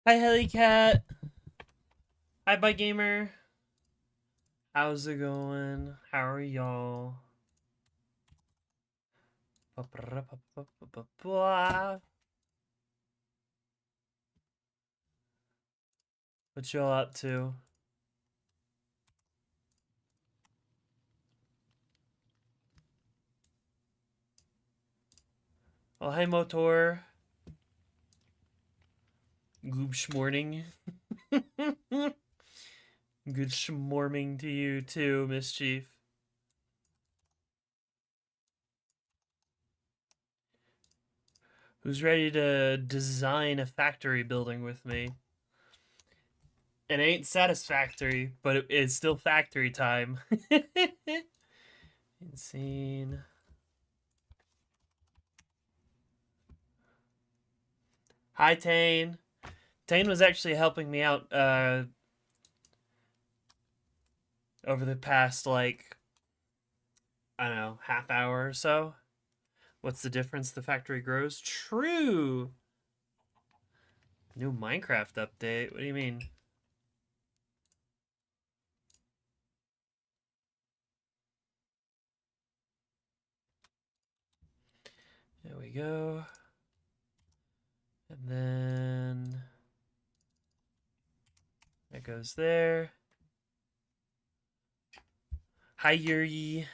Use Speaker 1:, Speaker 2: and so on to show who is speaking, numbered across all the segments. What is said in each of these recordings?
Speaker 1: Hi, Helicat. Hi, Bye Gamer. How's it going? How are y'all? What y'all up to? Oh, hi, Motor. Good morning. Good schmorming to you too, Mischief. Who's ready to design a factory building with me? It ain't satisfactory, but it's still factory time. Insane. Hi, Tane. Tane was actually helping me out over the past, like, I don't know, half hour or so. What's the difference? The factory grows? True! New Minecraft update? What do you mean? There we go. And then that goes there. Hi, Yuri.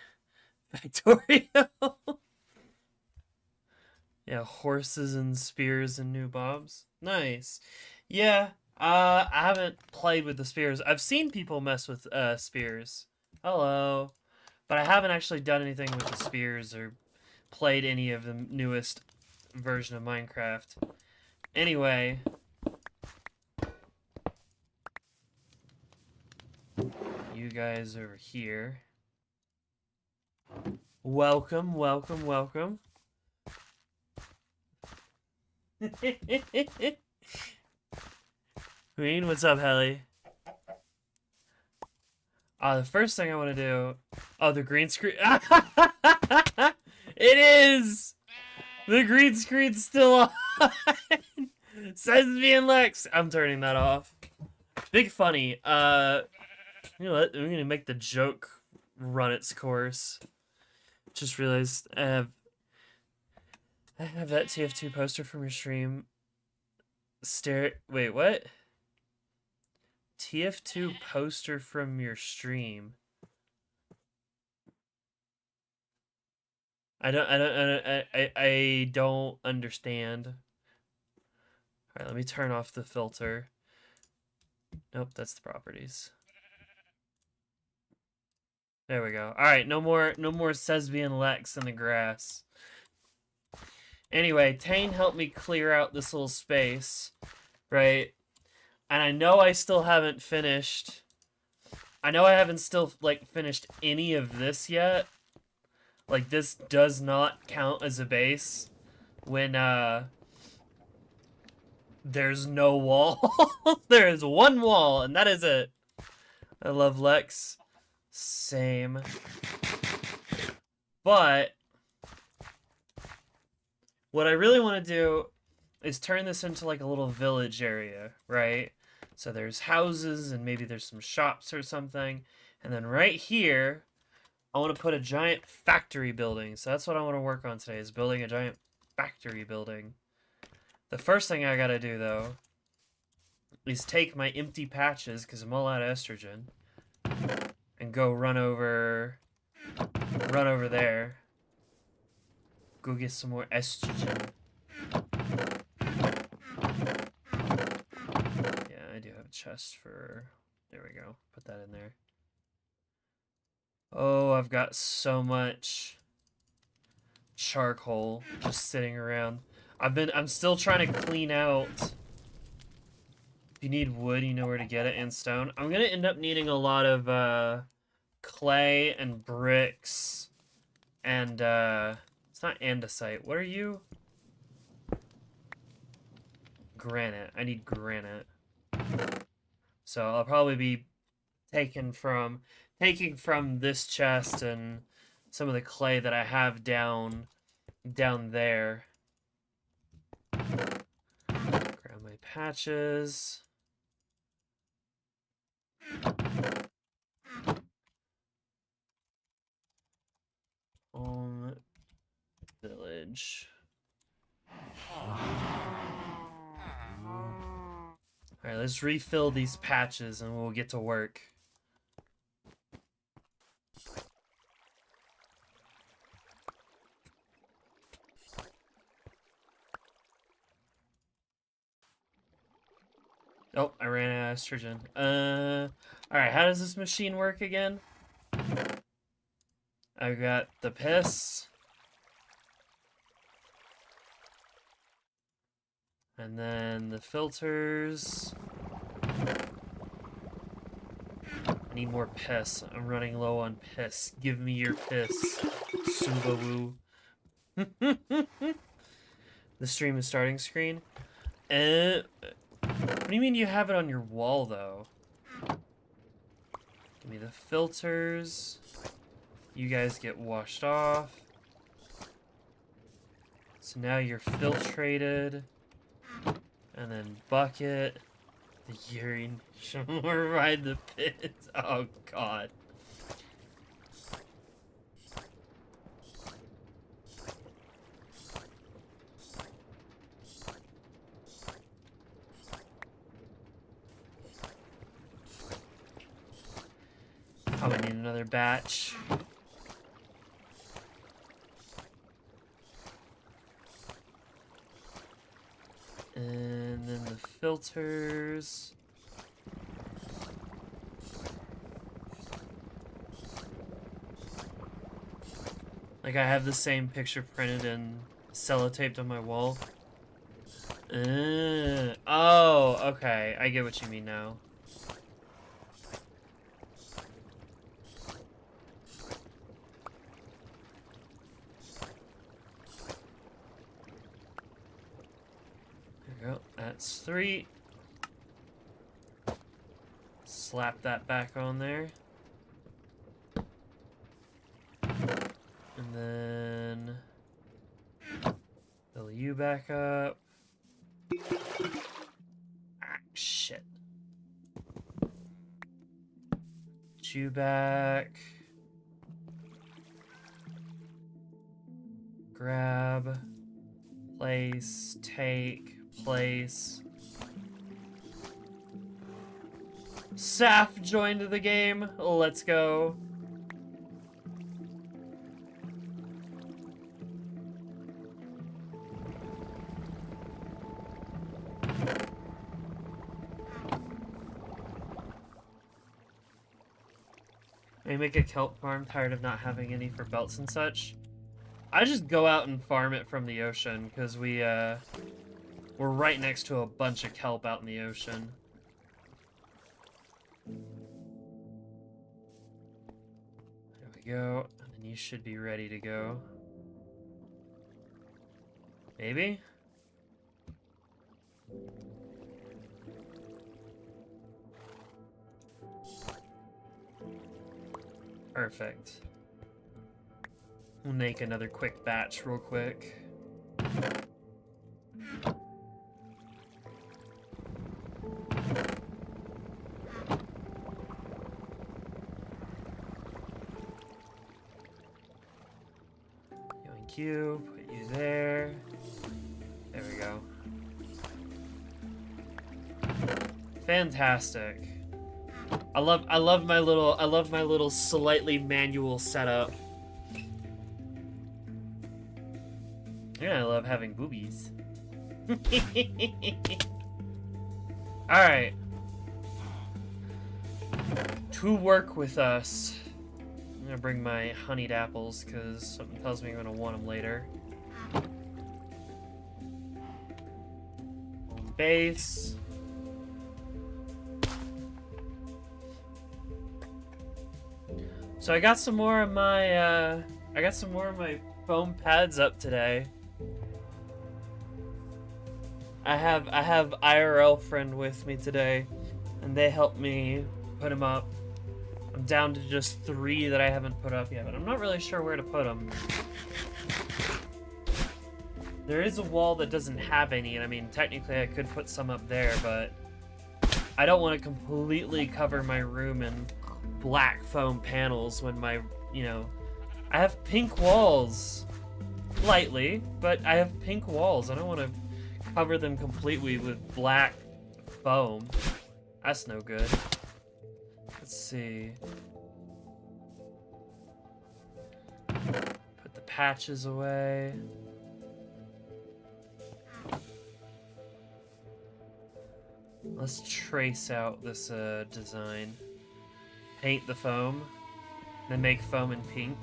Speaker 1: Factorio. Yeah, horses and spears and new bobs. Nice. Yeah, I haven't played with the spears. I've seen people mess with spears. Hello. But I haven't actually done anything with the spears or played any of the newest version of Minecraft. Anyway, you guys over here. Welcome, welcome, welcome. Queen, what's up, Helly? The first thing I want to do... Oh, the green screen... It is! The green screen's still on! Says me and Lex. I'm turning that off. Big funny. You know what? I'm gonna make the joke run its course. Just realized I have that TF2 poster from your stream. Wait, what? TF2 poster from your stream. I don't understand. All right, let me turn off the filter. Nope, that's the properties. There we go. All right, no more Sesbian Lex in the grass. Anyway, Tane helped me clear out this little space, right? And I know I still haven't finished. I know I haven't still like finished any of this yet. Like this does not count as a base when there's no wall. There is one wall and that is it. I love Lex. Same. But what I really want to do is turn this into like a little village area, right? So there's houses and maybe there's some shops or something. And then right here, I want to put a giant factory building. So that's what I want to work on today, is building a giant factory building. The first thing I gotta do, though, is take my empty patches, because I'm all out of estrogen, and go run over there. Go get some more estrogen. Yeah, I do have a chest for... There we go. Put that in there. Oh, I've got so much charcoal just sitting around. I'm still trying to clean out. If you need wood, you know where to get it, and stone. I'm gonna end up needing a lot of clay and bricks and it's not andesite. What are you? Granite. I need granite. So I'll probably be taking from this chest and some of the clay that I have down there. Grab my patches. Home village. Alright, let's refill these patches and we'll get to work. Oh, I ran out of estrogen. Alright, how does this machine work again? I got the piss. And then the filters. I need more piss. I'm running low on piss. Give me your piss, Subaru. The stream is starting screen. What do you mean you have it on your wall, though? Give me the filters. You guys get washed off. So now you're filtrated. And then bucket. The urine. More ride the pit. Oh, God. Probably need another batch. And then the filters. Like I have the same picture printed and sellotaped on my wall. Oh, okay. I get what you mean now. That's 3. Slap that back on there. And then fill you back up. Ah, shit. Put you back. Grab. Place. Take. Place. Saf joined the game. Let's go. I make a kelp farm, tired of not having any for belts and such. I just go out and farm it from the ocean because we're right next to a bunch of kelp out in the ocean. There we go. And then you should be ready to go. Maybe? Perfect. We'll make another quick batch real quick. You, put you there. There we go. Fantastic. I love my little slightly manual setup. Yeah, I love having boobies. Alright. To work with us. I'm gonna bring my honeyed apples because something tells me I'm gonna want them later. Home base. So I got some more of my foam pads up today. I have IRL friend with me today, and they helped me put them up. I'm down to just 3 that I haven't put up yet, but I'm not really sure where to put them. There is a wall that doesn't have any, and I mean, technically I could put some up there, but I don't want to completely cover my room in black foam panels when my, you know, I have pink walls. Lightly, but I have pink walls. I don't want to cover them completely with black foam. That's no good. Let's see. Put the patches away. Let's trace out this design. Paint the foam, then make foam in pink.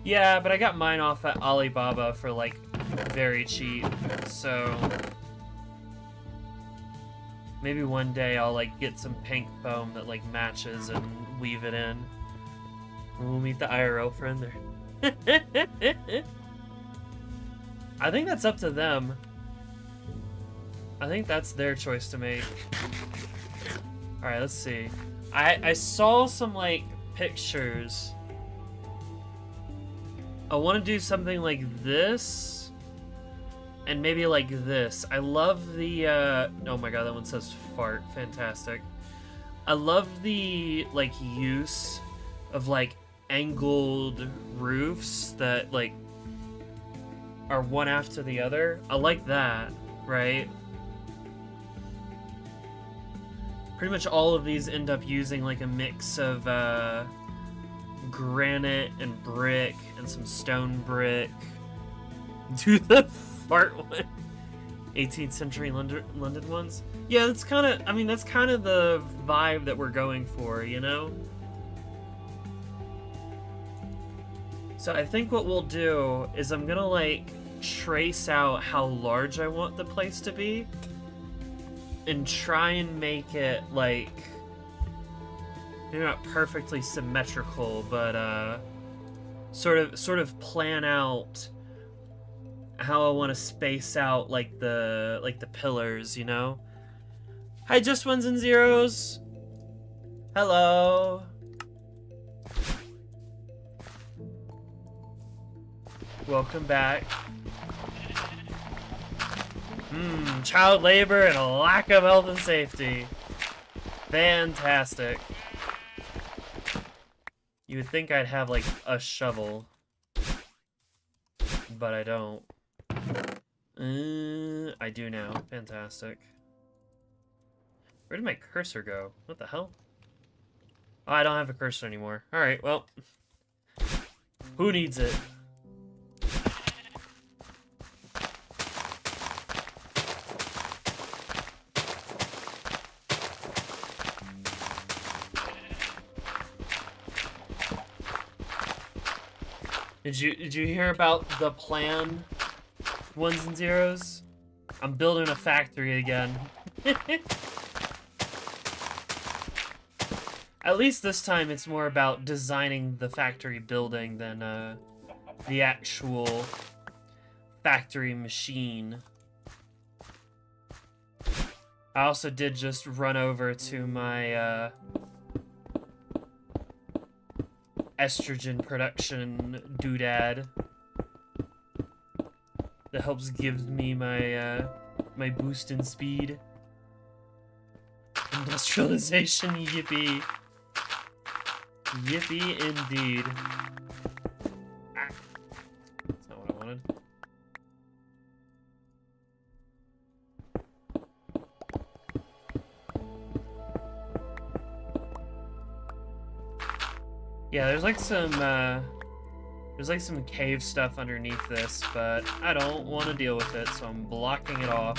Speaker 1: Yeah, but I got mine off at Alibaba for like very cheap, so maybe one day I'll like get some pink foam that like matches and weave it in. We'll meet the IRL friend there. I think that's up to them. I think that's their choice to make. Alright, let's see. I saw some like pictures. I want to do something like this, and maybe like this. I love the, oh my god, that one says fart, fantastic. I love the, like, use of, like, angled roofs that, like, are one after the other. I like that, right? Pretty much all of these end up using, like, a mix of, granite and brick and some stone brick. Do the fart one. 18th century London ones. Yeah, that's kind of, I mean, that's kind of the vibe that we're going for, you know? So I think what we'll do is I'm gonna, like, trace out how large I want the place to be and try and make it, like, maybe not perfectly symmetrical, but sort of plan out how I want to space out like the pillars, you know? Hi, Just Ones and Zeros. Hello. Welcome back. Child labor and a lack of health and safety. Fantastic. You would think I'd have, like, a shovel. But I don't. I do now. Fantastic. Where did my cursor go? What the hell? Oh, I don't have a cursor anymore. Alright, well. Who needs it? Did you hear about the plan, Ones and Zeros? I'm building a factory again. At least this time it's more about designing the factory building than the actual factory machine. I also did just run over to my estrogen production doodad that helps give me my my boost in speed. Industrialization, yippee. Yippee indeed. Ah. That's not what I wanted. Yeah, there's like some cave stuff underneath this, but I don't want to deal with it, so I'm blocking it off.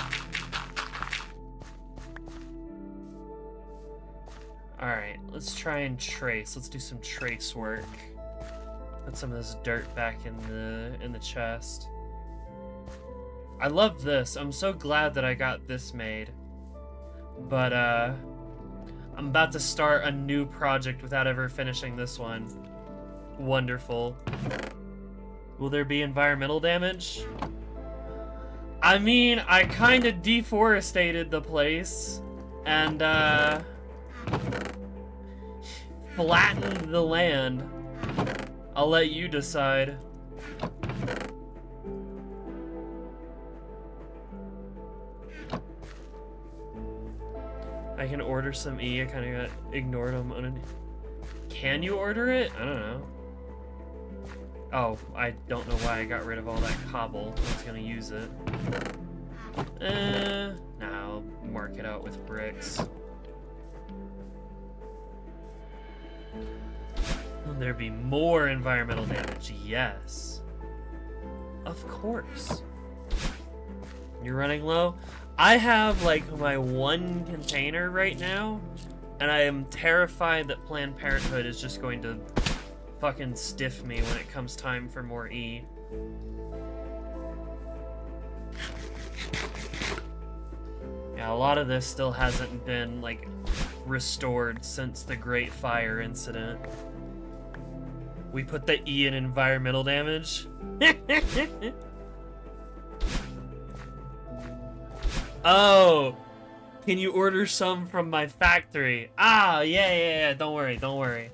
Speaker 1: Alright, let's try and trace. Let's do some trace work. Put some of this dirt back in the chest. I love this. I'm so glad that I got this made. But I'm about to start a new project without ever finishing this one. Wonderful. Will there be environmental damage? I mean, I kind of deforested the place and flattened the land. I'll let you decide. I can order some E. I kind of got ignored on. Can you order it? I don't know. Oh, I don't know why I got rid of all that cobble. I was gonna use it. Nah, I'll mark it out with bricks. Will there be more environmental damage? Yes. Of course. You're running low? I have, like, my one container right now, and I am terrified that Planned Parenthood is just going to fucking stiff me when it comes time for more E. Yeah, a lot of this still hasn't been, like, restored since the Great Fire incident. We put the E in environmental damage. Oh! Can you order some from my factory? Ah, yeah. Don't worry.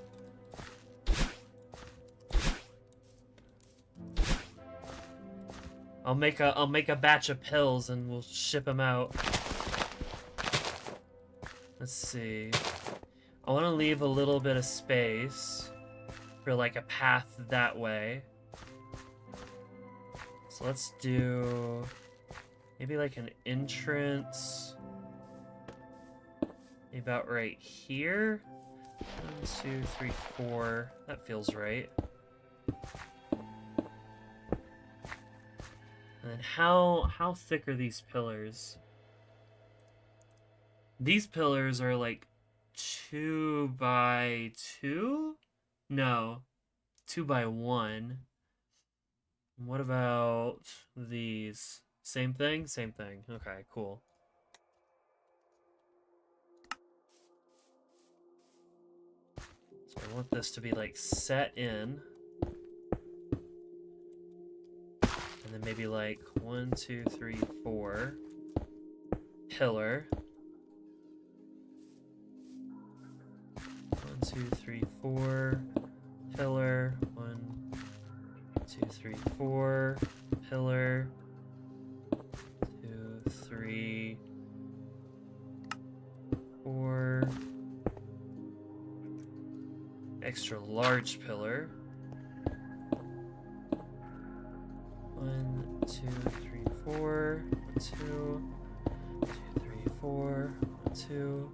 Speaker 1: I'll make a batch of pills and we'll ship them out. Let's see. I want to leave a little bit of space for like a path that way. So let's do maybe like an entrance. Maybe about right here. 1, 2, 3, 4. That feels right. And then how thick are these pillars? These pillars are like 2 by 2? No, 2 by 1. What about these? Same thing? Same thing. Okay, cool. So I want this to be like set in. And then maybe like 1, 2, 3, 4. Pillar. 1, 2, 3, 4. Pillar. 1, 2, 3, 4. Pillar. 2, 3, 4. Extra large pillar. 1, 2, 3, 4. 2, 2, 3, 4. 2,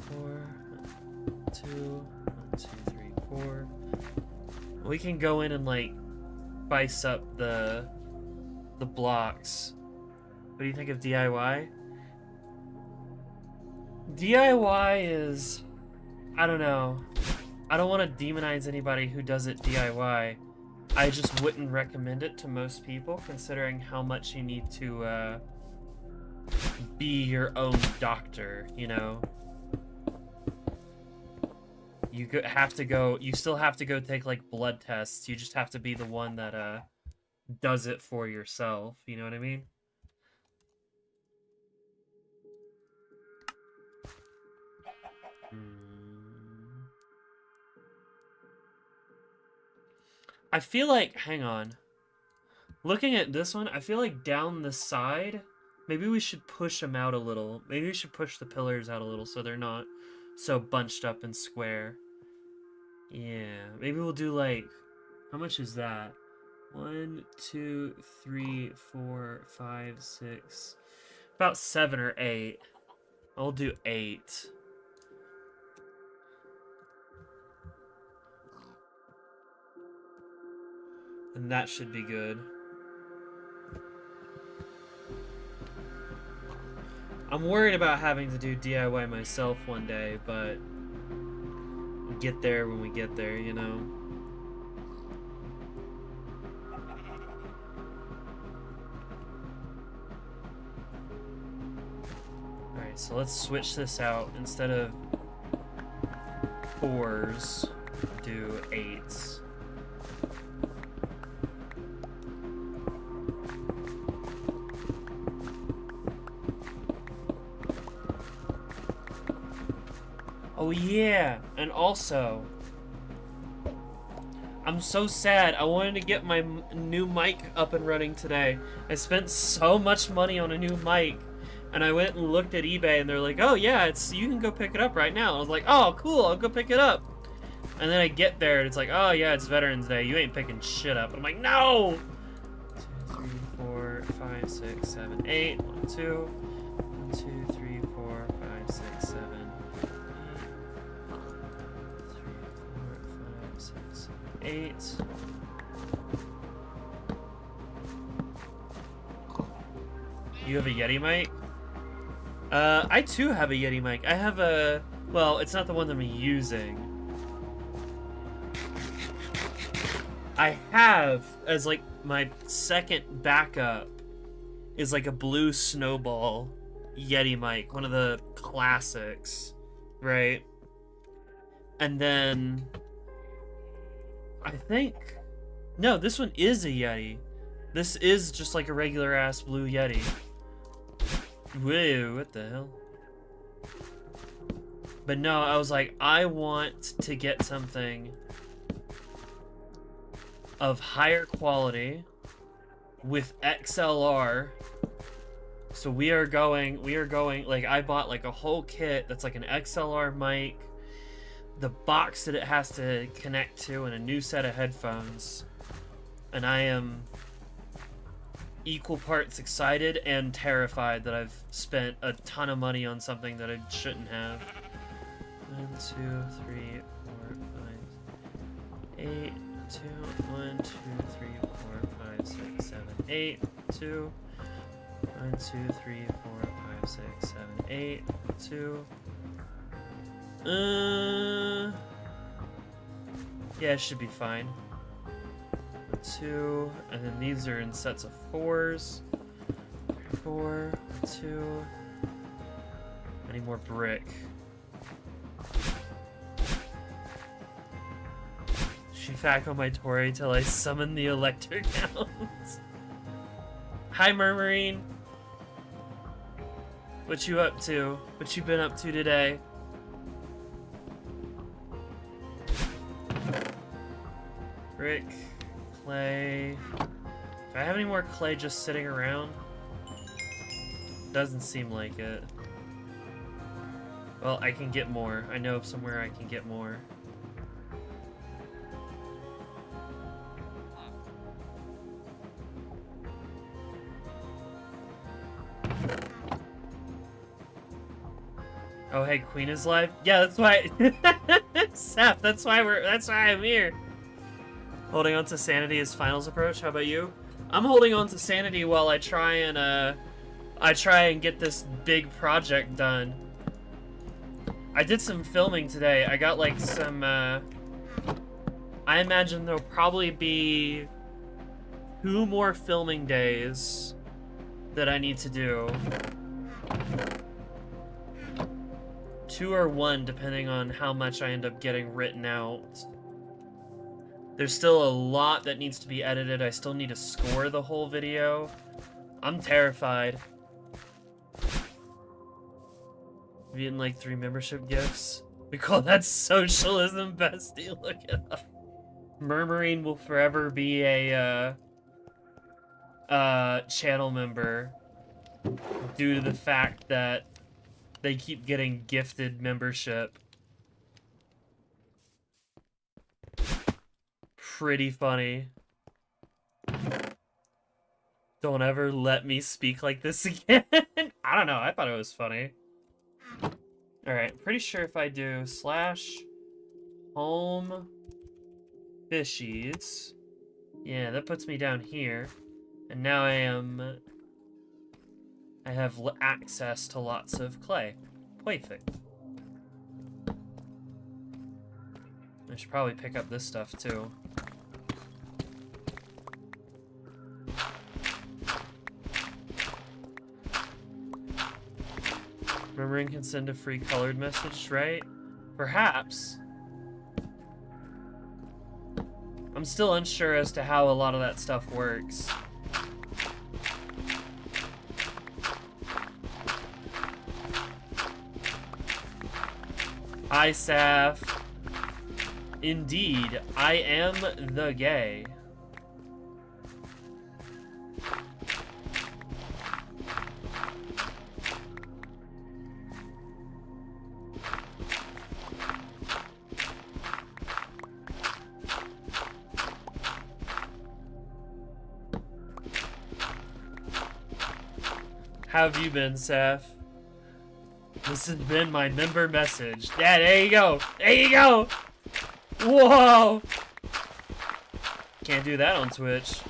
Speaker 1: 4. 2, 1, 2, 3, 4. We can go in and like spice up the blocks. What do you think of DIY? DIY is, I don't know. I don't want to demonize anybody who does it DIY. I just wouldn't recommend it to most people, considering how much you need to be your own doctor, you know? You still have to go take like blood tests. You just have to be the one that does it for yourself, you know what I mean? I feel like, hang on. Looking at this one, I feel like down the side, maybe we should push them out a little. Maybe we should push the pillars out a little so they're not so bunched up and square. Yeah, maybe we'll do like, how much is that? 1, 2, 3, 4, 5, 6, about 7 or 8. I'll do 8. And that should be good. I'm worried about having to do DIY myself one day, but we'll get there when we get there, you know? Alright, so let's switch this out. Instead of 4s, do 8s. Oh yeah, and also, I'm so sad. I wanted to get my new mic up and running today. I spent so much money on a new mic, And I went and looked at eBay, and they're like, "Oh yeah, you can go pick it up right now." I was like, "Oh cool, I'll go pick it up." And then I get there, and it's like, "Oh yeah, it's Veterans Day. You ain't picking shit up." And I'm like, "No." 2, 3, 4, 5, 6, 7, 8. 1, 2. 1, 2, 3, 4, 5, 6, 7, 8. 3, 4, 5, 6, 7, 8. You have a Yeti mic? I too have a Yeti mic. I have a... Well, it's not the one that I'm using. I have, as like my second backup, is like a Blue Snowball Yeti mic. One of the classics, right? And then... I think... No, this one is a Yeti. This is just like a regular ass Blue Yeti. Whoa, what the hell? But no, I was like, I want to get something of higher quality with XLR. So we are going, like, I bought like a whole kit that's like an XLR mic, the box that it has to connect to, and a new set of headphones. And I am equal parts excited and terrified that I've spent a ton of money on something that I shouldn't have. 1, 2, 3, 4, 5, 8, 2, 1, 2, 3, 4, 5, 6, 7, 8, 2, 1, 2, 3, 4, 5, 6, 7, 8, 2. Yeah, it should be fine. 2, and then these are in sets of 4s. 4, 2. I need more brick. Shifako my Tori till I summon the electric hounds. Hi, Murmurine. What you up to? What you been up to today? Brick. Clay. Do I have any more clay just sitting around? Doesn't seem like it. Well, I can get more. I know of somewhere I can get more. Oh, hey, Queen is live? Yeah, that's why. Seth, that's why I'm here. Holding on to sanity as finals approach. How about you? I'm holding on to sanity while I try and get this big project done. I did some filming today. I got like some I imagine there'll probably be 2 more filming days that I need to do. 2 or 1, depending on how much I end up getting written out. There's still a lot that needs to be edited. I still need to score the whole video. I'm terrified. Getting like 3 membership gifts. We call that socialism, bestie. Look it up. Murmuring will forever be a channel member due to the fact that they keep getting gifted membership. Pretty funny. Don't ever let me speak like this again. I don't know, I thought it was funny. Alright, pretty sure if I do /home fishies, yeah, that puts me down here. And now I have access to lots of clay. Perfect. I should probably pick up this stuff too. Murmuring can send a free colored message, right? Perhaps. I'm still unsure as to how a lot of that stuff works. Hi, Saf. Indeed, I am the gay. How have you been, Seth? This has been my member message. Yeah, there you go. There you go. Whoa. Can't do that on Twitch.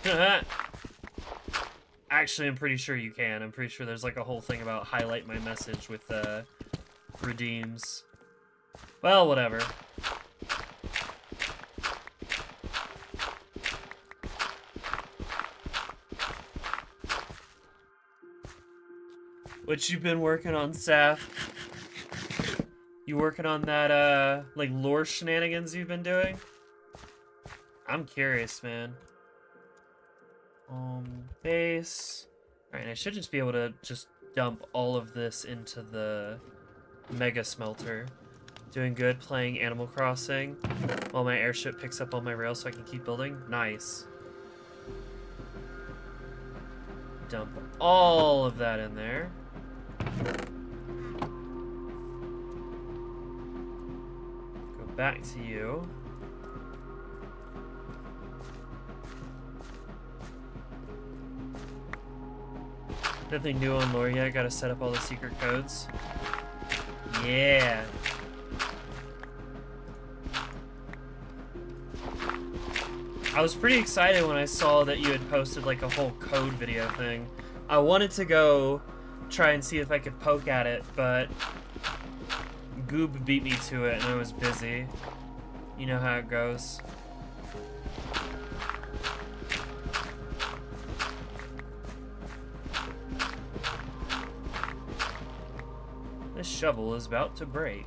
Speaker 1: Actually, I'm pretty sure you can. I'm pretty sure there's like a whole thing about highlight my message with redeems. Well, whatever. What you been working on, Saf? You working on that, like, lore shenanigans you've been doing? I'm curious, man. Base. Alright, I should just be able to just dump all of this into the mega smelter. Doing good playing Animal Crossing while my airship picks up all my rails so I can keep building. Nice. Dump all of that in there. Go back to you. Nothing new on lore yet. Gotta set up all the secret codes. Yeah. I was pretty excited when I saw that you had posted like a whole code video thing. I wanted to go try and see if I could poke at it, but Goob beat me to it and I was busy. You know how it goes. This shovel is about to break.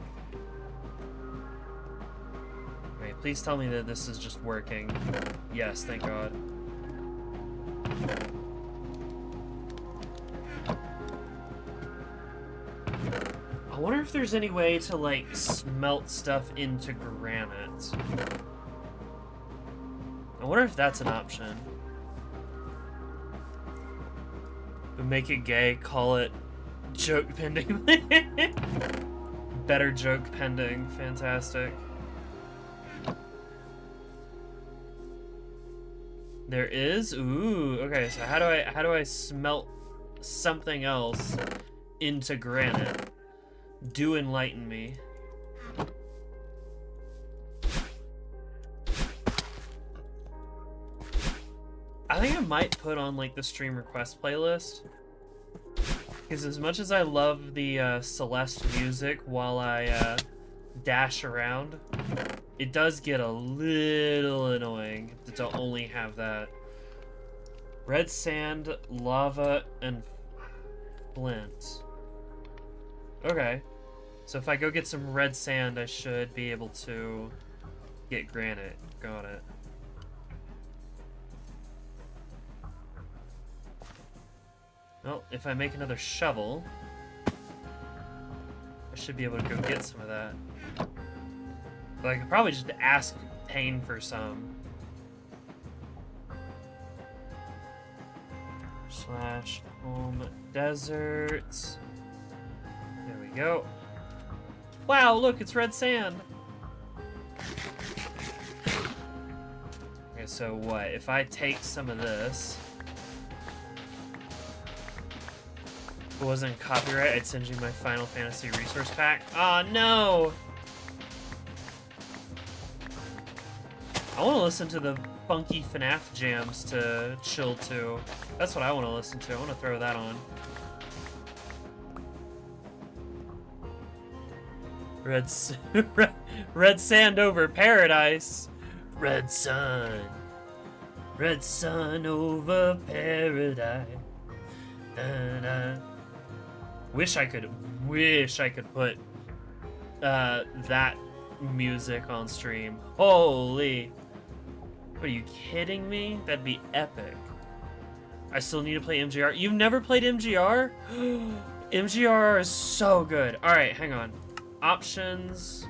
Speaker 1: Wait, please tell me that this is just working. Yes, thank God. I wonder if there's any way to, like, smelt stuff into granite. I wonder if that's an option. But make it gay, call it joke pending. Better joke pending. Fantastic. There is? Ooh, okay, so how do I smelt something else into granite? Do enlighten me. I think I might put on like the stream request playlist. Because as much as I love the Celeste music while I dash around, it does get a little annoying to only have that. Red sand, lava, and flint. Okay. So if I go get some red sand, I should be able to get granite. Got it. Well, if I make another shovel, I should be able to go get some of that. But I could probably just ask Payne for some. / home desert. There we go. Wow, look, it's red sand. Okay, so what? If I take some of this, if it wasn't copyright, I'd send you my Final Fantasy resource pack. Aw, no! I want to listen to the funky FNAF jams to chill to. That's what I want to listen to. I want to throw that on. Red sand over paradise. Red sun over paradise. Da-da. Wish I could put that music on stream. Holy! What, are you kidding me? That'd be epic. I still need to play MGR. You've never played MGR? MGR is so good. All right, hang on. Options,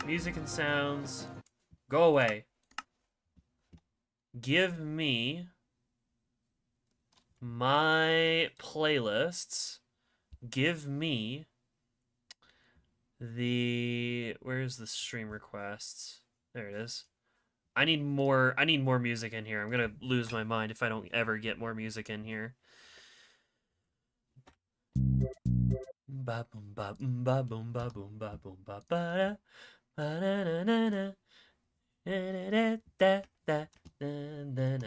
Speaker 1: music and sounds, go away. Give me my playlists. Give me the, where's the stream requests? There it is. I need more music in here. I'm gonna lose my mind if I don't ever get more music in here. Ba boom ba boom ba boom ba boom ba boom ba ba da ba na na na na da da da da da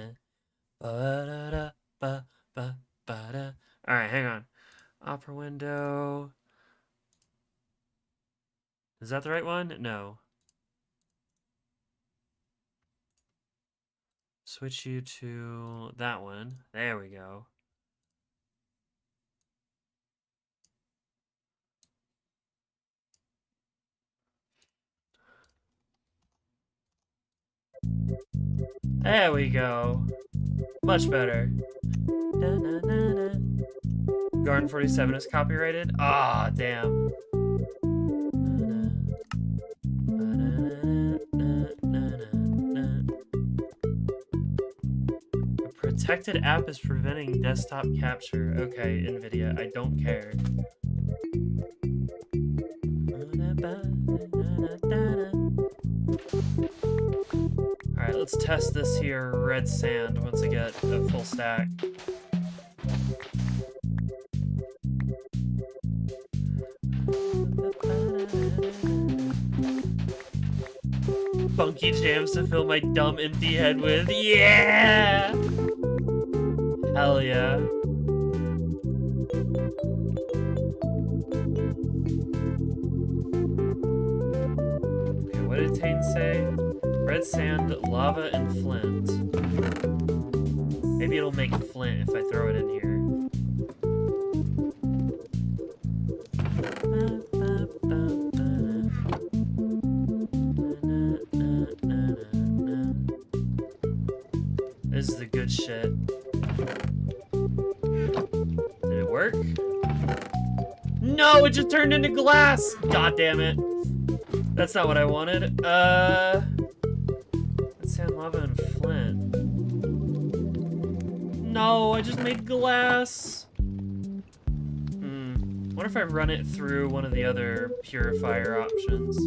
Speaker 1: ba da da ba ba ba da. All right, hang on. Opera window. Is that the right one? No. Switch you to that one. There we go. There we go. Much better. Da, na, na, na. Garden 47 is copyrighted? Ah, damn. A protected app is preventing desktop capture. Okay, NVIDIA, I don't care. Alright, let's test this here red sand once I get a full stack. Funky jams to fill my dumb empty head with. Yeah! Hell yeah. Okay, what did Tane say? Red sand, lava, and flint. Maybe it'll make flint if I throw it in here. This is the good shit. Did it work? No, it just turned into glass! God damn it. That's not what I wanted. Let's sand, lava, and flint. No, I just made glass. What if I run it through one of the other purifier options?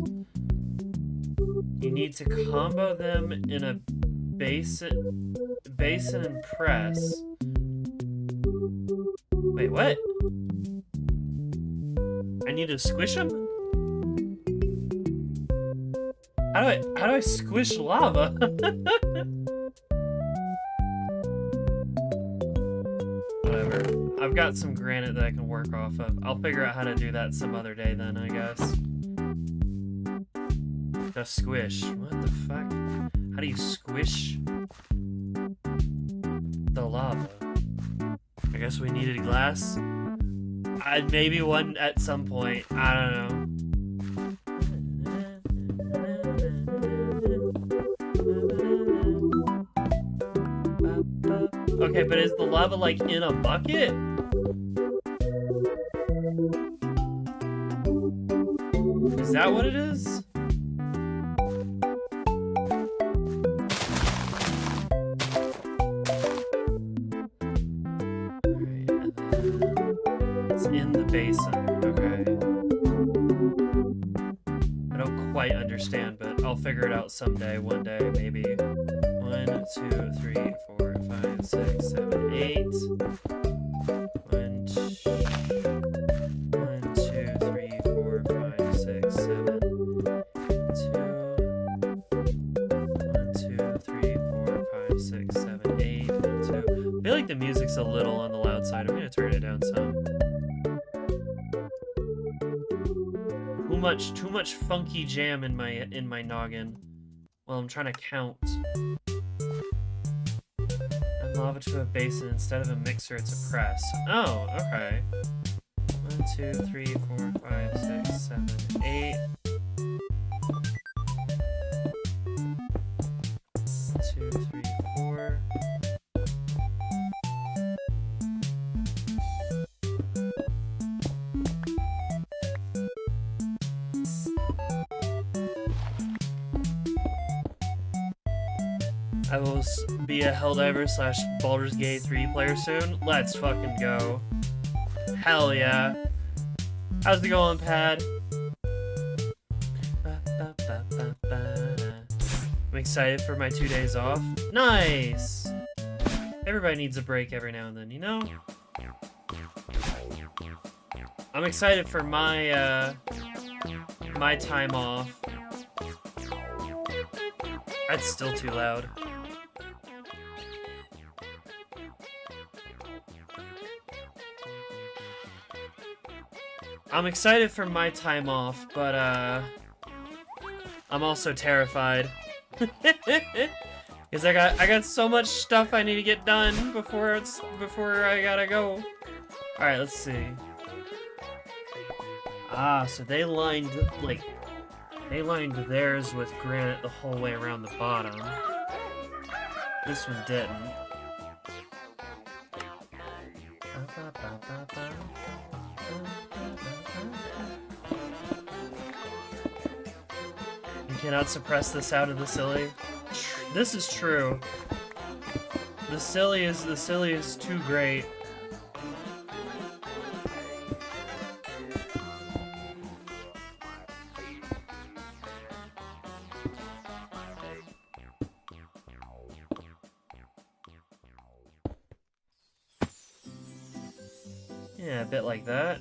Speaker 1: You need to combo them in a basin and press. Wait, what? I need to squish them? How do I squish lava? Whatever. I've got some granite that I can work off of. I'll figure out how to do that some other day then, I guess. The squish. What the fuck? How do you squish the lava? I guess we needed glass. Maybe one at some point. I don't know. Okay, but is the lava like in a bucket? Is that what it is? It's in the basin. Okay. I don't quite understand, but I'll figure it out someday, one day, maybe. 1, 2, 3, 4, 5, 6, 7, 8. 1, 2, 3, 4, 5, 6, 7. 2. 1, 2, 3, 4, 5, 6, 7, 8. 1, 2. I feel like the music's a little on the loud side. I'm gonna turn it down some. Too much funky jam in my noggin. Well, I'm trying to count. And lava to a basin instead of a mixer, it's a press. Oh, okay. 1, 2, 3, 4, 5, 6, 7, 8. 1, 2, 3, 4. I will be a Helldiver / Baldur's Gate 3 player soon. Let's fucking go. Hell yeah. How's it going, Pad? I'm excited for my 2 days off. Nice! Everybody needs a break every now and then, you know? I'm excited for my, my time off. That's still too loud. I'm excited for my time off, but, I'm also terrified. Because I got so much stuff I need to get done before I gotta go. Alright, let's see. Ah, so they lined, like, theirs with granite the whole way around the bottom. This one didn't. You cannot suppress this out of the silly. This is true. The silly is too great. Yeah, a bit like that.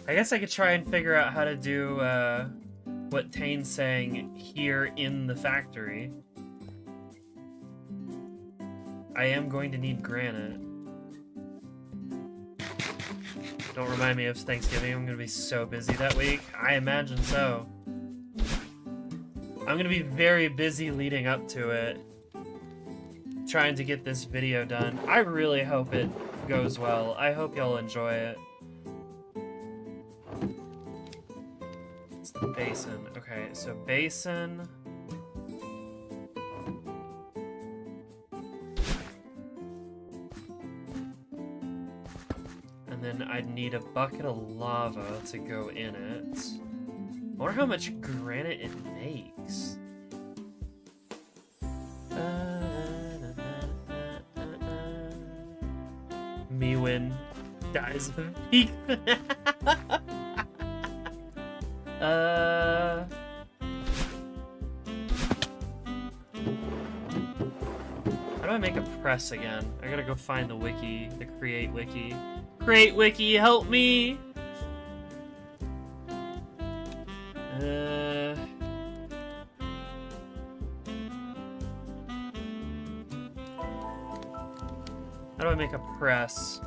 Speaker 1: I guess I could try and figure out how to do what Tane's saying here in the factory. I am going to need granite. Don't remind me of Thanksgiving. I'm going to be so busy that week. I imagine so. I'm going to be very busy leading up to it. Trying to get this video done. I really hope it goes well. I hope y'all enjoy it. It's the basin. Okay, so basin. And then I'd need a bucket of lava to go in it. I wonder how much granite it makes. Miwin dies of heat. How do I make a press again? I gotta go find the wiki, the create wiki. Create wiki, help me! How do I make a press?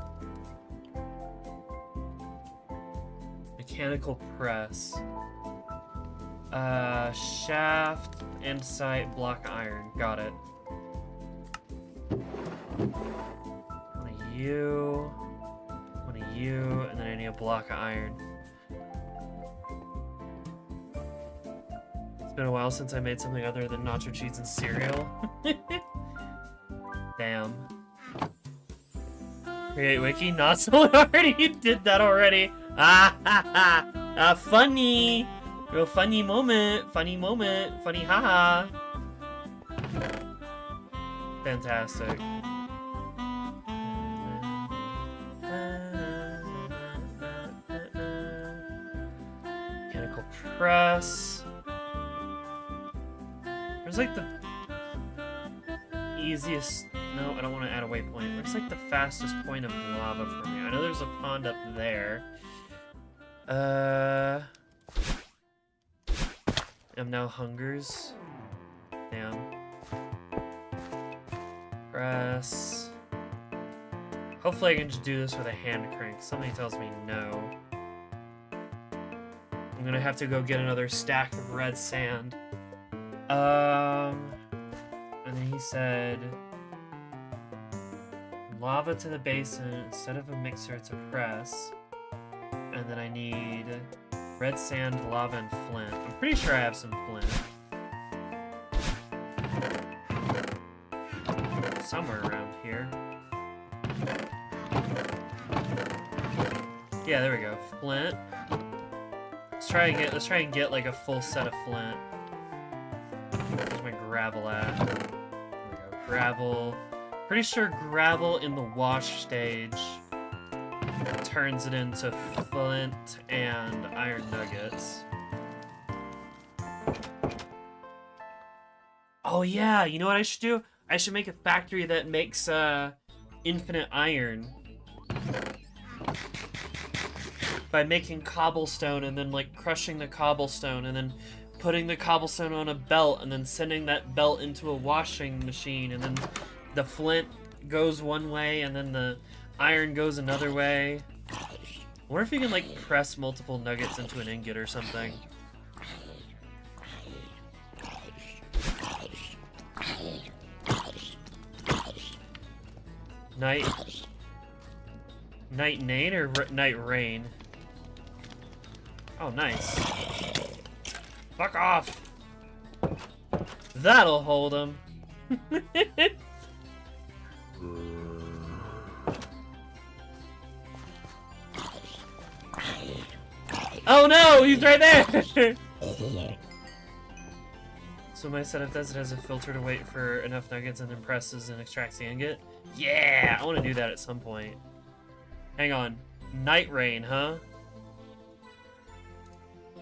Speaker 1: Mechanical press. Shaft, andesite, block iron. Got it. One of you, and then I need a block of iron. It's been a while since I made something other than nacho cheese and cereal. Damn. Create wiki, not so already. You did that already. Ah ha ha. Funny. Real funny moment. Funny moment. Funny haha. Fantastic. Mechanical press. There's like the easiest. No, I don't want to add a waypoint. Looks like the fastest point of lava for me. I know there's a pond up there. I'm now hungers. Damn. Press. Hopefully I can just do this with a hand crank. Something tells me no. I'm gonna have to go get another stack of red sand. And then he said... lava to the basin, instead of a mixer, it's a press. And then I need red sand, lava, and flint. I'm pretty sure I have some flint. Somewhere around here. Yeah, there we go. Flint. Let's try and get like a full set of flint. Where's my gravel at? There we go. Gravel. Pretty sure gravel in the wash stage turns it into flint and iron nuggets. Oh yeah, you know what I should do? I should make a factory that makes infinite iron. By making cobblestone and then like crushing the cobblestone and then putting the cobblestone on a belt and then sending that belt into a washing machine, and then the flint goes one way and then the iron goes another way. I wonder if you can like press multiple nuggets into an ingot or something. Night Nane or Night Rain? Oh, nice. Fuck off! That'll hold him. Oh no, he's right there! So my setup does it has a filter to wait for enough nuggets and then presses and extracts the ingot? Yeah, I want to do that at some point. Hang on. Night Rain, huh?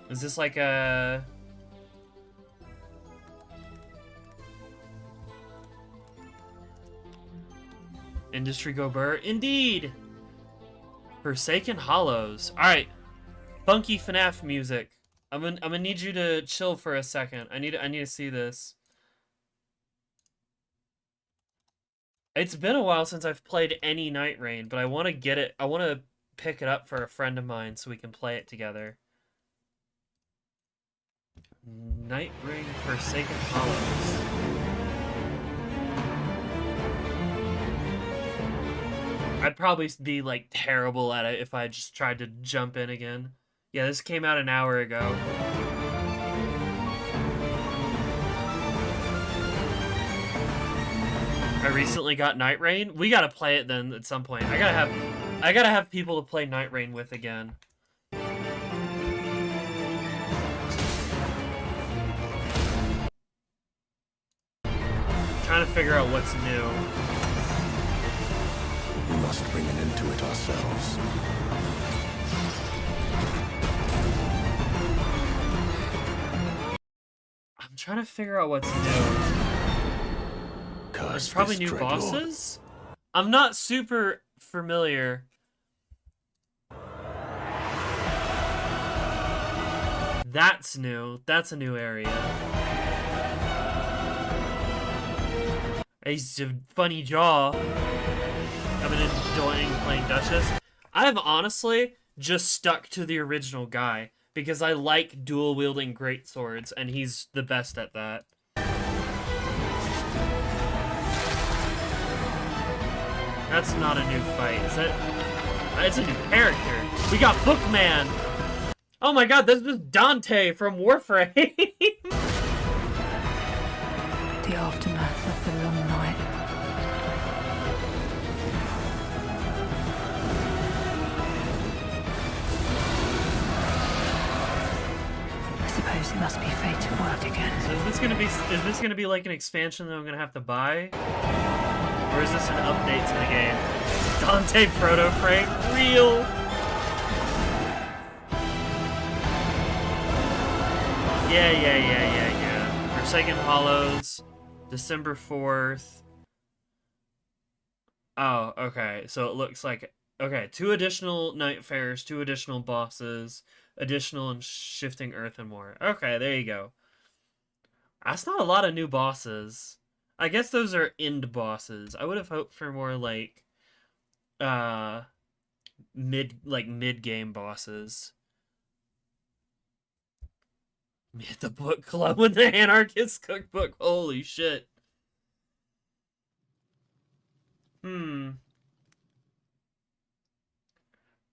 Speaker 1: Is this like a... Industry Go Burr? Indeed! Forsaken Hollows. Alright. Funky FNAF music. I'm gonna need you to chill for a second. I need to see this. It's been a while since I've played any Night Rain, but I want to get it. I want to pick it up for a friend of mine so we can play it together. Night Rain Forsaken Hollows. I'd probably be like terrible at it if I just tried to jump in again. Yeah, this came out an hour ago. I recently got Night Rain. We gotta play it then at some point. I gotta have people to play Night Rain with again. Trying to figure out what's new.
Speaker 2: We must bring an end to it ourselves.
Speaker 1: I'm trying to figure out what's new. There's probably new bosses? I'm not super familiar. That's new. That's a new area. He's a funny jaw. I've been enjoying playing Duchess. I've honestly just stuck to the original guy because I like dual-wielding greatswords, and he's the best at that. That's not a new fight, is it? It's a new character. We got Bookman! Oh my god, this is Dante from Warframe!
Speaker 3: The aftermath of the long night. I suppose it must be fate to work again.
Speaker 1: So is this gonna be like an expansion that I'm gonna have to buy? Or is this an update to the game? Dante Proto Frame? Real? Yeah. Forsaken Hollows, December 4th. Oh, okay. So it looks like... Okay, 2 additional Nightfares, 2 additional bosses, additional and Shifting Earth and more. Okay, there you go. That's not a lot of new bosses. I guess those are end bosses. I would have hoped for more like mid-game bosses. The book club with the anarchist cookbook. Holy shit.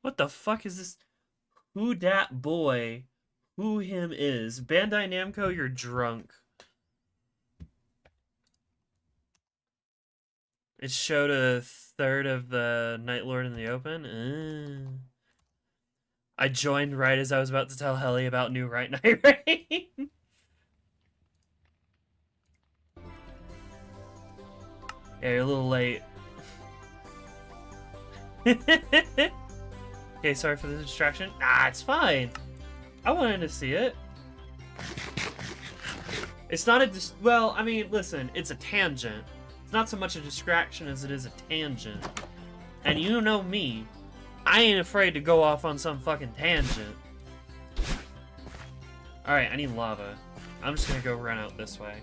Speaker 1: What the fuck is this? Who dat boy? Who him is? Bandai Namco, you're drunk. It showed a third of the Night Lord in the open. I joined right as I was about to tell Helly about new Night Rain. Yeah, you're a little late. Okay, sorry for the distraction. Nah, it's fine. I wanted to see it. It's not a well, I mean, listen, it's a tangent. It's not so much a distraction as it is a tangent. And you know me. I ain't afraid to go off on some fucking tangent. Alright, I need lava. I'm just gonna go run out this way.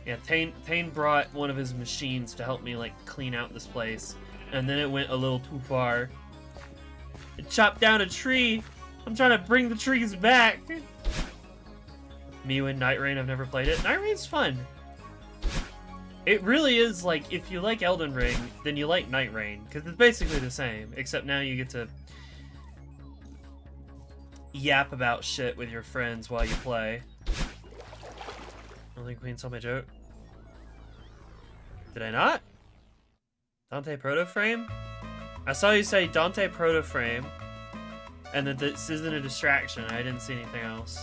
Speaker 1: Yeah, Tane brought one of his machines to help me, like, clean out this place. And then it went a little too far. It chopped down a tree! I'm trying to bring the trees back! Miyu and Night Rain, I've never played it. Night Rain's fun! It really is, like, if you like Elden Ring, then you like Night Rain. Because it's basically the same, except now you get to yap about shit with your friends while you play. I don't think Queen saw my joke. Did I not? Dante Protoframe? I saw you say Dante Protoframe, and that this isn't a distraction. I didn't see anything else.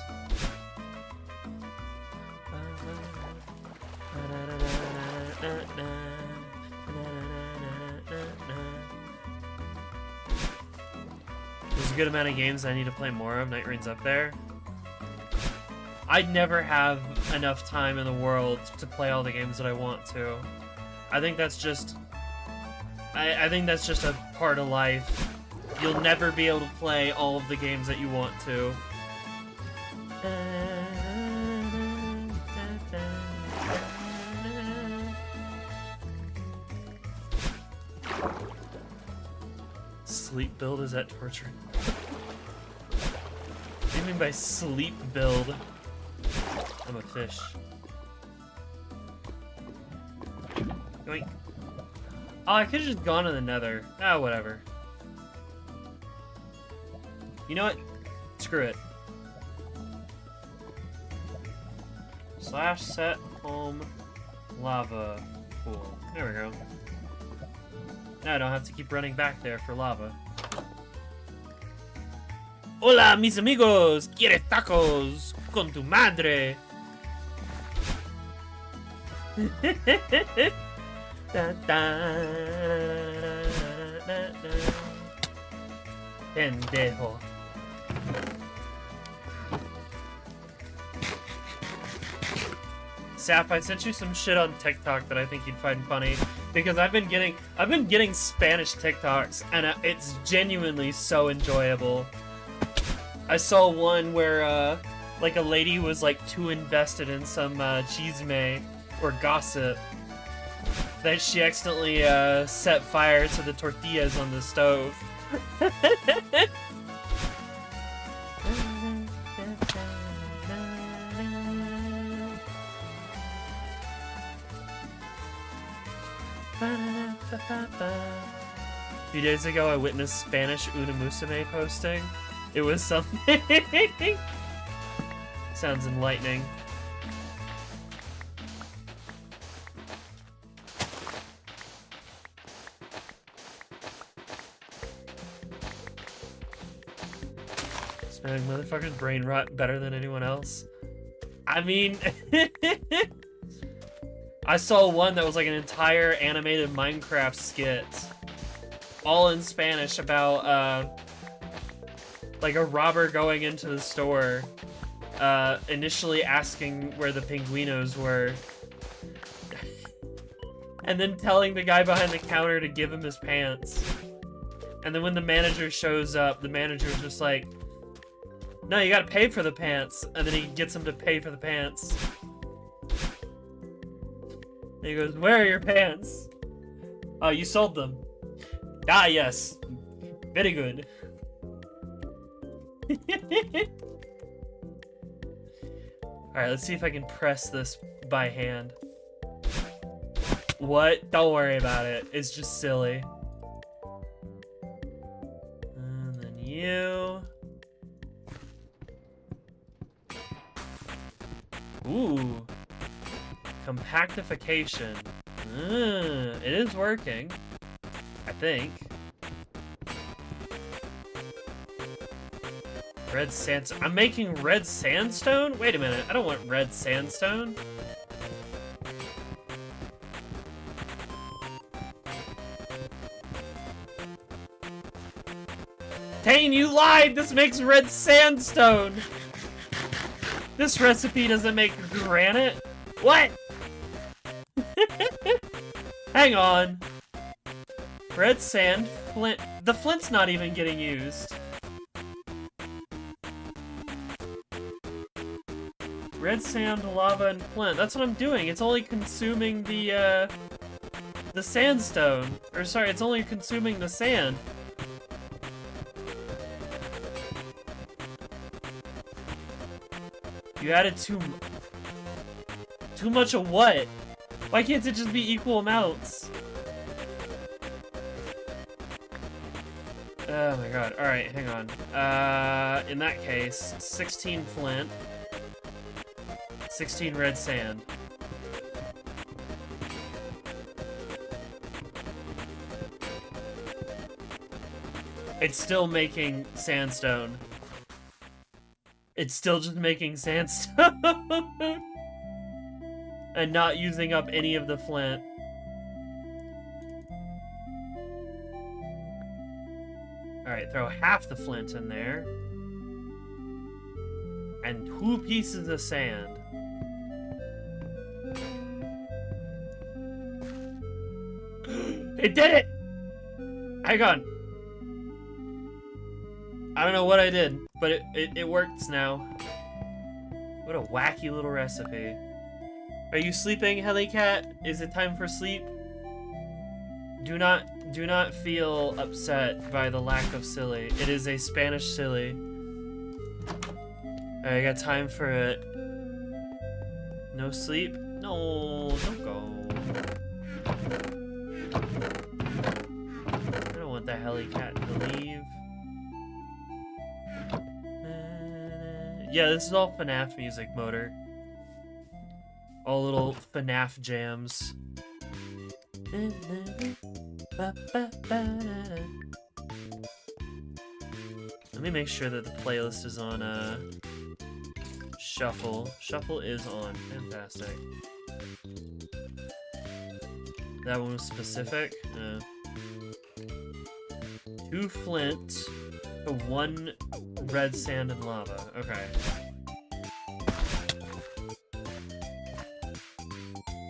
Speaker 1: There's a good amount of games I need to play more of. Night Rain's up there. I'd never have enough time in the world to play all the games that I want to. I think that's just... I think that's just a part of life. You'll never be able to play all of the games that you want to. Sleep build? Is that torture? What do you mean by sleep build? I'm a fish. Yoink. Oh, I could've just gone to the nether. Ah, whatever. You know what? Screw it. Slash set home lava pool. There we go. Now I don't have to keep running back there for lava. Hola, mis amigos! ¿Quieres tacos con tu madre? Pendejo. Sap, I sent you some shit on TikTok that I think you'd find funny because I've been getting Spanish TikToks and it's genuinely so enjoyable. I saw one where like a lady was like too invested in some chisme or gossip that she accidentally set fire to the tortillas on the stove. A few days ago, I witnessed Spanish Una Musume posting. It was something. Sounds enlightening. Smelling motherfucker's brain rot better than anyone else. I mean, I saw one that was like an entire animated Minecraft skit, all in Spanish about like a robber going into the store, initially asking where the pinguinos were, and then telling the guy behind the counter to give him his pants. And then when the manager shows up, the manager's just like, no, you gotta pay for the pants. And then he gets him to pay for the pants. And he goes, where are your pants? Oh, you sold them. Ah, yes. Very good. Alright, let's see if I can press this by hand. What? Don't worry about it. It's just silly. And then you... Ooh. Compactification. It is working. I think. Red sandstone. I'm making red sandstone? Wait a minute. I don't want red sandstone. Tane, you lied! This makes red sandstone! This recipe doesn't make granite? What? Hang on. Red sand, flint. The flint's not even getting used. Red sand, lava, and flint. That's what I'm doing. It's only consuming the sandstone. Or sorry, it's only consuming the sand. You added too much of what? Why can't it just be equal amounts? Oh my god. Alright, hang on. In that case, 16 flint. 16 red sand. It's still making sandstone. It's still just making sandstone. And not using up any of the flint. Alright, throw half the flint in there. And 2 pieces of sand. It did it! Hang on. I don't know what I did, but it works now. What a wacky little recipe. Are you sleeping, Helicat? Is it time for sleep? Do not feel upset by the lack of silly. It is a Spanish silly. Alright, I got time for it. No sleep? No, don't go. I don't want the Helicat to leave. Yeah, this is all FNAF music, Motor. All little FNAF jams. Let me make sure that the playlist is on shuffle. Shuffle is on. Fantastic. That one was specific. 2 flint, 1 red sand and lava. Okay.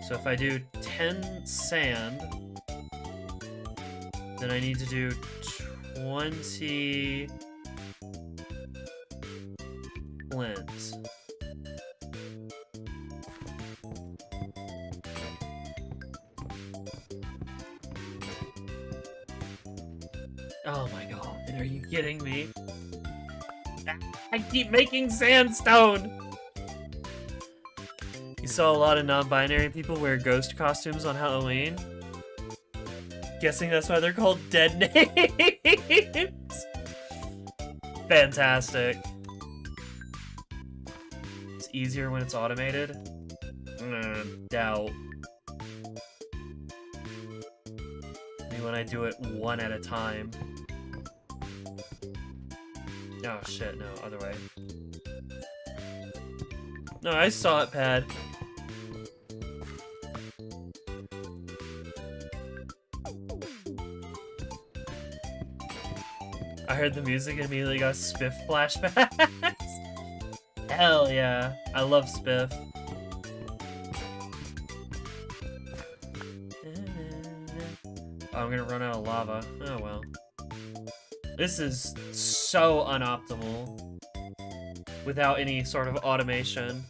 Speaker 1: So if I do 10 sand, then I need to do 20 flint. Oh my god, are you kidding me? I keep making sandstone! You saw a lot of non-binary people wear ghost costumes on Halloween. Guessing that's why they're called dead names. Fantastic. It's easier when it's automated. Doubt. Maybe when I do it one at a time. Oh shit, no, other way. No, I saw it, Pad. I heard the music and immediately got Spiff flashbacks. Hell yeah. I love Spiff. Oh, I'm gonna run out of lava. Oh well. This is so unoptimal. Without any sort of automation.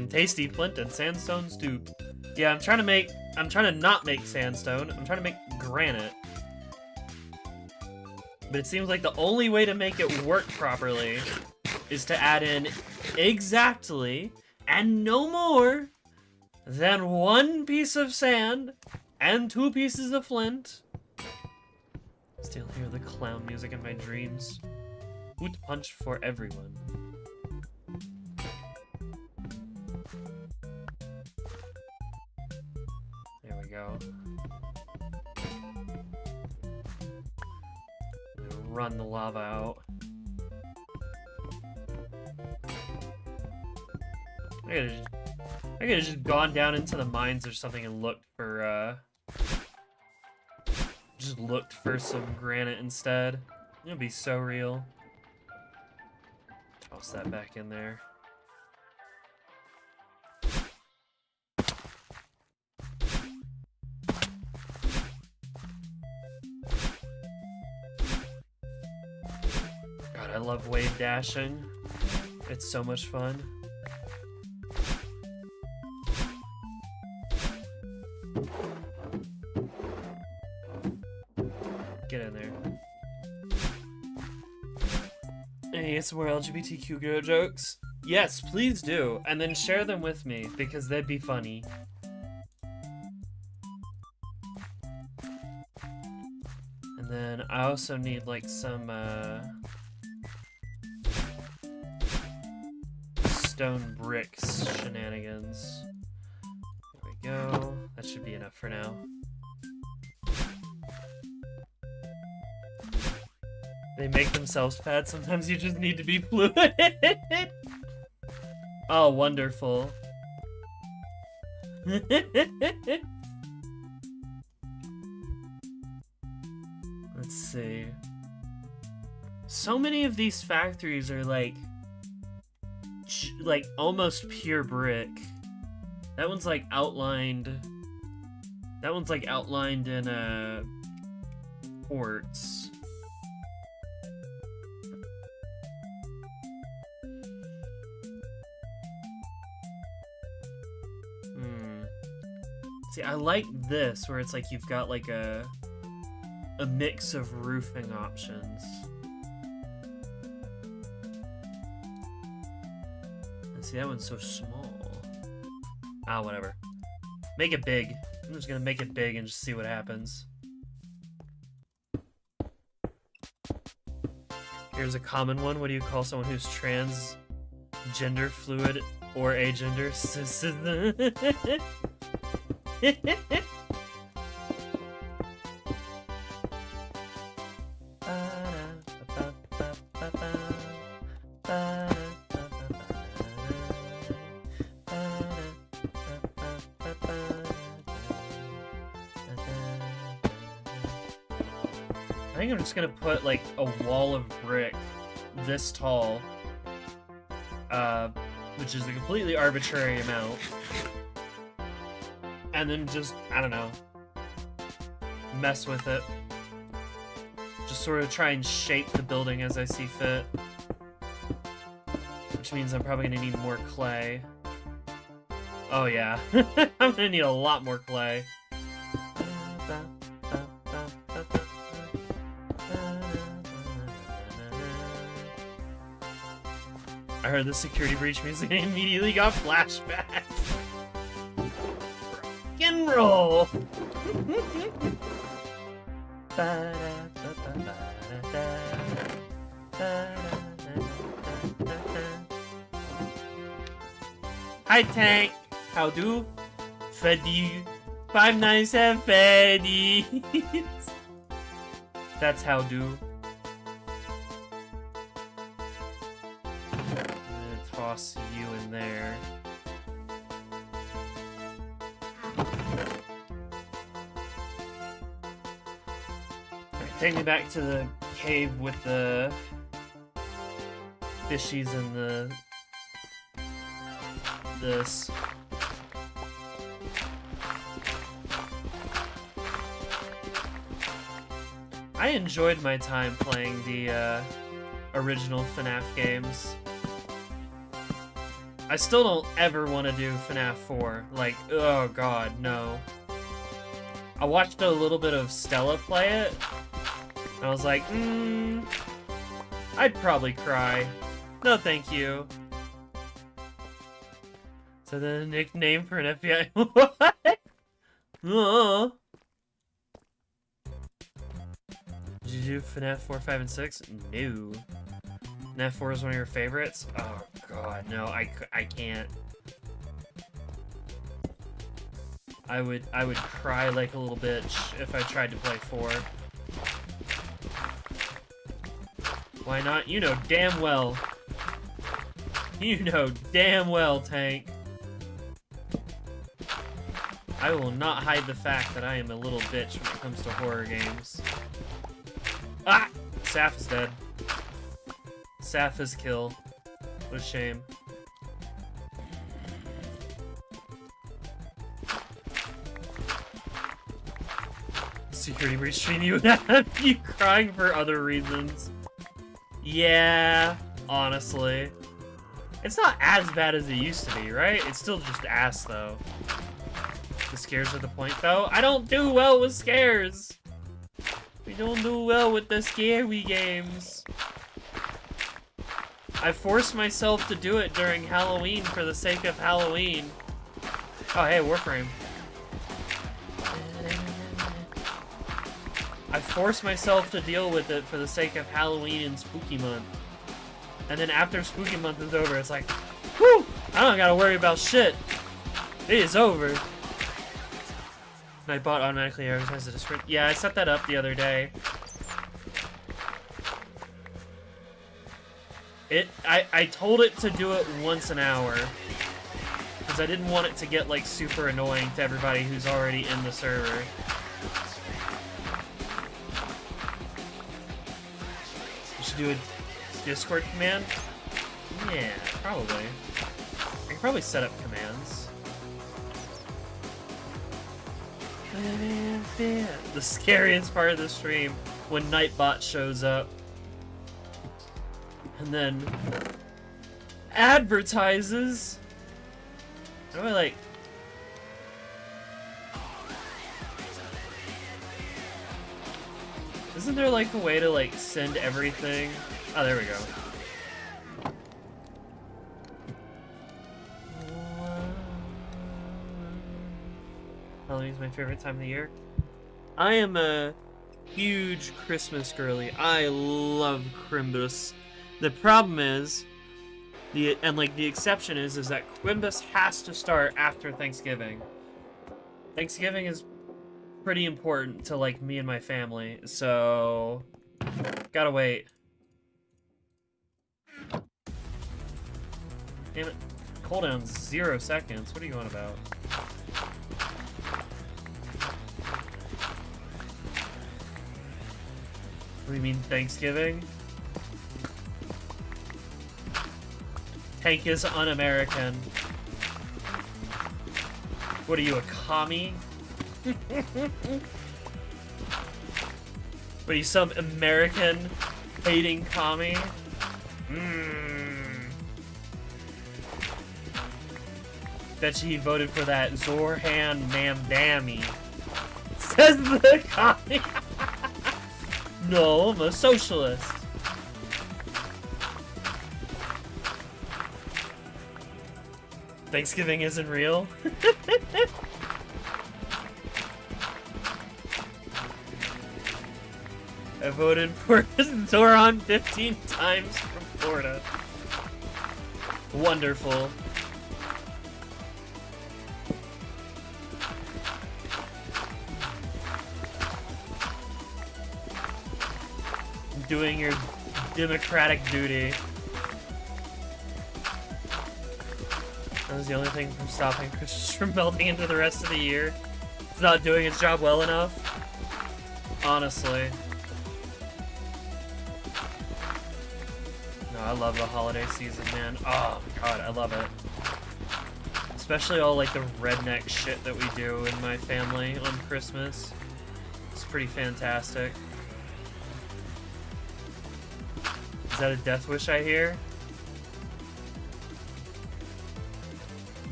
Speaker 1: Tasty flint and sandstone soup. Yeah, I'm trying to not make sandstone. I'm trying to make granite. But it seems like the only way to make it work properly is to add in exactly, and no more, than 1 piece of sand and 2 pieces of flint. Still hear the clown music in my dreams. Boot punch for everyone. There we go. Run the lava out. I could have just gone down into the mines or something and looked for just looked for some granite instead. It'll be so real. Toss that back in there. God, I love wave dashing. It's so much fun. Get in there. Any get some more LGBTQ girl jokes? Yes, please do. And then share them with me, because they'd be funny. And then I also need, like, some, stone bricks shenanigans. There we go. That should be enough for now. They make themselves pads. Sometimes you just need to be fluid. Oh, wonderful. Let's see. So many of these factories are like almost pure brick. That one's like outlined. That one's like outlined in quartz. See, I like this where it's like you've got like a mix of roofing options. And see, that one's so small. Ah, whatever. Make it big. I'm just gonna make it big and just see what happens. Here's a common one. What do you call someone who's trans, gender fluid, or agender? I think I'm just gonna put like a wall of brick this tall, which is a completely arbitrary amount. And then just, I don't know, mess with it. Just sort of try and shape the building as I see fit. Which means I'm probably gonna need more clay. Oh yeah, I'm gonna need a lot more clay. I heard the security breach music and immediately got flashbacks. And roll. Hi Tank, how do? Freddy 597 Freddy. That's how do. I'm gonna toss you in there. Take me back to the cave with the fishies and this. I enjoyed my time playing the original FNAF games. I still don't ever want to do FNAF 4. Like, oh god, no. I watched a little bit of Stella play it. I was like, I'd probably cry. No, thank you. So the nickname for an FBI. What? Oh. Did you do FNAF 4, 5, and 6? No. FNAF 4 is one of your favorites? Oh god, no, I can't. I would cry like a little bitch if I tried to play 4. Why not? You know damn well. You know damn well, Tank. I will not hide the fact that I am a little bitch when it comes to horror games. Ah! Saf is dead. Saf is killed. What a shame. Security breach between you and you crying for other reasons. Yeah, honestly. It's not as bad as it used to be, right? It's still just ass, though. The scares are the point, though. I don't do well with scares. We don't do well with the scary games. I forced myself to do it during Halloween for the sake of Halloween. Oh, hey, Warframe. I forced myself to deal with it for the sake of Halloween and Spooky Month. And then after Spooky Month is over, it's like, whew! I don't gotta worry about shit. It is over. Nightbot automatically advertises a Discord. Yeah, I set that up the other day. I told it to do it once an hour. Because I didn't want it to get, like, super annoying to everybody who's already in the server. You should do a Discord command? Yeah, probably. I can probably set up commands. The scariest part of the stream, when Nightbot shows up. And then advertises. How do I, like... Isn't there, like, a way to, like, send everything? Oh, there we go. Halloween's my favorite time of the year. I am a huge Christmas girly. I love Crimbus. The problem is, the exception is that Crimbus has to start after Thanksgiving. Thanksgiving is pretty important to, like, me and my family, so gotta wait. Damn it. Cooldown 0 seconds. What are you on about? What do you mean Thanksgiving? Tank is un-American. What are you, a commie? What are you, some American hating commie? Bet you he voted for that Zorhan Mamdami. Says the commie. No, I'm a socialist. Thanksgiving isn't real? I voted for Zoran 15 times from Florida. Wonderful. Doing your democratic duty. That was the only thing from stopping Christmas from melting into the rest of the year. It's not doing its job well enough. Honestly. No, I love the holiday season, man. Oh my god, I love it. Especially all like the redneck shit that we do in my family on Christmas. It's pretty fantastic. Is that a death wish I hear?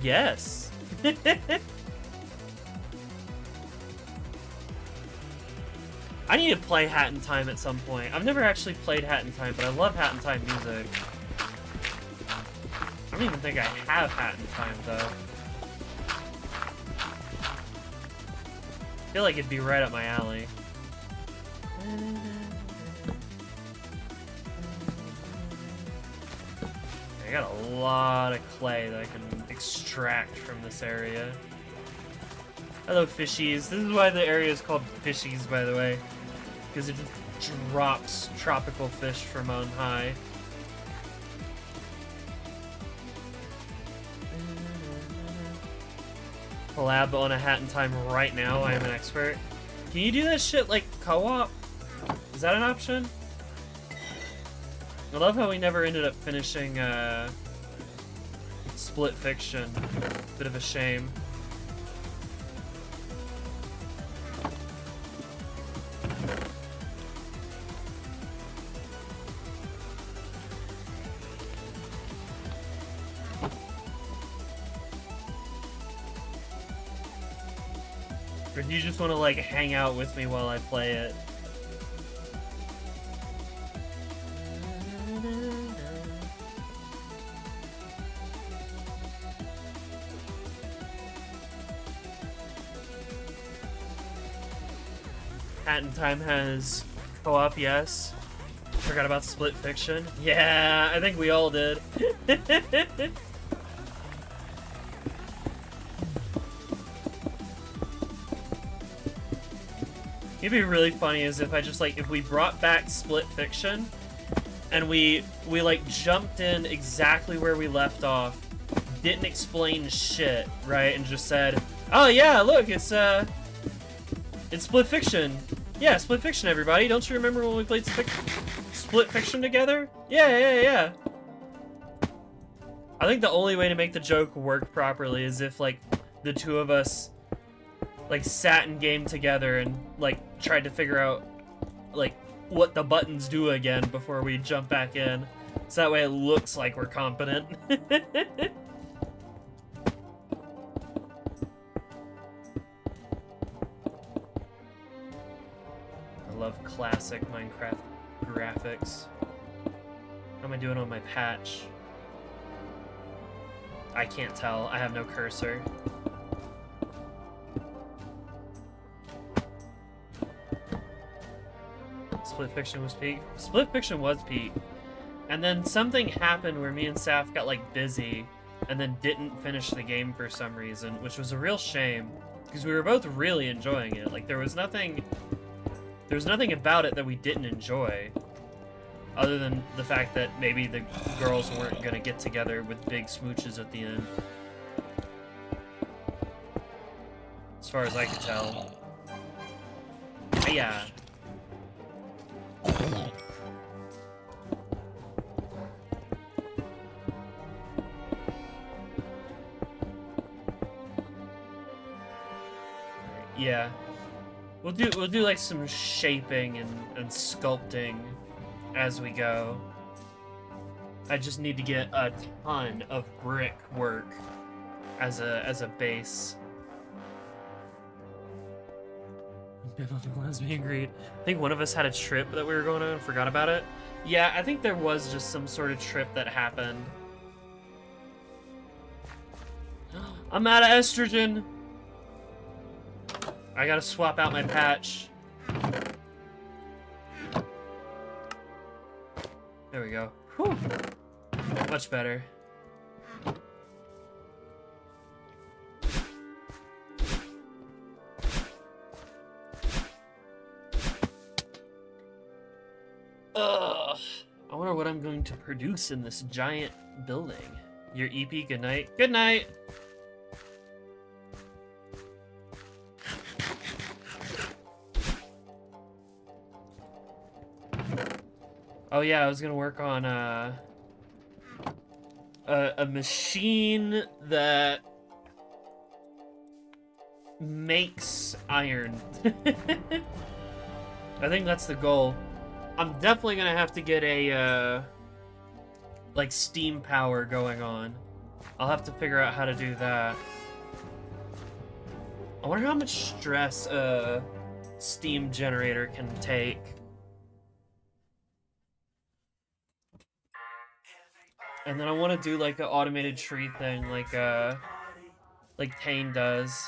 Speaker 1: Yes. I need to play Hat in Time at some point. I've never actually played Hat in Time, but I love Hat in Time music. I don't even think I have Hat in Time, though. I feel like it'd be right up my alley. I got a lot of clay that I can extract from this area. Hello, fishies. This is why the area is called Fishies, by the way. Because it just drops tropical fish from on high. Collab on a Hat in Time right now. I am an expert. Can you do that shit like co-op? Is that an option? I love how we never ended up finishing Split Fiction. Bit of a shame. Or do you just want to like hang out with me while I play it? Hat in Time has co-op, yes. Forgot about Split Fiction. Yeah, I think we all did. It'd be really funny is if I just like if we brought back Split Fiction and we like jumped in exactly where we left off, didn't explain shit, right, and just said, "Oh yeah, look, it's Split Fiction. Yeah, Split Fiction, everybody. Don't you remember when we played Split Fiction together? Yeah. I think the only way to make the joke work properly is if, like, the two of us, like, sat in game together and, like, tried to figure out, like, what the buttons do again before we jump back in. So that way it looks like we're competent. I love classic Minecraft graphics. How am I doing on my patch? I can't tell. I have no cursor. Split Fiction was peak. Split Fiction was peak. And then something happened where me and Saf got like busy and then didn't finish the game for some reason, which was a real shame because we were both really enjoying it. Like there was nothing about it that we didn't enjoy, other than the fact that maybe the girls weren't gonna get together with big smooches at the end. As far as I could tell. Yeah. Yeah. We'll do like some shaping and sculpting as we go. I just need to get a ton of brick work as a base. Lesbian greed. I think one of us had a trip that we were going on and forgot about it. Yeah, I think there was just some sort of trip that happened. I'm out of estrogen. I gotta swap out my patch. There we go. Whew. Much better. Ugh. I wonder what I'm going to produce in this giant building. Your EP, good night. Good night! Oh yeah, I was gonna work on a machine that makes iron. I think that's the goal. I'm definitely gonna have to get a like steam power going on. I'll have to figure out how to do that. I wonder how much stress a steam generator can take. And then I want to do like an automated tree thing, like Tane does.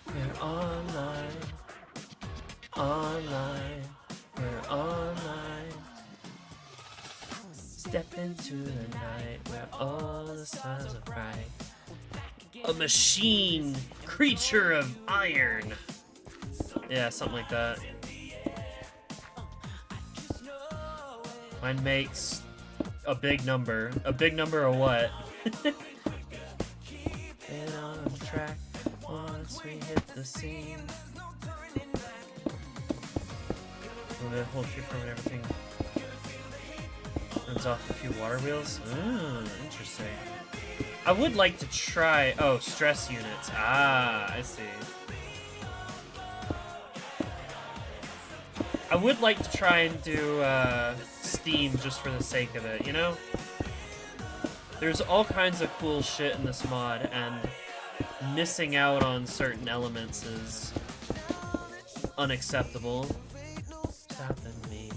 Speaker 1: We're online, we're online. Step into the night where all the stars are bright. A machine creature of iron. Yeah, something like that. Mine makes a big number. A big number of what? And on track once we hit the scene. Will it hold true for when everything runs off a few water wheels? Interesting. I would like to try... Oh, stress units. Ah, I see. I would like to try and do Steam just for the sake of it, you know? There's all kinds of cool shit in this mod, and missing out on certain elements is unacceptable. Stopping me.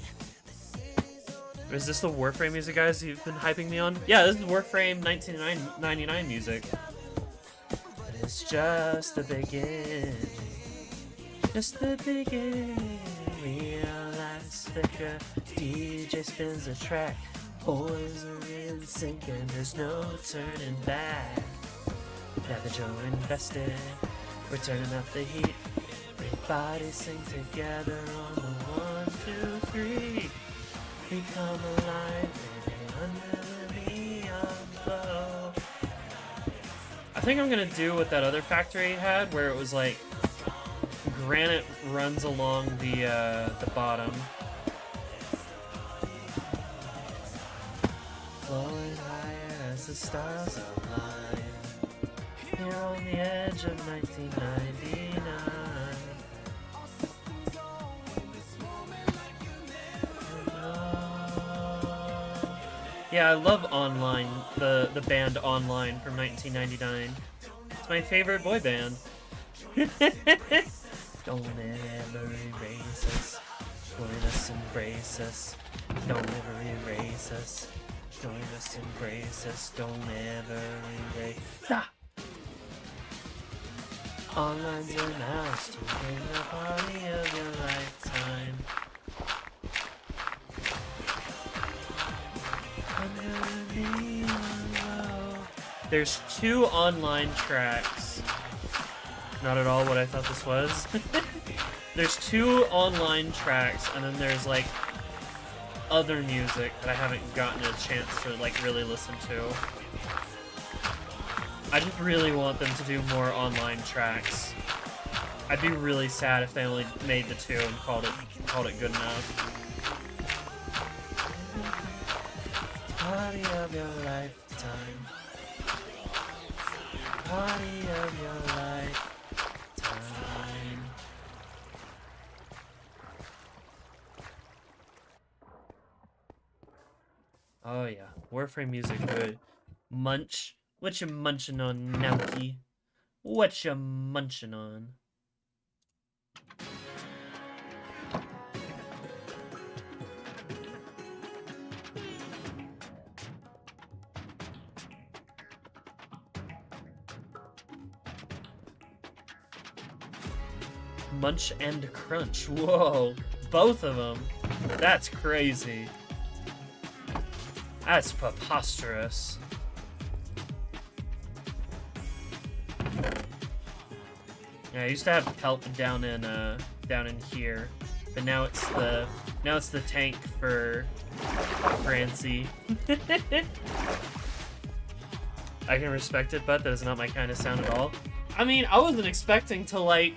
Speaker 1: Is this the Warframe music, guys, you've been hyping me on? Yeah, this is Warframe 1999 music. But it's just the beginning. Just the beginning. Realize flicker. DJ spins a track. Boys are in sync and there's no turning back. Now that Joe invested, we're turning up the heat. Everybody sing together on the 1, 2, 3. We come alive, baby, under the neon glow. I think I'm gonna do what that other factory had, where it was like granite runs along the bottom, flowing higher as the stars align. Here on the edge of 1999. Yeah, I love Online, the band Online from 1999. It's my favorite boy band. Don't ever erase us. Join us, embrace us. Don't ever erase us. Join us, embrace us. Don't ever erase. Ah! Online's announced to bring the party of your lifetime. There's 2 online tracks. Not at all what I thought this was. There's 2 online tracks, and then there's like other music that I haven't gotten a chance to like really listen to. I just really want them to do more online tracks. I'd be really sad if they only made the 2 and called it good enough. Party of your lifetime. Party of your lifetime. Oh yeah, Warframe music good. Munch. What you munching on, Nauki? What you munching on? Munch and Crunch. Whoa, both of them. That's crazy. That's preposterous. Yeah, I used to have Pelt down in here, but now it's the tank for Francie. I can respect it, but that is not my kind of sound at all. I mean, I wasn't expecting to like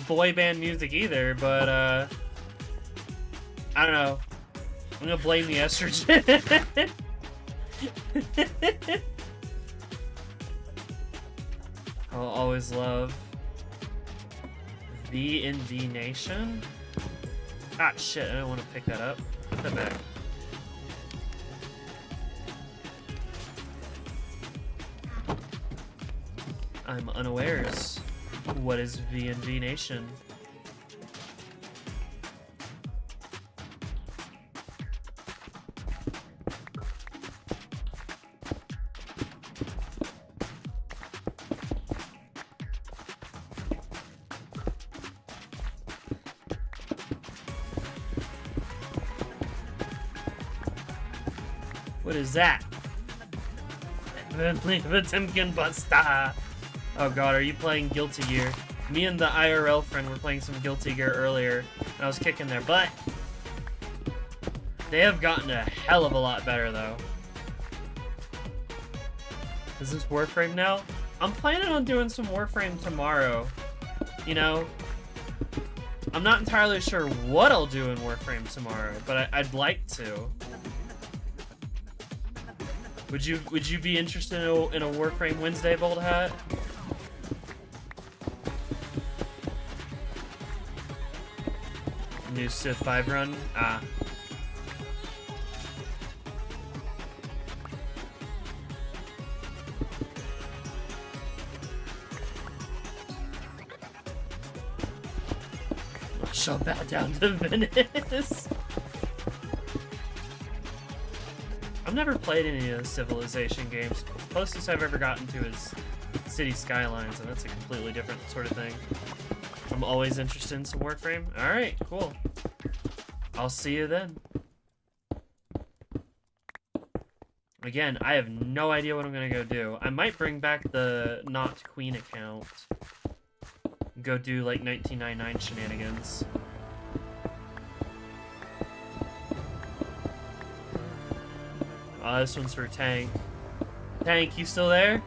Speaker 1: boy band music either, but I don't know. I'm gonna blame the estrogen. I'll always love V&V Nation. Ah, shit, I don't want to pick that up. Put that back. I'm unawares. What is V&V Nation? What is that? Potemkin Buster. Oh god, are you playing Guilty Gear? Me and the IRL friend were playing some Guilty Gear earlier, and I was kicking their butt. They have gotten a hell of a lot better, though. Is this Warframe now? I'm planning on doing some Warframe tomorrow. You know, I'm not entirely sure what I'll do in Warframe tomorrow, but I'd like to. Would you be interested in a Warframe Wednesday, Bold Hat? New Civ 5 run? Ah. Shut that down to Venice. I've never played any of the Civilization games. The closest I've ever gotten to is City Skylines, and that's a completely different sort of thing. I'm always interested in some Warframe. Alright, cool. I'll see you then. Again, I have no idea what I'm gonna go do. I might bring back the Not Queen account. Go do like 1999 shenanigans. Oh, this one's for Tank. Tank, you still there?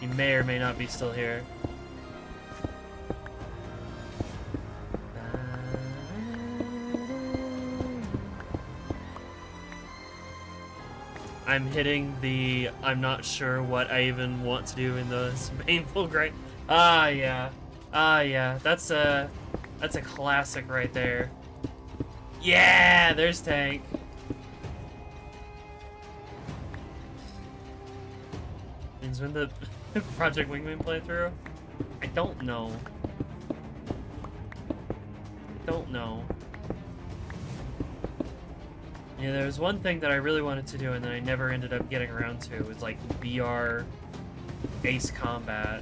Speaker 1: You may or may not be still here. I'm hitting the I'm not sure what I even want to do in this painful grind. Ah, yeah. Ah, yeah. That's a classic right there. Yeah, there's Tank. Means when the Project Wingman playthrough? I don't know. Don't know. Yeah, there was one thing that I really wanted to do and then I never ended up getting around to. It was like BR Ace Combat.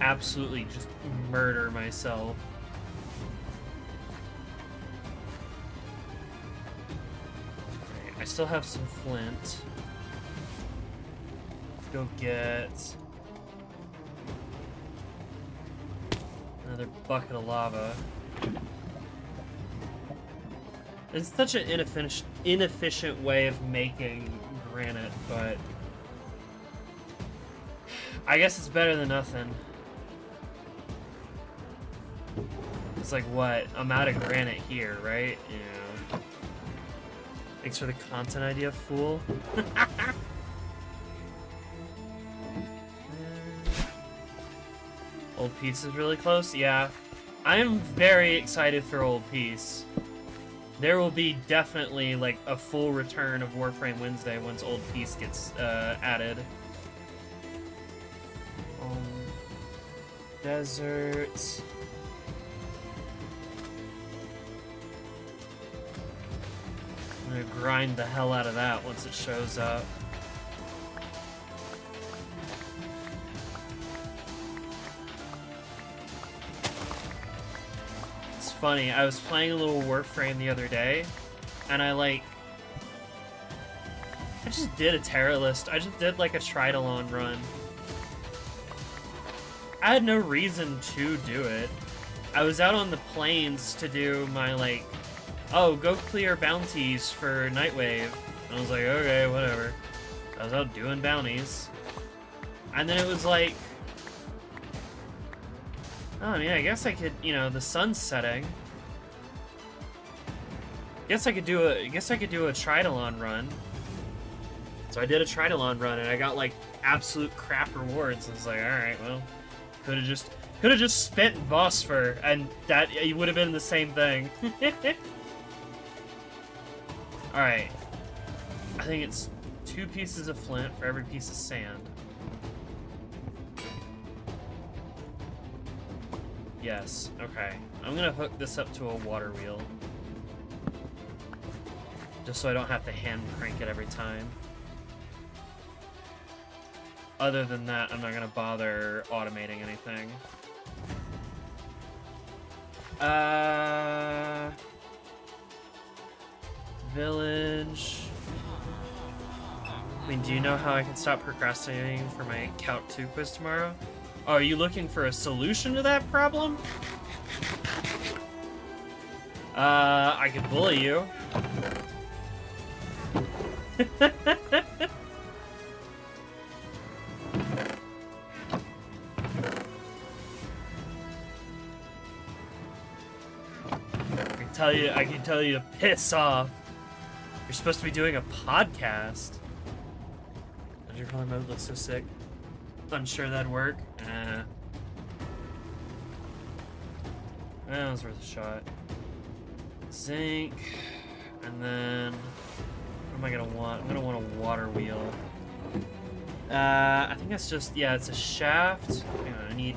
Speaker 1: Absolutely just murder myself. Right, I still have some flint. Go get another bucket of lava. It's such an inefficient way of making granite, but I guess it's better than nothing. It's like, what? I'm out of granite here, right? Yeah. Thanks for the content idea, fool. Old Peace is really close? Yeah. I'm very excited for Old Peace. There will be definitely, like, a full return of Warframe Wednesday once Old Peace gets added. Desert. I'm gonna grind the hell out of that once it shows up. It's funny, I was playing a little Warframe the other day, and I just did a Terra list. I just did like a Tridalon run. I had no reason to do it. I was out on the plains to do my, like, oh, go clear bounties for Nightwave. And I was like, okay, whatever. I was out doing bounties. And then it was like, oh, I mean, I guess I could, you know, the sun's setting. Guess I could do a Tridalon run. So I did a Tridalon run, and I got, like, absolute crap rewards. I was like, alright, well, could have just spent Vosper, and that it would have been the same thing. Alright. I think it's 2 pieces of flint for every piece of sand. Yes, okay. I'm gonna hook this up to a water wheel. Just so I don't have to hand crank it every time. Other than that, I'm not gonna bother automating anything. Village. I mean, do you know how I can stop procrastinating for my Count 2 quiz tomorrow? Oh, are you looking for a solution to that problem? I could bully you. I can tell you to piss off. You're supposed to be doing a podcast. Dungeon crawler mode looks so sick. Unsure that'd work. That was worth a shot. Zinc, and then what am I gonna want? I'm gonna want a water wheel. I think that's just, yeah, it's a shaft. Hang on, I need.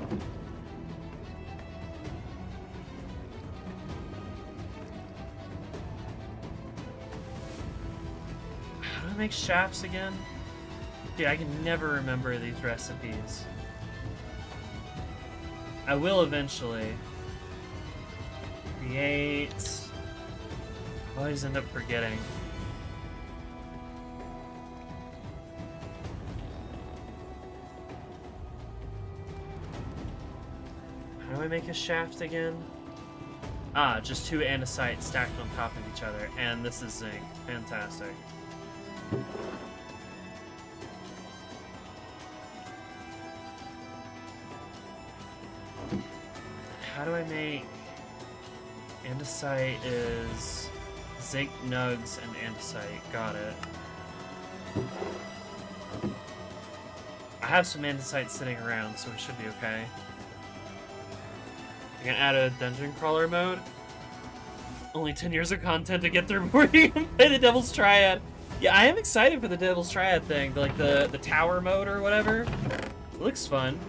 Speaker 1: How do I make shafts again? Dude, I can never remember these recipes. I will eventually. Create. I always end up forgetting. How do I make a shaft again? Ah, just 2 andesite stacked on top of each other, and this is zinc. Fantastic. How do I make... Andesite is zinc nugs and andesite. Got it. I have some andesite sitting around, so it should be okay. You can add a dungeon crawler mode. Only 10 years of content to get through before you can play the Devil's Triad. Yeah, I am excited for the Devil's Triad thing, like the tower mode or whatever. It looks fun.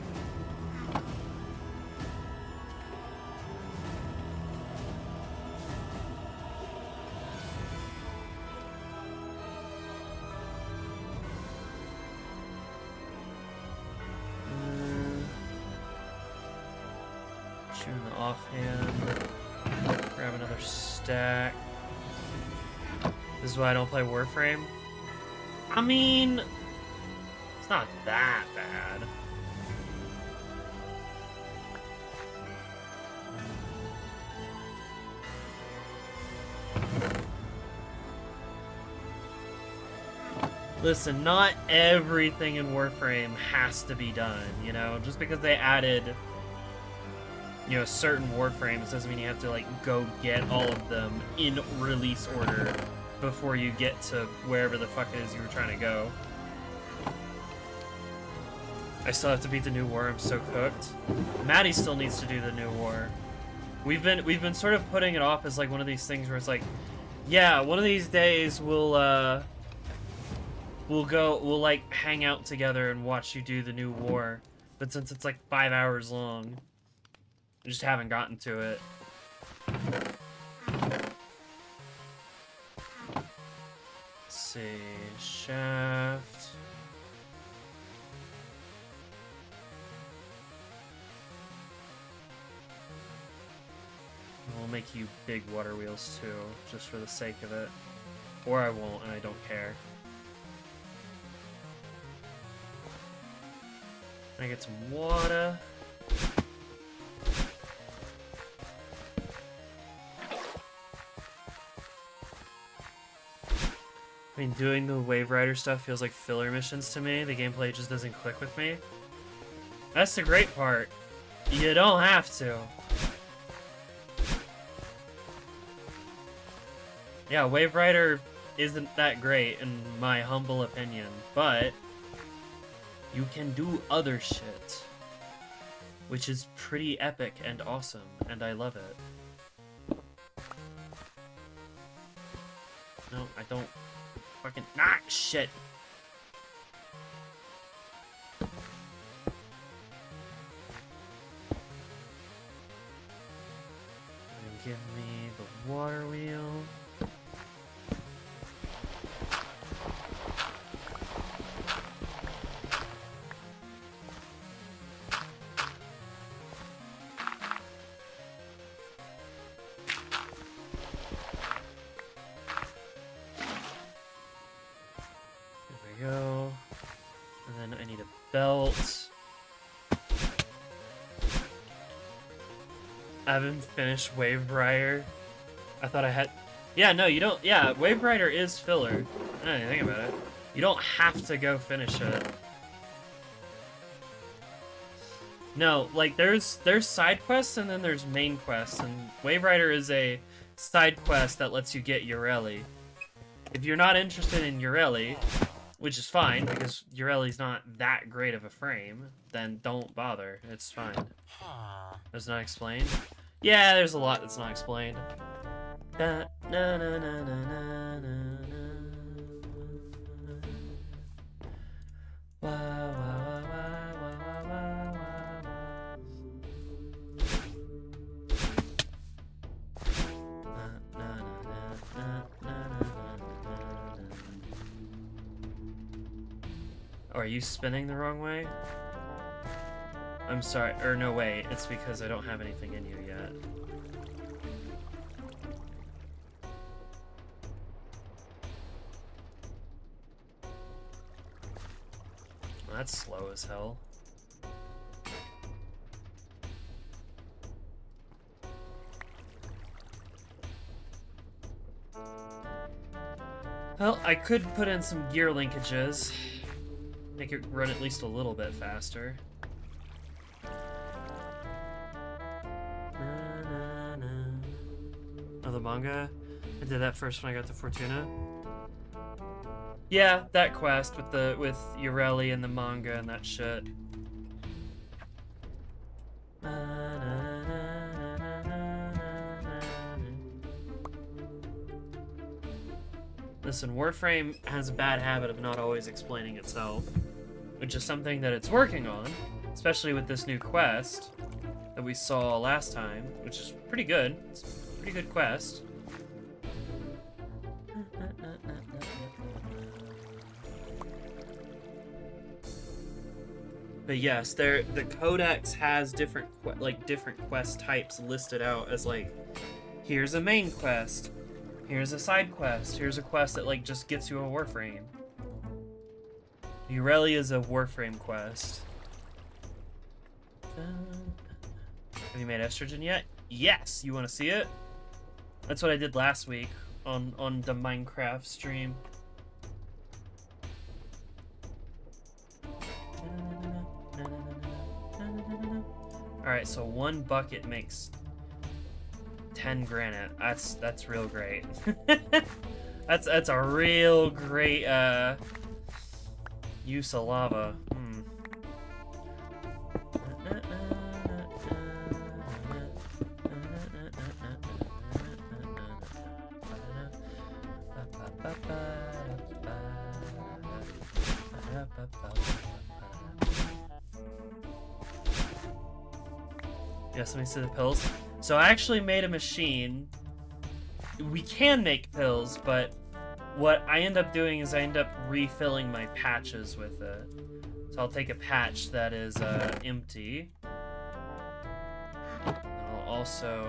Speaker 1: Shooting the offhand. Grab another stack. This is why I don't play Warframe. I mean, it's not that bad. Listen, not everything in Warframe has to be done, you know? Just because they added, you know, certain Warframes doesn't mean you have to, like, go get all of them in release order before you get to wherever the fuck it is you were trying to go. I still have to beat the new war. I'm so cooked. Maddie still needs to do the new war. We've been sort of putting it off as like one of these things where it's like, yeah, one of these days we'll like hang out together and watch you do the new war. But since it's like 5 hours long, I just haven't gotten to it. Let's see, shaft. We'll make you big water wheels too, just for the sake of it. Or I won't, and I don't care. Can I get some water? I mean, doing the Wave Rider stuff feels like filler missions to me. The gameplay just doesn't click with me. That's the great part. You don't have to. Yeah, Wave Rider isn't that great in my humble opinion, but you can do other shit, which is pretty epic and awesome, and I love it. No, I don't fucking... Ah, shit! Give me the water wheel. Go. And then I need a belt. I haven't finished Wave Rider. I thought I had... Yeah, no, you don't... Yeah, Wave Rider is filler. I didn't think about it. You don't have to go finish it. No, like, there's side quests and then there's main quests, and Wave Rider is a side quest that lets you get Ureli. If you're not interested in Ureli, which is fine, because Ureli's not that great of a frame, then don't bother. It's fine. It's not explained? Yeah, there's a lot that's not explained. Da, na, na, na, na, na, na, Wah, wah, wah, wah, wah, wah, wah, Oh, are you spinning the wrong way? I'm sorry, or no, wait, it's because I don't have anything in you yet. Well, that's slow as hell. Well, I could put in some gear linkages. Make it run at least a little bit faster. Oh, the manga? I did that first when I got to Fortuna. Yeah, that quest with Ureli and the manga and that shit. Listen, Warframe has a bad habit of not always explaining itself, which is something that it's working on, especially with this new quest that we saw last time, which is pretty good. It's a pretty good quest. But yes, the codex has different quest types listed out as like, here's a main quest, here's a side quest, here's a quest that like just gets you a Warframe. Ureli is a Warframe quest. Have you made Estrogen yet? Yes. You want to see it? That's what I did last week on the Minecraft stream. Alright, so 1 bucket makes 10 granite. That's real great. that's a real great use of lava. Yes, let me see the pills. So I actually made a machine. We can make pills, but what I end up doing is I end up refilling my patches with it. So I'll take a patch that is empty. And I'll also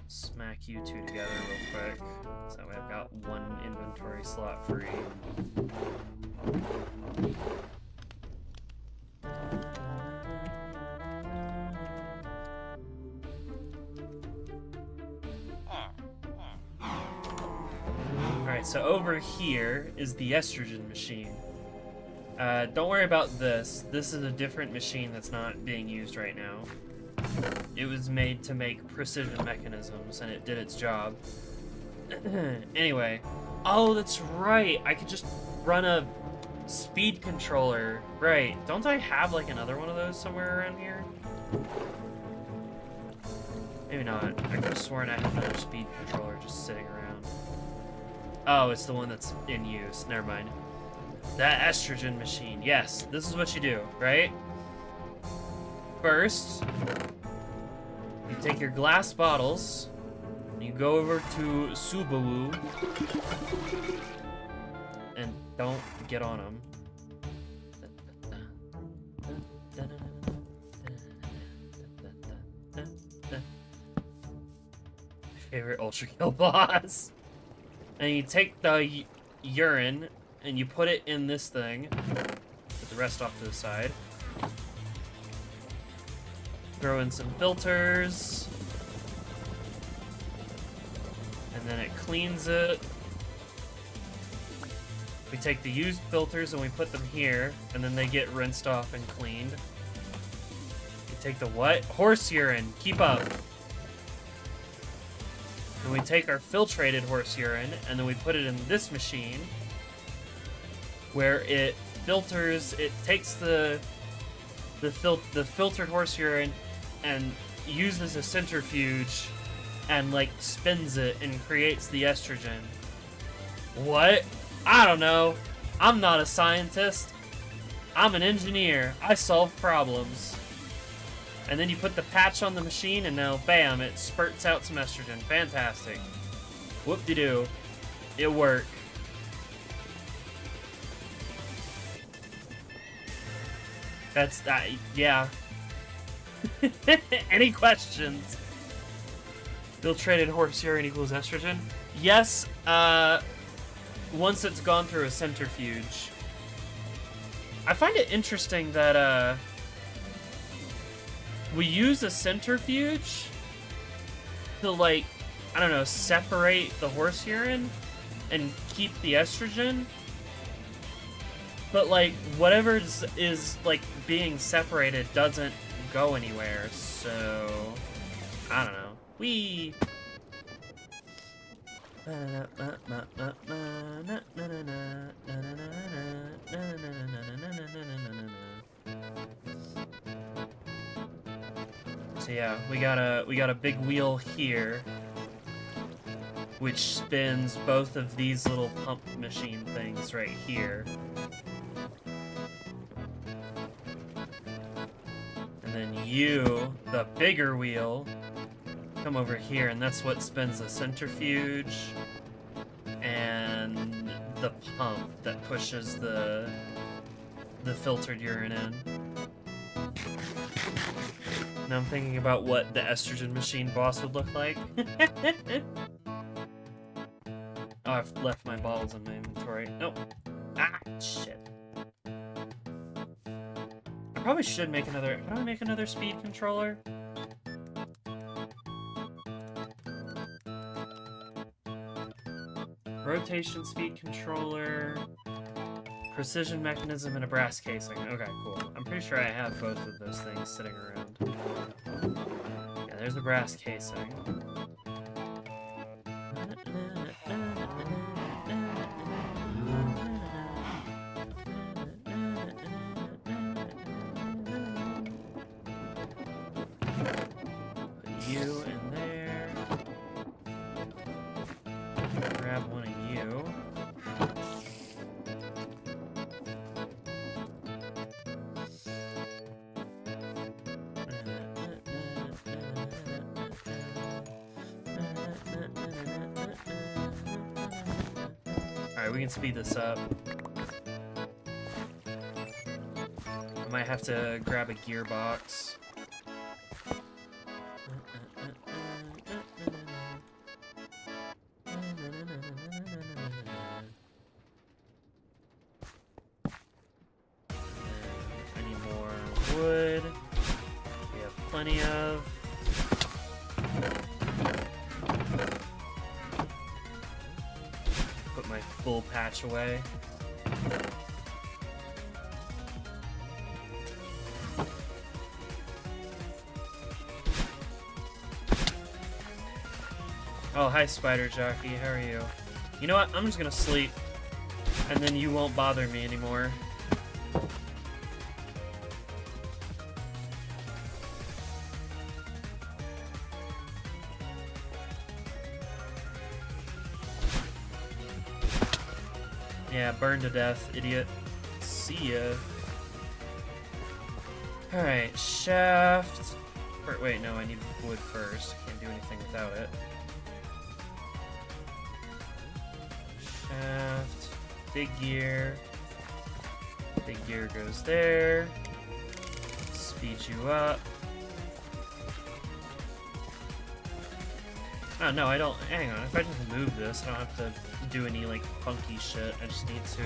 Speaker 1: smack you two together real quick. So that way I've got 1 inventory slot free. Alright, so over here is the estrogen machine. Don't worry about this. This is a different machine that's not being used right now. It was made to make precision mechanisms, and it did its job. Anyway. Oh, that's right! I could just run a speed controller. Right. Don't I have, like, another one of those somewhere around here? Maybe not. I could have sworn I had another speed controller just sitting around. Oh, it's the one that's in use. Never mind. That estrogen machine. Yes, this is what you do, right? First, you take your glass bottles, and you go over to Subaru, and don't get on them. My favorite Ultra Kill boss. And you take the urine and you put it in this thing. Put the rest off to the side. Throw in some filters. And then it cleans it. We take the used filters and we put them here, and then they get rinsed off and cleaned. We take the what? Horse urine. Keep up. And we take our filtrated horse urine, and then we put it in this machine, where it filters. It takes the filtered horse urine and uses a centrifuge and like spins it and creates the estrogen. What? I don't know. I'm not a scientist. I'm an engineer. I solve problems. And then you put the patch on the machine and now bam, it spurts out some estrogen. Fantastic. Whoop-de-doo. It worked. That's yeah. Any questions? Filtrated horse urine equals estrogen? Yes, once it's gone through a centrifuge. I find it interesting that, we use a centrifuge to, like, I don't know, separate the horse urine and keep the estrogen. But, like, whatever is like, being separated doesn't go anywhere, so... I don't know. Whee! So yeah, we got a big wheel here, which spins both of these little pump machine things right here. And then you, the bigger wheel, come over here, and that's what spins the centrifuge and the pump that pushes the filtered urine in. Now I'm thinking about what the estrogen machine boss would look like. Oh, I've left my bottles in my inventory. Nope. Ah, shit. I probably should make another... How do I make another speed controller? Rotation speed controller... Precision mechanism and a brass casing. Okay, cool. I'm pretty sure I have both of those things sitting around. Yeah, there's the brass casing. Put you in there. Grab one of you. Alright, we can speed this up. I might have to grab a gearbox. I need more wood. We have plenty of. Put my full patch away. Oh, hi, Spider Jockey. How are you? You know what? I'm just gonna sleep, and then you won't bother me anymore. Yeah, burn to death, idiot. See ya. Alright, shaft. Wait, no, I need wood first. Can't do anything without it. Shaft. Big gear. Big gear goes there. Speed you up. Oh, no, I don't... Hang on, if I just move this, I don't have to do any, like, funky shit. I just need to...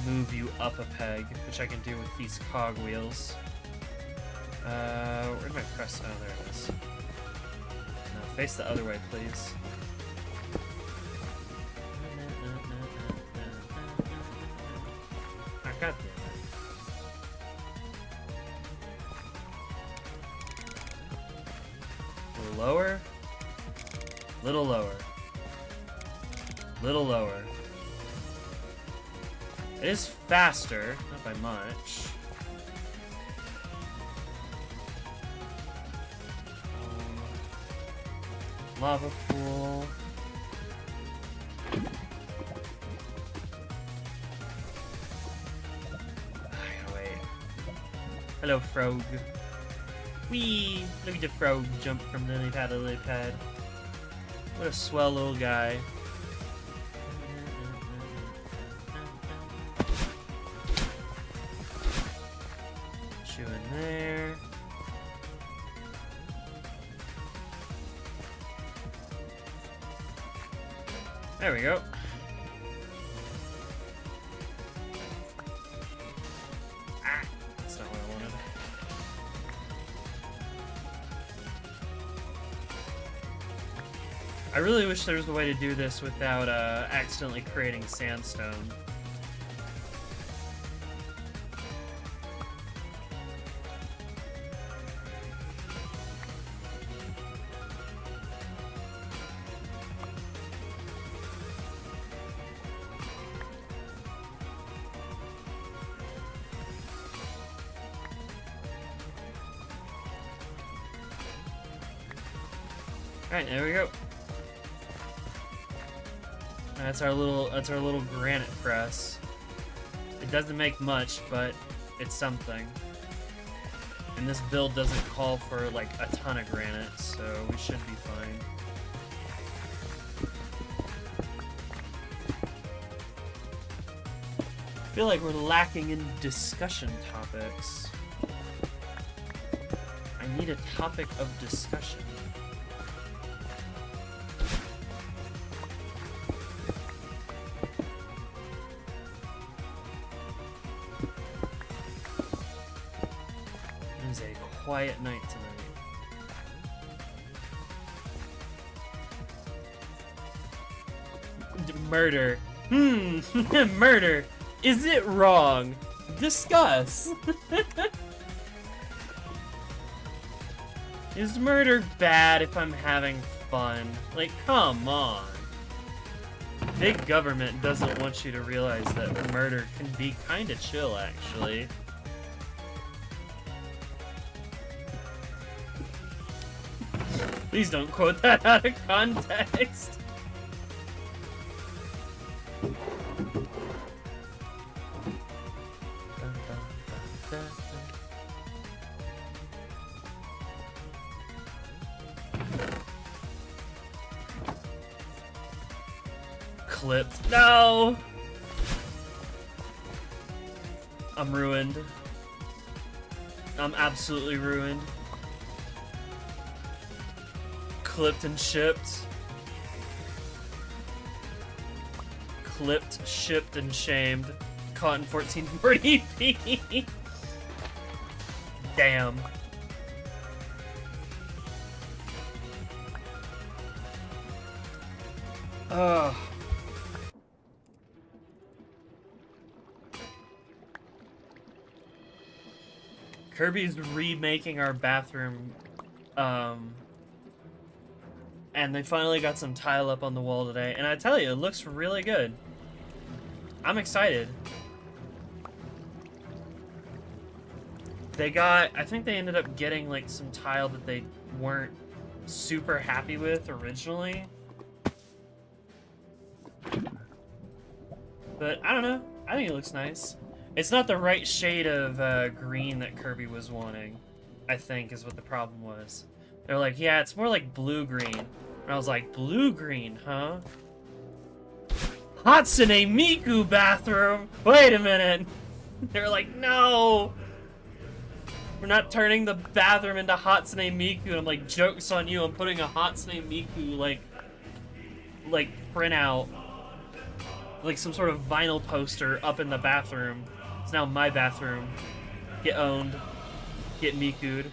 Speaker 1: move you up a peg, which I can do with these cog wheels. Where'd my press... Oh, there it is. No, face the other way, please. God damn it. A little lower. Little lower. Little lower. It is faster, not by much. Lava pool. Wait. Hello, frog. Whee! Look at the frog jump from lily pad to lily pad. What a swell little guy. Chew in there. There we go. Ah, that's not what I wanted. I really wish there was a way to do this without accidentally creating sandstone. Alright, there we go. That's our little granite press. It doesn't make much, but it's something. And this build doesn't call for like a ton of granite, so we should be fine. I feel like we're lacking in discussion topics. I need a topic of discussion. It is a quiet night tonight. Murder. Murder. Is it wrong? Discuss. Is murder bad if I'm having fun? Like, come on. Big government doesn't want you to realize that murder can be kinda chill, actually. Please don't quote that out of context. Clipped. No! I'm ruined. I'm absolutely ruined. Clipped and shipped. Clipped, shipped, and shamed. Caught in 1440p. Damn. Ugh. Kirby's remaking our bathroom, and they finally got some tile up on the wall today, and I tell you, it looks really good. I'm excited. They got, I think they ended up getting like some tile that they weren't super happy with originally. But I don't know, I think it looks nice. It's not the right shade of green that Kirby was wanting, I think, is what the problem was. They're like, yeah, it's more like blue-green. And I was like, blue-green, huh? Hatsune Miku bathroom! Wait a minute! They're like, no! We're not turning the bathroom into Hatsune Miku. And I'm like, joke's on you, I'm putting a Hatsune Miku, like printout. Like some sort of vinyl poster up in the bathroom. It's now my bathroom. Get owned. Get Miku'd.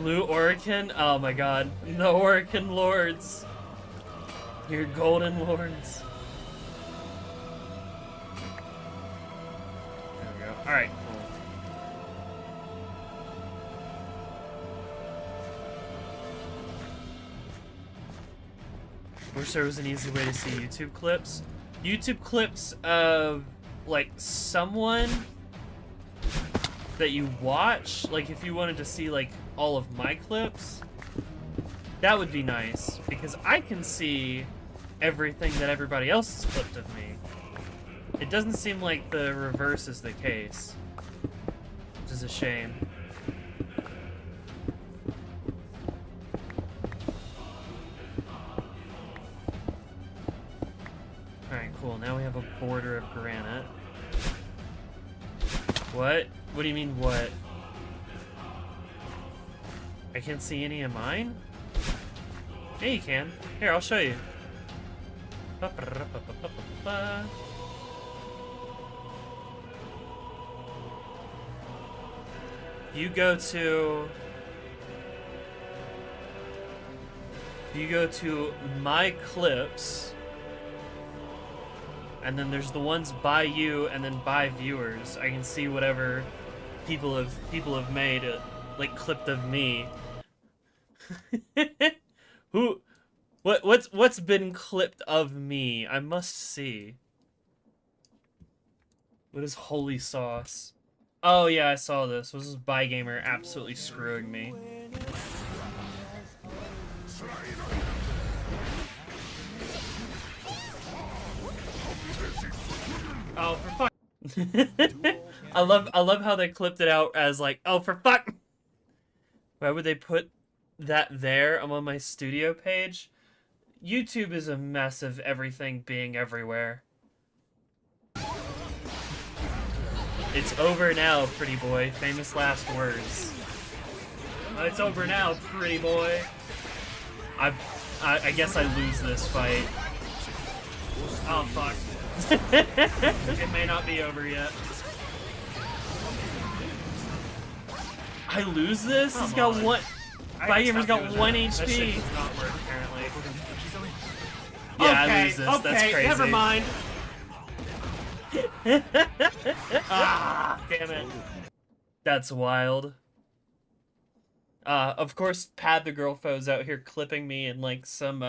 Speaker 1: Blue Orokin? Oh my god. The Orokin Lords. Your golden lords. There we go. Alright, cool. Wish there was an easy way to see YouTube clips. YouTube clips of, like, someone that you watch. Like, if you wanted to see, like, all of my clips, that would be nice. Because I can see everything that everybody else has clipped of me. It doesn't seem like the reverse is the case. Which is a shame. Alright, cool. Now we have a border of granite. What? What do you mean, what? I can't see any of mine? Yeah, you can. Here, I'll show you. You go to my clips, and then there's the ones by you and then by viewers. I can see whatever people have made like clipped of me. What's been clipped of me? I must see. What is holy sauce? Oh yeah, I saw this. This is Bygamer absolutely screwing me. Oh, for fuck. I love how they clipped it out as like, oh, for fuck. Why would they put that there? I'm on my studio page. YouTube is a mess of everything being everywhere. It's over now, pretty boy. Famous last words. It's over now, pretty boy. I guess I lose this fight. Oh, fuck. It may not be over yet. I lose this? He's got one. Bygamer's got 1 HP. That shit does not work, apparently. Yeah, okay, I lose this. Okay, that's crazy. Never mind. Ah, damn it. That's wild. Of course, Pad the Girlfo's out here clipping me in like some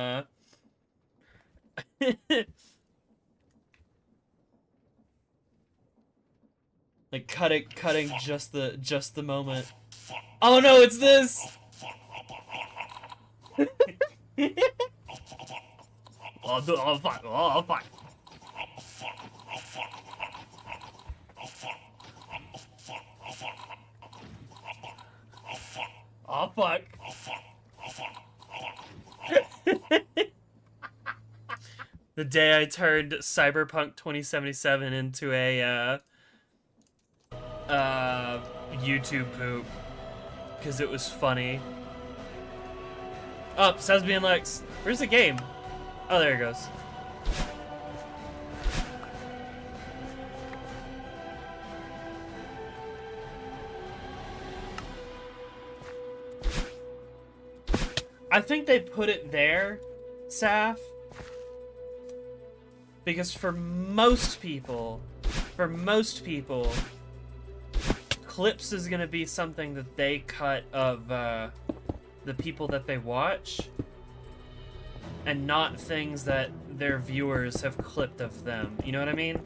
Speaker 1: like cutting just the moment. Oh no, it's this. Oh fuck! Oh fuck! Oh fuck! The day I turned Cyberpunk 2077 into a YouTube poop because it was funny. Oh, Sesby and Lex. Where's the game? Oh, there it goes. I think they put it there, Saf, because for most people, clips is gonna be something that they cut of the people that they watch, and not things that their viewers have clipped of them. You know what I mean?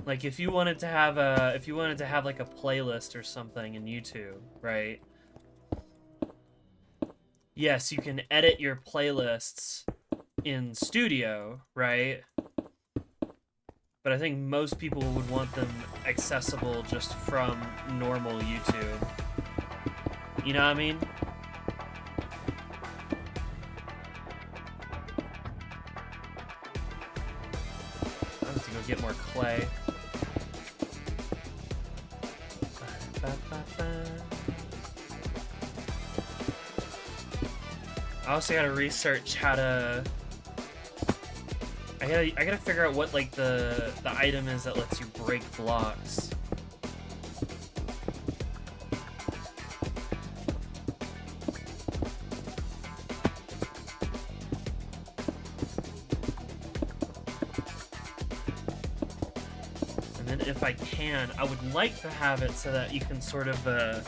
Speaker 1: Like if you wanted to have like a playlist or something in YouTube, right? Yes, you can edit your playlists in Studio, right? But I think most people would want them accessible just from normal YouTube. You know what I mean? I have to go get more clay. I also gotta research how to I gotta figure out what like the item is that lets you break blocks. And then if I can, I would like to have it so that you can sort of the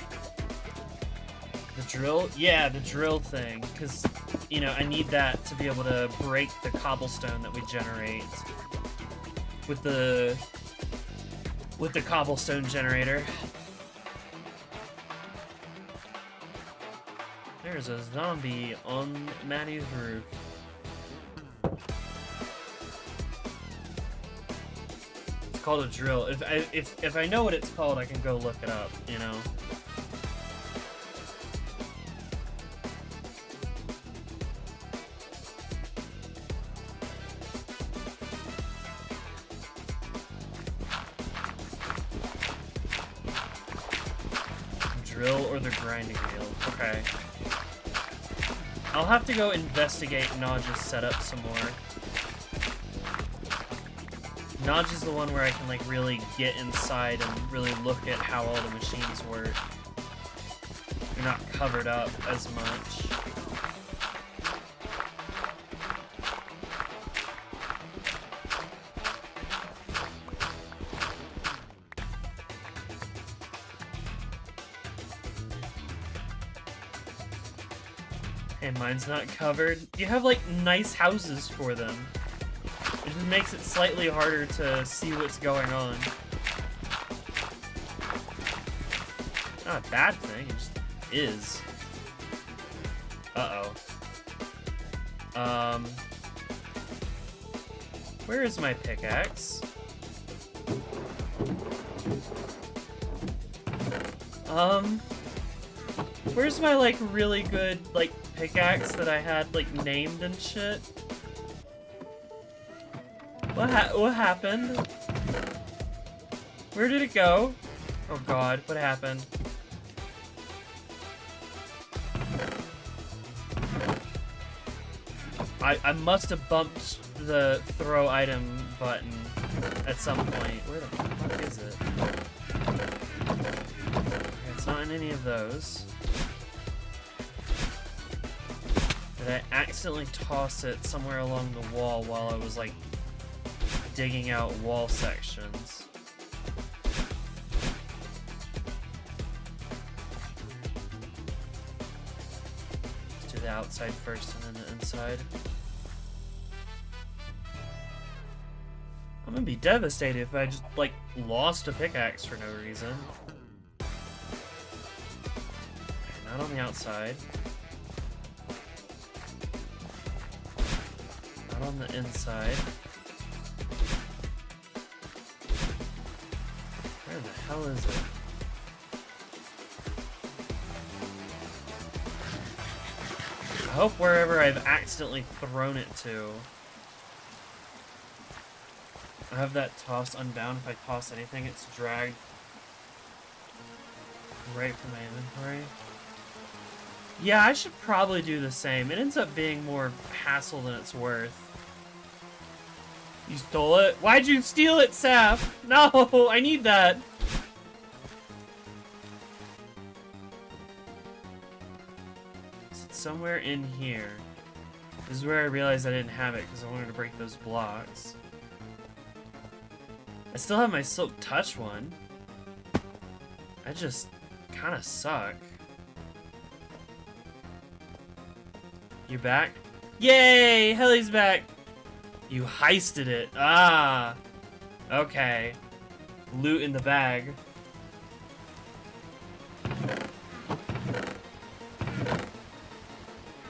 Speaker 1: drill? Yeah, the drill thing, because you know, I need that to be able to break the cobblestone that we generate with the cobblestone generator. There's a zombie on Maddie's roof. It's called a drill. If I know what it's called, I can go look it up, you know. Drill or the grinding wheel. Okay. I'll have to go investigate Nodge's setup some more. Nodge is the one where I can like really get inside and really look at how all the machines work. They're not covered up as much. And mine's not covered. You have like nice houses for them. It just makes it slightly harder to see what's going on. Not a bad thing, it just is. Uh-oh. Where is my pickaxe? Where's my, like, really good, like, pickaxe that I had, like, named and shit? What happened? Where did it go? Oh god, what happened? I must have bumped the throw item button at some point. Where the fuck is it? Okay, it's not in any of those. Did I accidentally toss it somewhere along the wall while I was, like, digging out wall sections? Let's do the outside first and then the inside. I'm gonna be devastated if I just, like, lost a pickaxe for no reason. Okay, not on the outside. Not on the inside. Where the hell is it? I hope wherever I've accidentally thrown it to. I have that toss unbound. If I toss anything, it's dragged right from my inventory. Yeah, I should probably do the same. It ends up being more hassle than it's worth. You stole it? Why'd you steal it, Saf? No, I need that. It's somewhere in here. This is where I realized I didn't have it because I wanted to break those blocks. I still have my Silk Touch one. I just kind of suck. You back? Yay! Helly's back! You heisted it. Ah! Okay. Loot in the bag.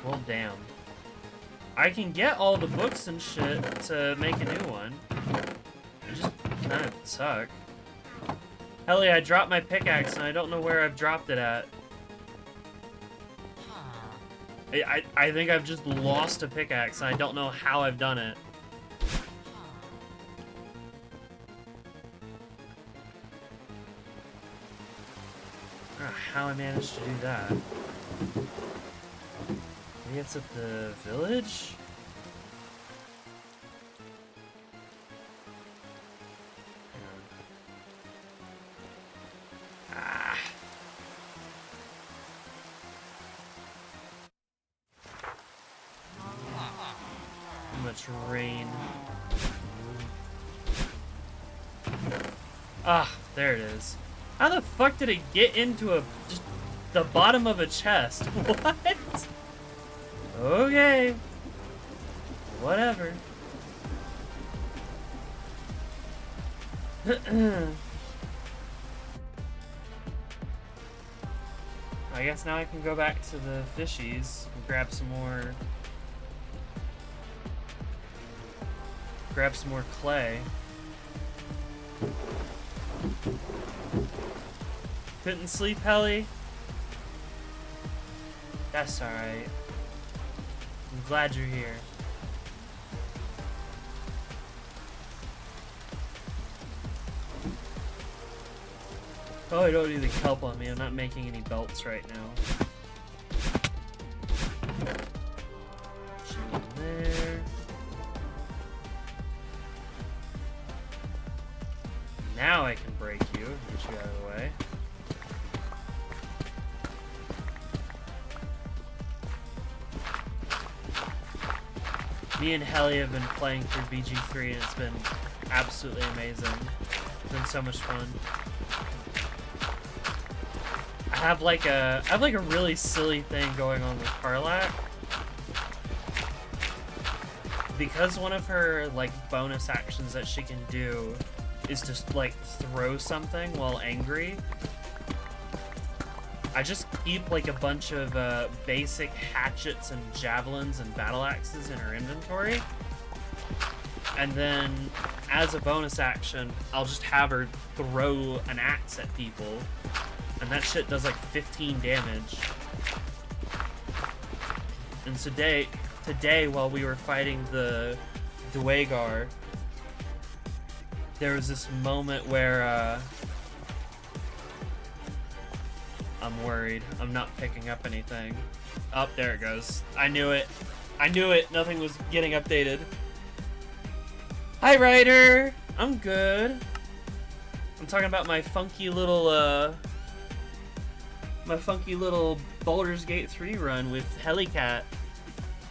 Speaker 1: Well, damn. I can get all the books and shit to make a new one. I just kind of suck. Helly, I dropped my pickaxe and I don't know where I've dropped it at. I think I've just lost a pickaxe and I don't know how I've done it. I don't know how I managed to do that. Maybe it's at the village? much rain. Ah, there it is. How the fuck did it get into just the bottom of a chest? What? Okay. Whatever. I guess now I can go back to the fishies and grab some more clay. Couldn't sleep, Helly? That's alright. I'm glad you're here. Oh, I don't need the kelp on me. I'm not making any belts right now. Shoot there. Now I can break you and get you out of the way. Me and Helly have been playing through BG3 and it's been absolutely amazing. It's been so much fun. I have like a really silly thing going on with Karlach. Because one of her like bonus actions that she can do is just like throw something while angry. I just keep like a bunch of basic hatchets and javelins and battle axes in her inventory. And then as a bonus action, I'll just have her throw an axe at people. And that shit does like 15 damage. And today while we were fighting the Dwagar, there was this moment where I'm worried. I'm not picking up anything. Oh, there it goes. I knew it. I knew it. Nothing was getting updated. Hi, Ryder. I'm good. I'm talking about my funky little Baldur's Gate 3 run with Helicat,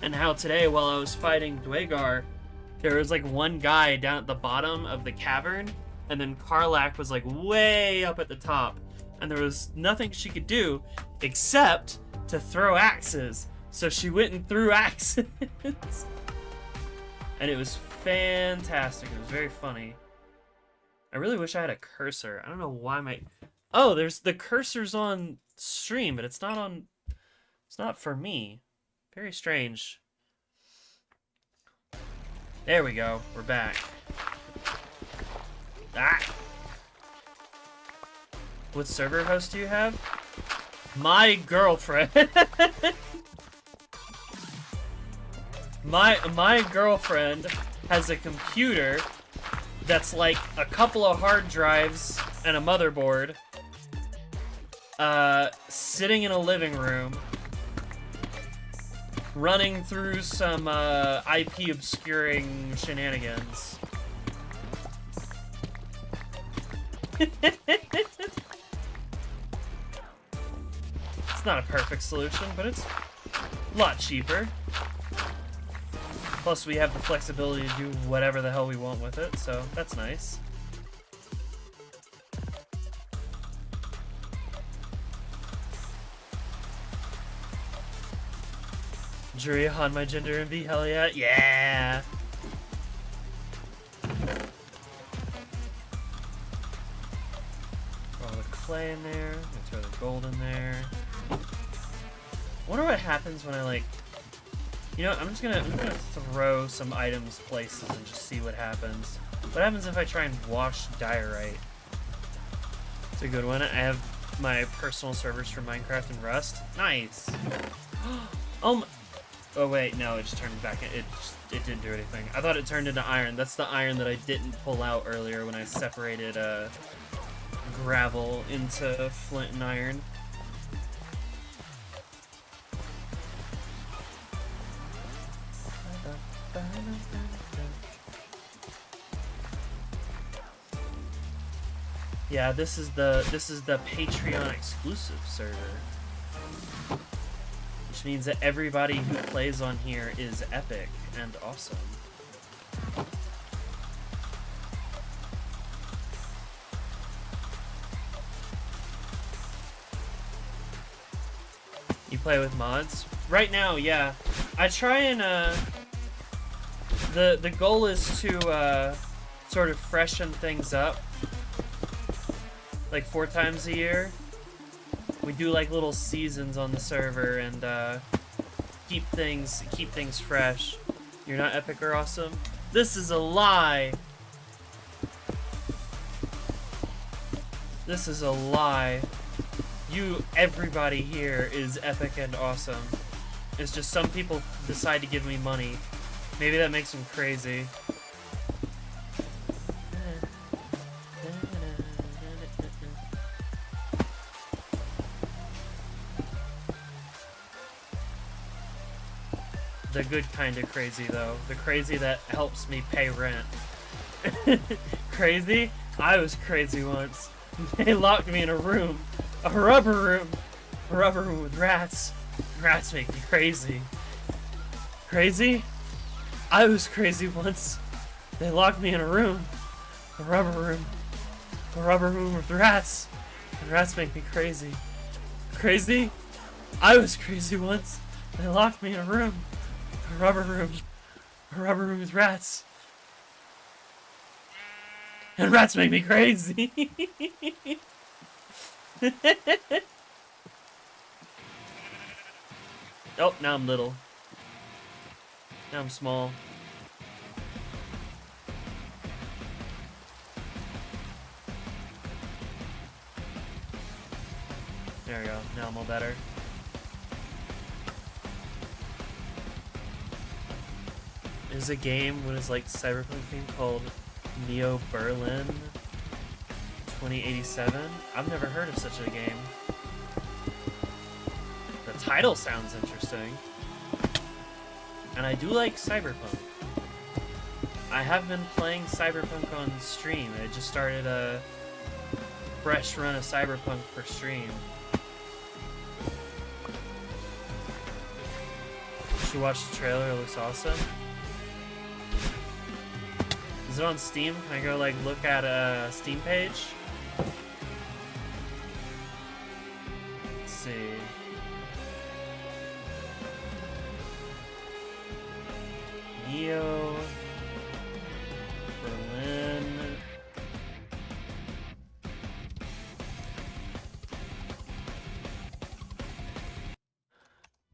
Speaker 1: and how today while I was fighting Dwagar, there was like one guy down at the bottom of the cavern, and then Karlach was like way up at the top, and there was nothing she could do except to throw axes. So she went and threw axes. And it was fantastic. It was very funny. I really wish I had a cursor. I don't know why my... Oh, there's the cursor's on stream, but it's not on... It's not for me. Very strange. There we go. We're back. Ah! What server host do you have? My girlfriend. My girlfriend has a computer that's like a couple of hard drives and a motherboard, sitting in a living room, running through some IP obscuring shenanigans. It's not a perfect solution, but it's a lot cheaper. Plus, we have the flexibility to do whatever the hell we want with it, so that's nice. Jury on my gender and be hell yeah. Yeah! Throw all the clay in there. Throw the gold in there. I wonder what happens when I like... You know, I'm gonna throw some items places and just see what happens. What happens if I try and wash diorite? It's a good one. I have my personal servers for Minecraft and Rust. Nice. Oh wait, no, it just turned back. It didn't do anything. I thought it turned into iron. That's the iron that I didn't pull out earlier when I separated gravel into flint and iron. Yeah, this is the Patreon exclusive server, which means that everybody who plays on here is epic and awesome. play with mods. Right now, yeah. I try and the goal is to sort of freshen things up. Like 4 times a year. We do like little seasons on the server and keep things fresh. You're not epic or awesome? This is a lie. This is a lie. Everybody here is epic and awesome. It's just some people decide to give me money. Maybe that makes them crazy. The good kind of crazy, though. The crazy that helps me pay rent. Crazy? I was crazy once. They locked me in a room. A rubber room. A rubber room with rats. Rats make me crazy. Crazy? I was crazy once. They locked me in a room. A rubber room. A rubber room with rats. And rats make me crazy. Crazy? I was crazy once. They locked me in a room. A rubber room. A rubber room with rats. And rats make me crazy. Oh, now I'm little. Now I'm small. There we go. Now I'm all better. There's a game, what is like cyberpunk theme called Neo Berlin 2087. I've never heard of such a game. The title sounds interesting. And I do like cyberpunk. I have been playing cyberpunk on stream. I just started a fresh run of cyberpunk for stream. You should watch the trailer, it looks awesome. Is it on Steam? Can I go like look at a Steam page? Let's see. Neo Berlin.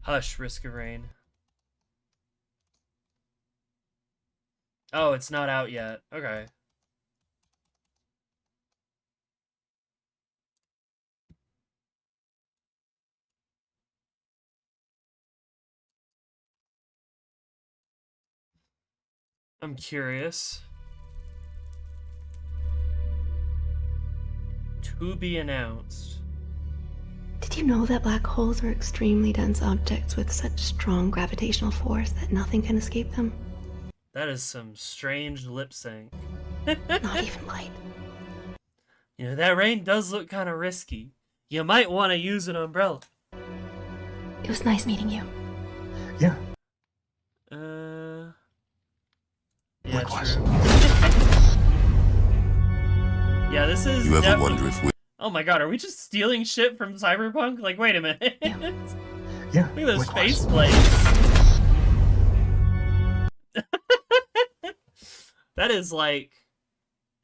Speaker 1: Hush, Risk of Rain. Oh, it's not out yet. Okay. I'm curious. To be announced.
Speaker 4: Did you know that black holes are extremely dense objects with such strong gravitational force that nothing can escape them?
Speaker 1: That is some strange lip sync.
Speaker 4: Not even light.
Speaker 1: You know, that rain does look kind of risky. You might want to use an umbrella.
Speaker 4: It was nice meeting you.
Speaker 2: Yeah.
Speaker 1: Yeah,
Speaker 2: Likewise.
Speaker 1: true. Yeah, this is.
Speaker 5: You ever wonder if we...
Speaker 1: Oh my god, are we just stealing shit from Cyberpunk? Like, wait a minute.
Speaker 2: Yeah.
Speaker 1: Look at those
Speaker 2: likewise.
Speaker 1: faceplates. That is like...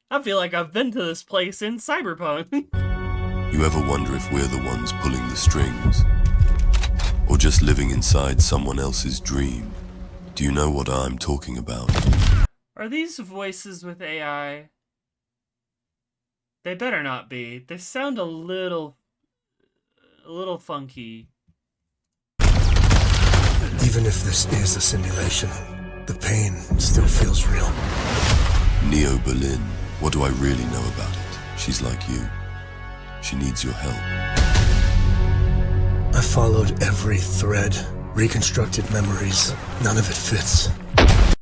Speaker 1: I feel like I've been to this place in Cyberpunk.
Speaker 5: You ever wonder if we're the ones pulling the strings? Or just living inside someone else's dream? Do you know what I'm talking about?
Speaker 1: Are these voices with AI? They better not be. They sound a little funky.
Speaker 6: Even if this is a simulation, the pain still feels real.
Speaker 5: Neo Berlin, what do I really know about it? She's like you. She needs your help.
Speaker 6: I followed every thread, reconstructed memories. None of it fits.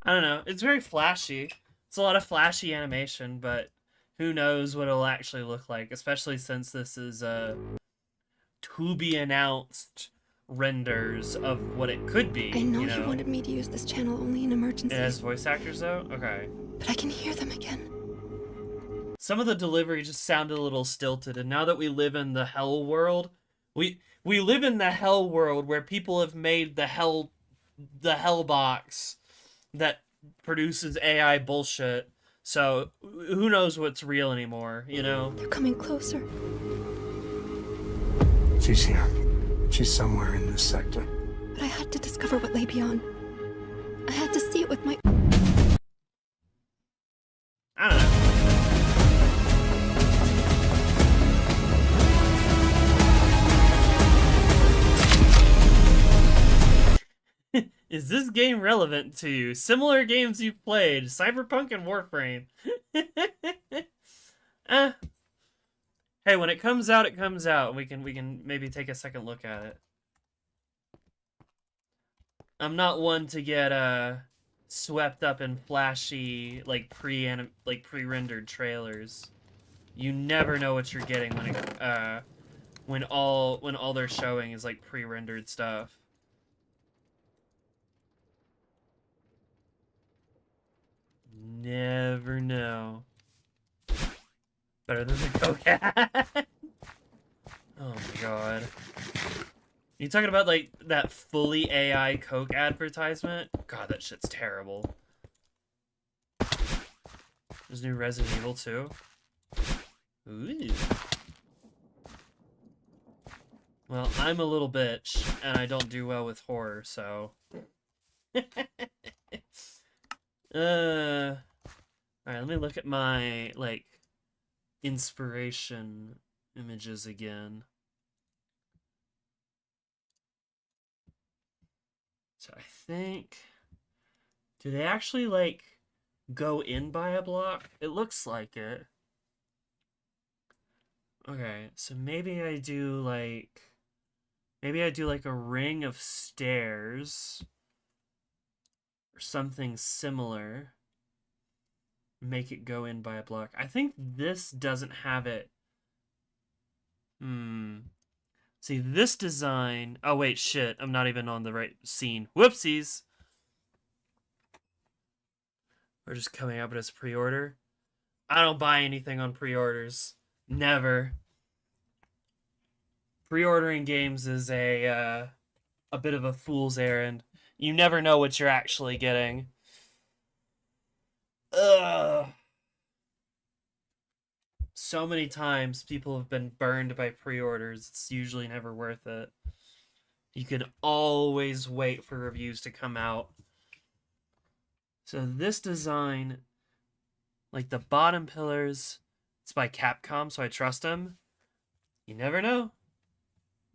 Speaker 1: I don't know. It's very flashy. It's a lot of flashy animation, but who knows what it'll actually look like, especially since this is to be announced renders of what it could be.
Speaker 4: I know
Speaker 1: you
Speaker 4: you wanted me to use this channel only in
Speaker 1: It
Speaker 4: emergencies,
Speaker 1: has voice actors though? Okay.
Speaker 4: but I can hear them again.
Speaker 1: Some of the delivery just sounded a little stilted, and now that we live in the hell world, We live in the hell world where people have made the hell box that produces AI bullshit. So who knows what's real anymore, you know?
Speaker 4: They're coming closer.
Speaker 6: She's here. She's somewhere in this sector.
Speaker 4: But I had to discover what lay beyond. I had to see it with my...
Speaker 1: I don't know. Is this game relevant to you? Similar games you've played, Cyberpunk and Warframe. Hey, when it comes out, it comes out. We can maybe take a second look at it. I'm not one to get swept up in flashy like pre-rendered trailers. You never know what you're getting when all they're showing is like pre-rendered stuff. Never know. Better than the Coke ad. Oh my god. You talking about like that fully AI Coke advertisement? God, that shit's terrible. There's new Resident Evil 2. Ooh. Well, I'm a little bitch, and I don't do well with horror, so... Alright, let me look at my, like, inspiration images again. So I think... Do they actually, like, go in by a block? It looks like it. Okay, so maybe I do, like... Maybe I do, like, a ring of stairs... or something similar. Make it go in by a block. I think this doesn't have it. See, this design... Oh, wait, shit. I'm not even on the right scene. Whoopsies! We're just coming up as pre-order. I don't buy anything on pre-orders. Never. Pre-ordering games is a bit of a fool's errand. You never know what you're actually getting. Ugh. So many times people have been burned by pre-orders. It's usually never worth it. You can always wait for reviews to come out. So this design, like the bottom pillars, it's by Capcom, so I trust them. You never know.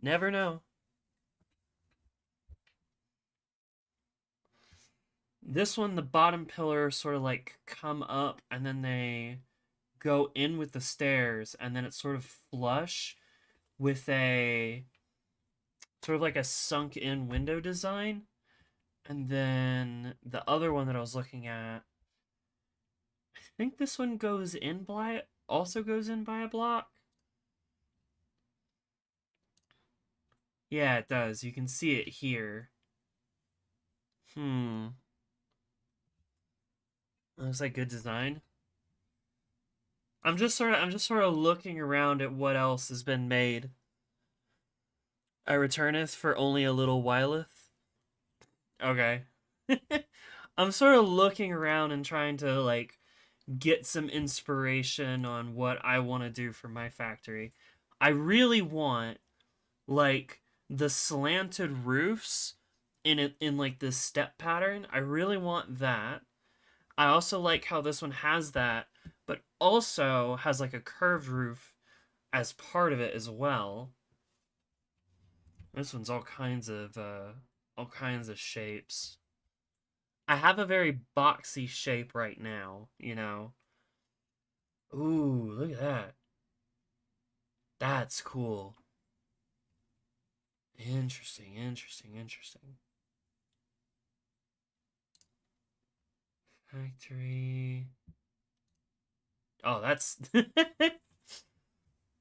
Speaker 1: Never know. This one, the bottom pillars sort of like come up and then they go in with the stairs, and then it's sort of flush with a sort of like a sunk in window design. And then the other one that I was looking at, I think this one also goes in by a block. Yeah, it does. You can see it here. Looks like good design. I'm just sort of looking around at what else has been made. I returneth for only a little whileth. Okay. I'm sort of looking around and trying to like get some inspiration on what I want to do for my factory. I really want like the slanted roofs in like this step pattern. I really want that. I also like how this one has that, but also has like a curved roof as part of it as well. This one's all kinds of shapes. I have a very boxy shape right now, you know. Ooh, look at that. That's cool. Interesting. Factory. Oh, that's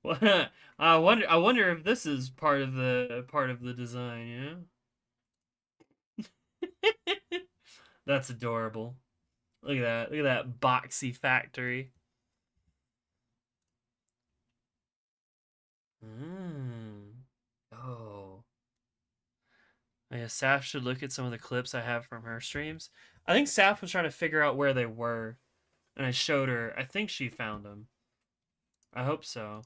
Speaker 1: what I wonder if this is part of the design, yeah? That's adorable. Look at that. Look at that boxy factory. Oh, Yeah, Saf should look at some of the clips I have from her streams. I think Saf was trying to figure out where they were, and I showed her. I think she found them. I hope so.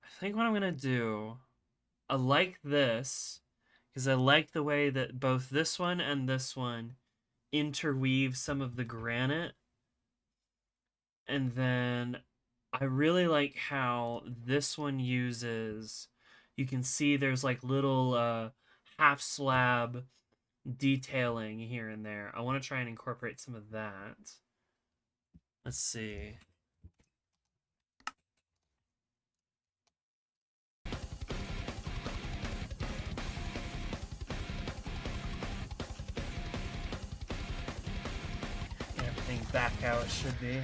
Speaker 1: I think what I'm gonna do, I like this, because I like the way that both this one and this one interweave some of the granite. And then I really like how this one uses, you can see there's like little half slab detailing here and there. I want to try and incorporate some of that. Let's see. Get everything back how it should be.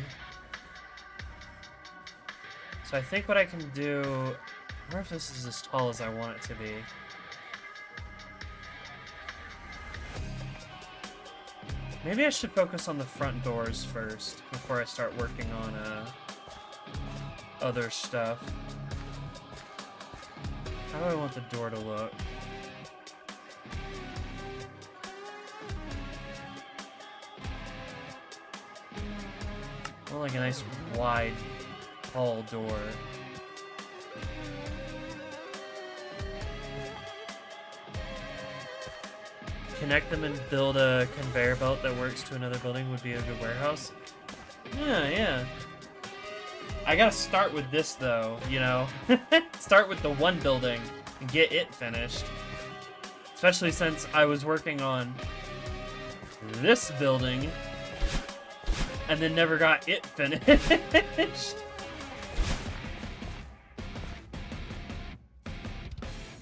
Speaker 1: So I think what I can do, I wonder if this is as tall as I want it to be. Maybe I should focus on the front doors first before I start working on other stuff. How do I want the door to look? I want like a nice wide tall door. Connect them and build a conveyor belt that works to another building would be a good warehouse. Yeah. I gotta start with this though, you know? Start with the one building and get it finished. Especially since I was working on this building and then never got it finished.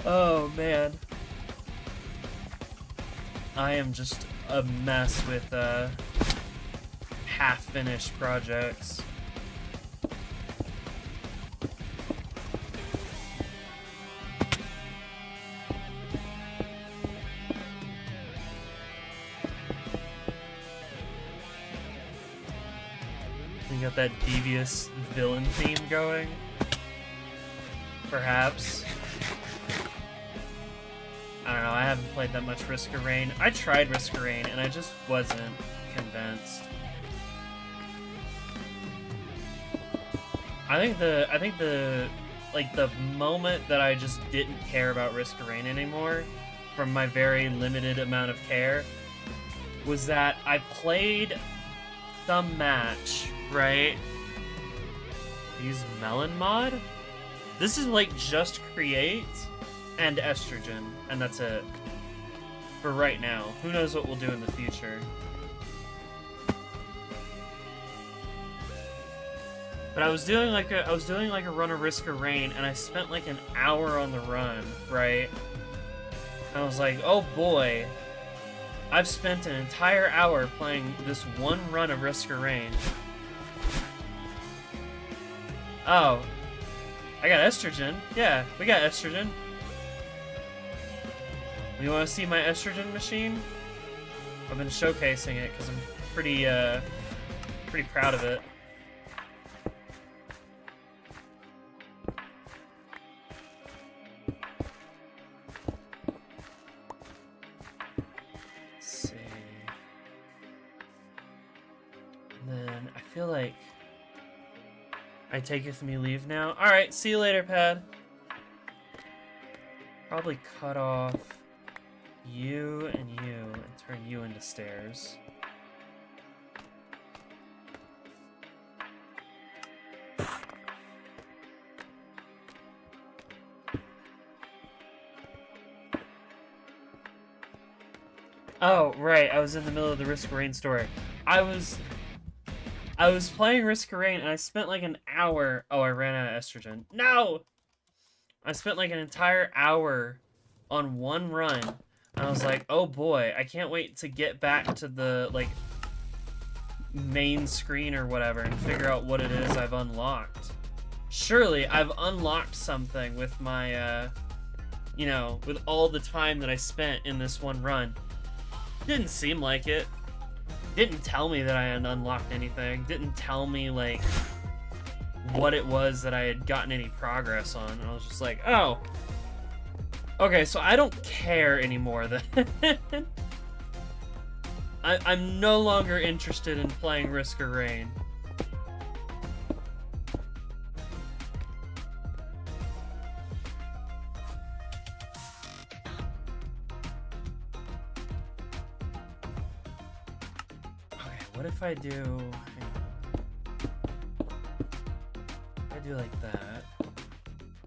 Speaker 1: Oh man, I am just a mess with half-finished projects. You got that devious villain theme going? Perhaps. I don't know, I haven't played that much Risk of Rain. I tried Risk of Rain and I just wasn't convinced. I think the moment that I just didn't care about Risk of Rain anymore, from my very limited amount of care, was that I played some match, right? Use Melon mod? This is like just create and estrogen, and that's it for right now. Who knows what we'll do in the future. But I was doing like a run of Risk of Rain, and I spent like an hour on the run, right? And I was like, oh boy, I've spent an entire hour playing this one run of Risk of Rain. Oh, I got estrogen. Yeah, we got estrogen. You want to see my estrogen machine? I've been showcasing it because I'm pretty proud of it. Let's see. And then I feel like I taketh me leave now. All right, see you later, Pad. Probably cut off you and turn you into stairs. Oh, right, I was in the middle of the Risk of Rain story. I was playing Risk of Rain and I spent like an hour. Oh, I ran out of estrogen. No! I spent like an entire hour on one run. And I was like, oh boy, I can't wait to get back to the, like, main screen or whatever and figure out what it is I've unlocked. Surely I've unlocked something with my, you know, with all the time that I spent in this one run. Didn't seem like it. Didn't tell me that I had unlocked anything. Didn't tell me, like, what it was that I had gotten any progress on. And I was just like, oh, okay, so I don't care anymore then. I'm no longer interested in playing Risk of Rain. Okay, what if I do... If I do like that,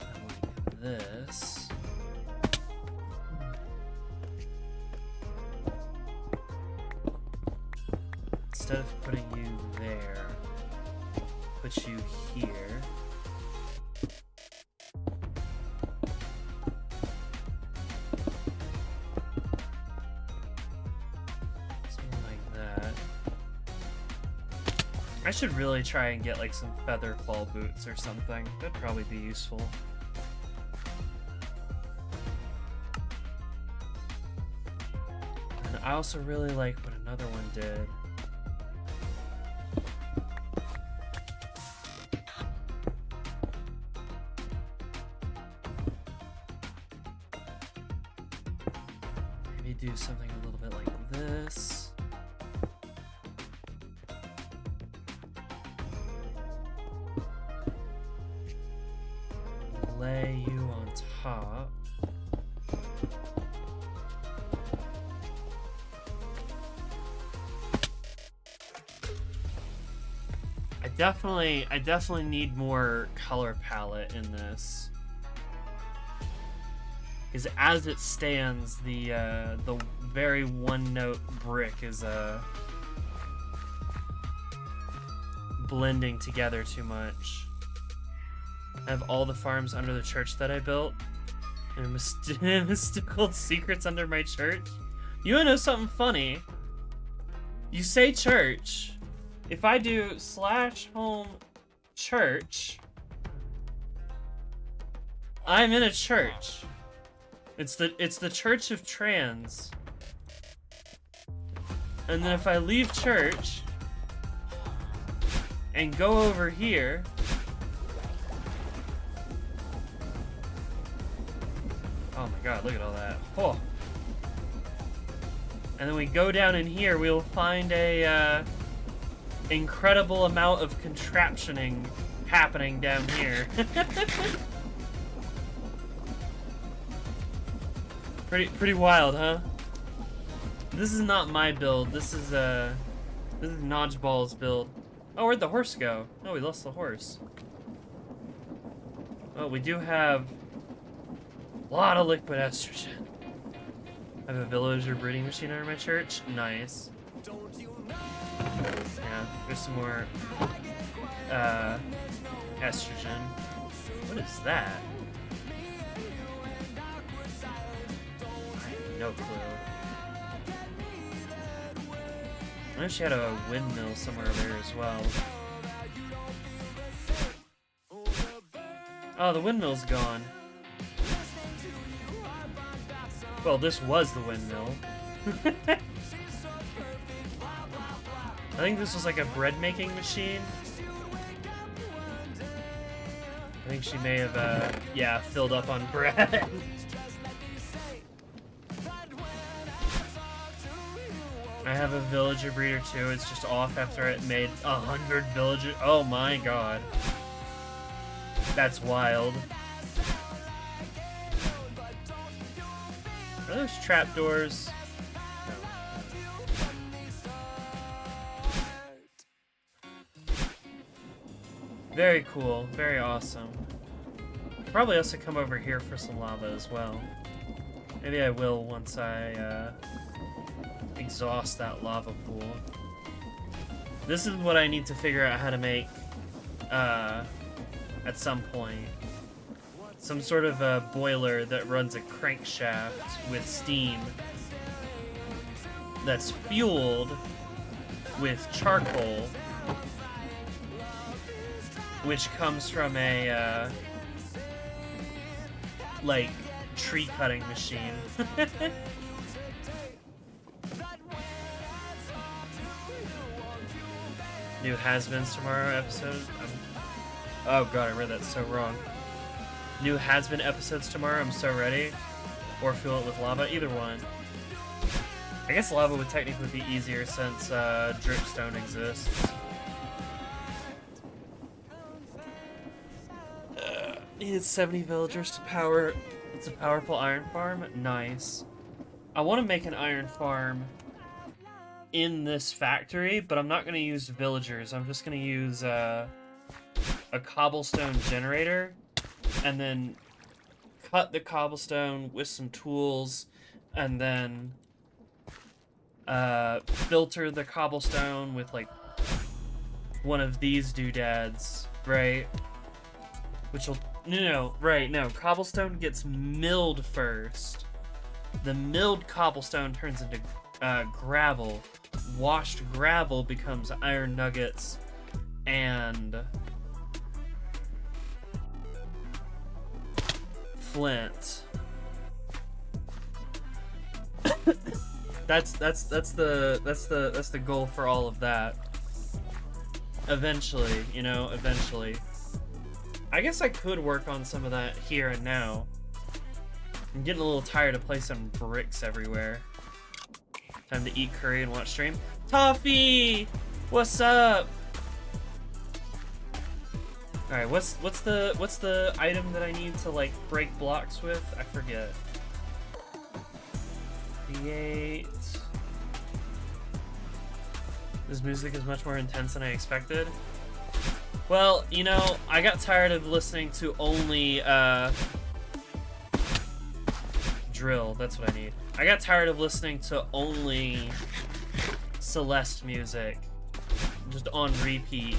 Speaker 1: and like this... Instead of putting you there, put you here. Something like that. I should really try and get like some feather fall boots or something. That'd probably be useful. And I also really like what another one did. Do something a little bit like this. Lay you on top. I definitely need more color palette in this. Because as it stands, the very one-note brick is blending together too much. I have all the farms under the church that I built, and mystical secrets under my church. You wanna know something funny? You say church. If I do /home church, I'm in a church. It's the Church of Trans. And then if I leave church and go over here, oh my god, look at all that. Oh. And then we go down in here, we'll find a incredible amount of contraptioning happening down here. Pretty wild, huh? This is not my build. This is Nodgeball's build. Oh, where'd the horse go? Oh, we lost the horse. Oh, we do have a lot of liquid estrogen. I have a villager breeding machine under my church. Nice. Yeah, there's some more estrogen. What is that? No clue. I know she had a windmill somewhere there as well. Oh, the windmill's gone. Well, this was the windmill. I think this was like a bread making machine. I think she may have, yeah, filled up on bread. I have a villager breeder too. It's just off after it made 100 villagers. Oh my god. That's wild. Are those trapdoors? No. Very cool. Very awesome. Probably also come over here for some lava as well. Maybe I will once I, exhaust that lava pool. This is what I need to figure out how to make at some point. Some sort of a boiler that runs a crankshaft with steam that's fueled with charcoal, which comes from a like tree cutting machine. New Has-Beens Tomorrow episode. Oh god, I read that so wrong. New Has Been episodes tomorrow, I'm so ready. Or Fuel It With Lava, either one. I guess lava would technically be easier since dripstone exists. Needed 70 villagers to power. It's a powerful iron farm. Nice. I want to make an iron farm in this factory, but I'm not going to use villagers. I'm just going to use a cobblestone generator, and then cut the cobblestone with some tools, and then filter the cobblestone with like one of these doodads, right? Which will no, cobblestone gets milled first. The milled cobblestone turns into gravel. Washed gravel becomes iron nuggets and flint. That's the goal for all of that. Eventually, you know, eventually. I guess I could work on some of that here and now. I'm getting a little tired of placing bricks everywhere. Time to eat curry and watch stream. Toffee! What's up? Alright, what's the item that I need to like break blocks with? I forget. Create. This music is much more intense than I expected. Well, you know, I got tired of listening to only drill. That's what I need. I got tired of listening to only Celeste music just on repeat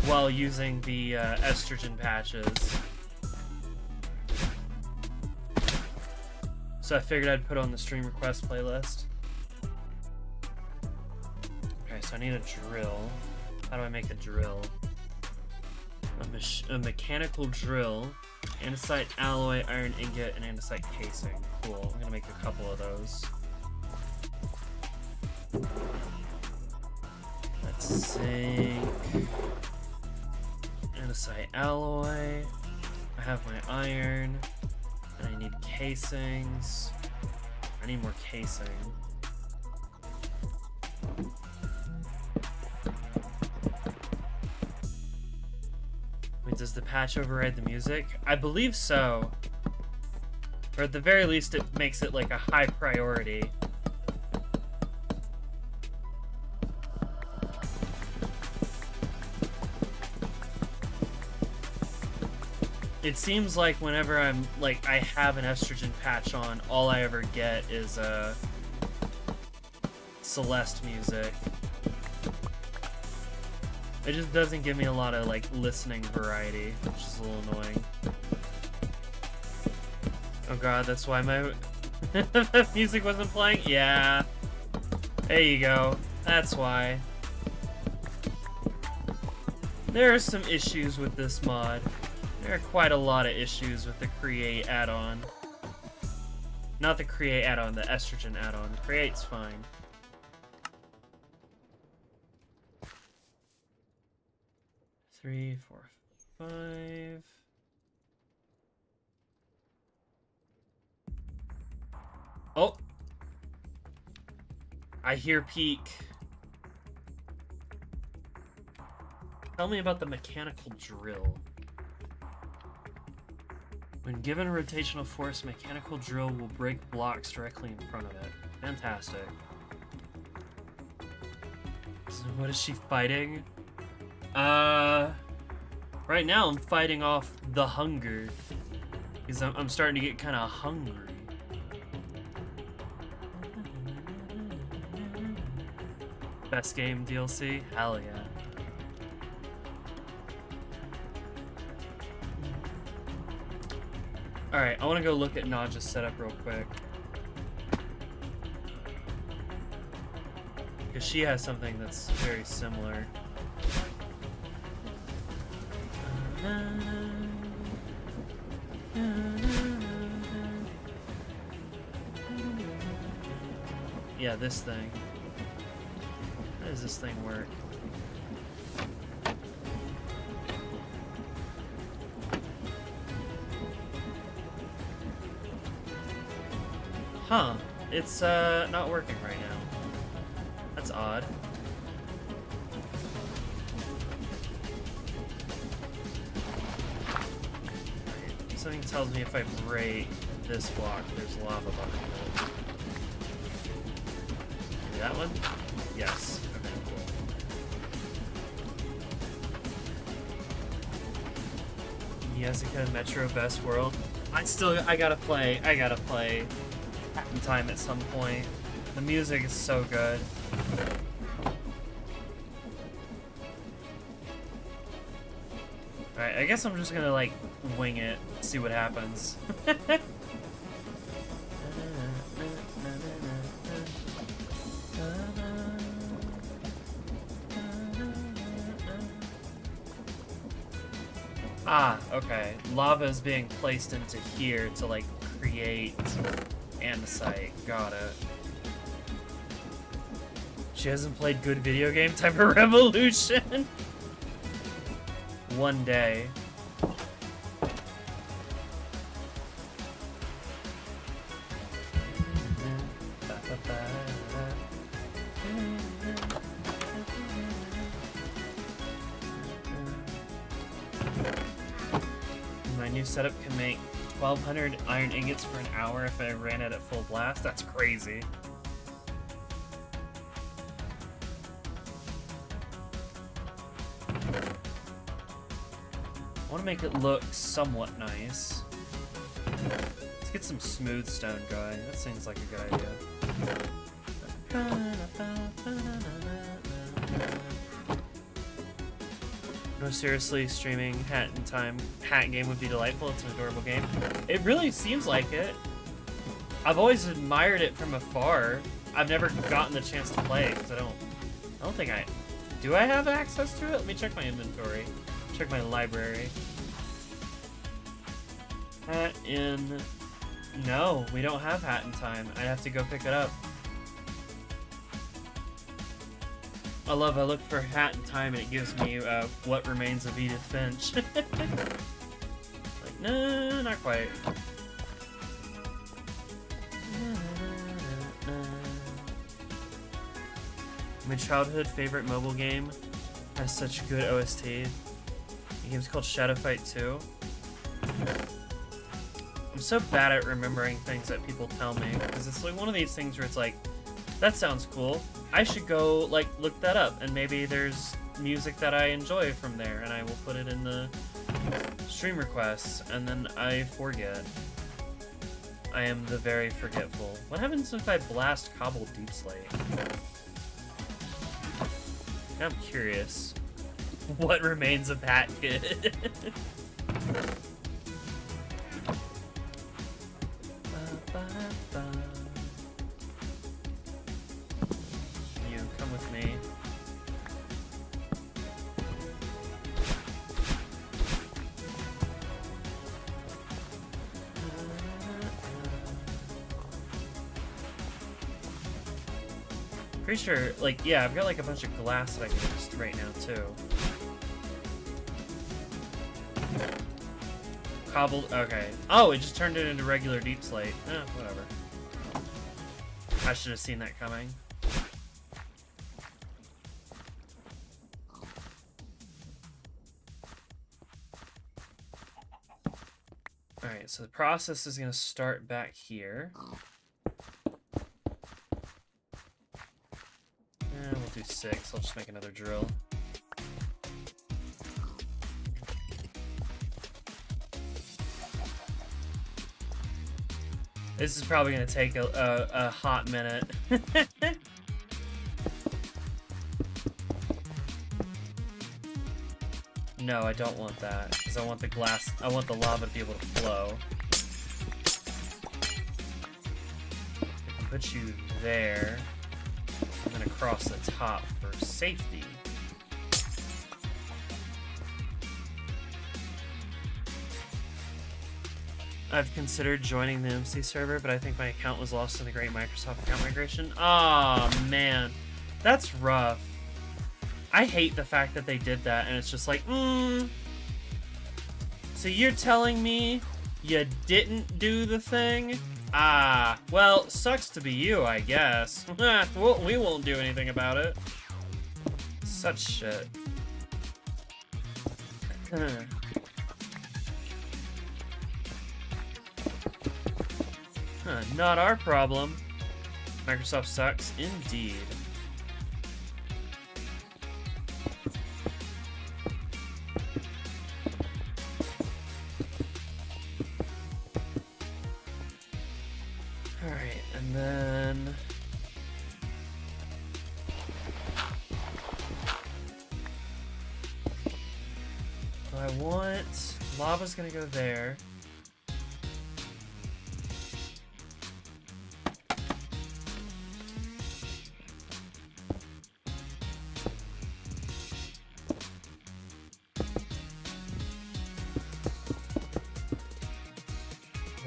Speaker 1: while using the estrogen patches. So I figured I'd put on the stream request playlist. Okay, so I need a drill. How do I make a drill? A mechanical drill, andesite alloy, iron ingot, and andesite casing. Cool. I'm gonna make a couple of those. Let's sink. Andesite alloy. I have my iron. And I need casings. I need more casing. Wait, does the patch override the music? I believe so. Or at the very least, it makes it like a high priority. It seems like whenever I'm like I have an estrogen patch on, all I ever get is Celeste music. It just doesn't give me a lot of like listening variety, which is a little annoying. Oh god, that's why my music wasn't playing? Yeah. There you go. That's why. There are some issues with this mod. There are quite a lot of issues with the Create add-on. Not the Create add-on, the Estrogen add-on. Create's fine. Three, four, five. Oh! I hear peak. Tell me about the mechanical drill. When given a rotational force, mechanical drill will break blocks directly in front of it. Fantastic. So what is she fighting? Right now I'm fighting off the hunger. Because I'm starting to get kind of hungry. Best game DLC? Hell yeah. Alright, I want to go look at Nadja's setup real quick. Because she has something that's very similar. Yeah, this thing. How does this thing work? Huh. It's not working right now. That's odd. Something tells me if I break this block, there's lava behind it. Maybe that one? Yes. Okay, cool. Yasuka Metro Best World. I gotta play Hat in Time at some point. The music is so good. Alright, I guess I'm just gonna like wing it, see what happens. Ah, okay. Lava is being placed into here to like create andesite. Got it. She hasn't played good video game type of Revolution. One day. My new setup can make 1,200 iron ingots for an hour if I ran it at full blast. That's crazy. I want to make it look somewhat nice. Let's get some smooth stone going. That seems like a good idea. No, seriously, streaming Hat in Time Hat game would be delightful. It's an adorable game. It really seems like it. I've always admired it from afar. I've never gotten the chance to play it because I don't think I... Do I have access to it? Let me check my inventory. Check my library. Hat in... No, we don't have Hat in Time. I'd have to go pick it up. I look for Hat in Time and it gives me What Remains of Edith Finch. Like, no, not quite. My childhood favorite mobile game has such good OST. The game's called Shadow Fight 2. I'm so bad at remembering things that people tell me, because it's like one of these things where it's like, that sounds cool. I should go like look that up, and maybe there's music that I enjoy from there, and I will put it in the stream requests, and then I forget. I am the very forgetful. What happens if I blast Cobble Deep Slate? I'm curious. What remains of Hat Kid? You come with me. Pretty sure, like, yeah, I've got like a bunch of glass that I can use right now too. Cobbled, okay. Oh, it just turned it into regular deep slate. Whatever. I should have seen that coming. Alright, so the process is going to start back here. We'll do 6. I'll just make another drill. This is probably going to take a hot minute. No, I don't want that, because I want the glass, I want the lava to be able to flow. I can put you there, and then across the top for safety. I've considered joining the MC server, but I think my account was lost in the great Microsoft account migration. Aw, man. That's rough. I hate the fact that they did that, and it's just like, So you're telling me You didn't do the thing? Ah, well, sucks to be you, I guess. Well, we won't do anything about it. Such shit. Not our problem. Microsoft sucks, indeed. Alright, and then... I want... Lava's gonna go there.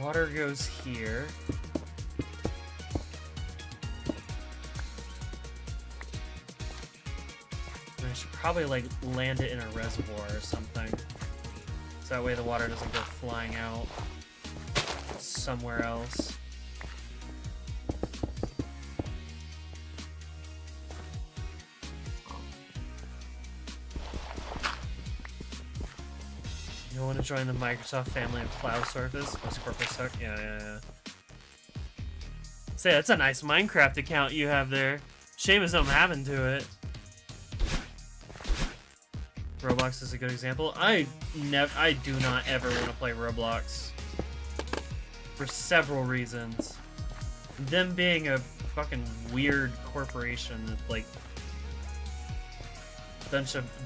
Speaker 1: Water goes here. And I should probably like land it in a reservoir or something. So that way the water doesn't go flying out somewhere else. You want to join the Microsoft family of cloud surface? Most corporate suck? Yeah. Say, that's a nice Minecraft account you have there. Shame is something happened to it. Roblox is a good example. I do not ever want to play Roblox. For several reasons. Them being a fucking weird corporation that, like,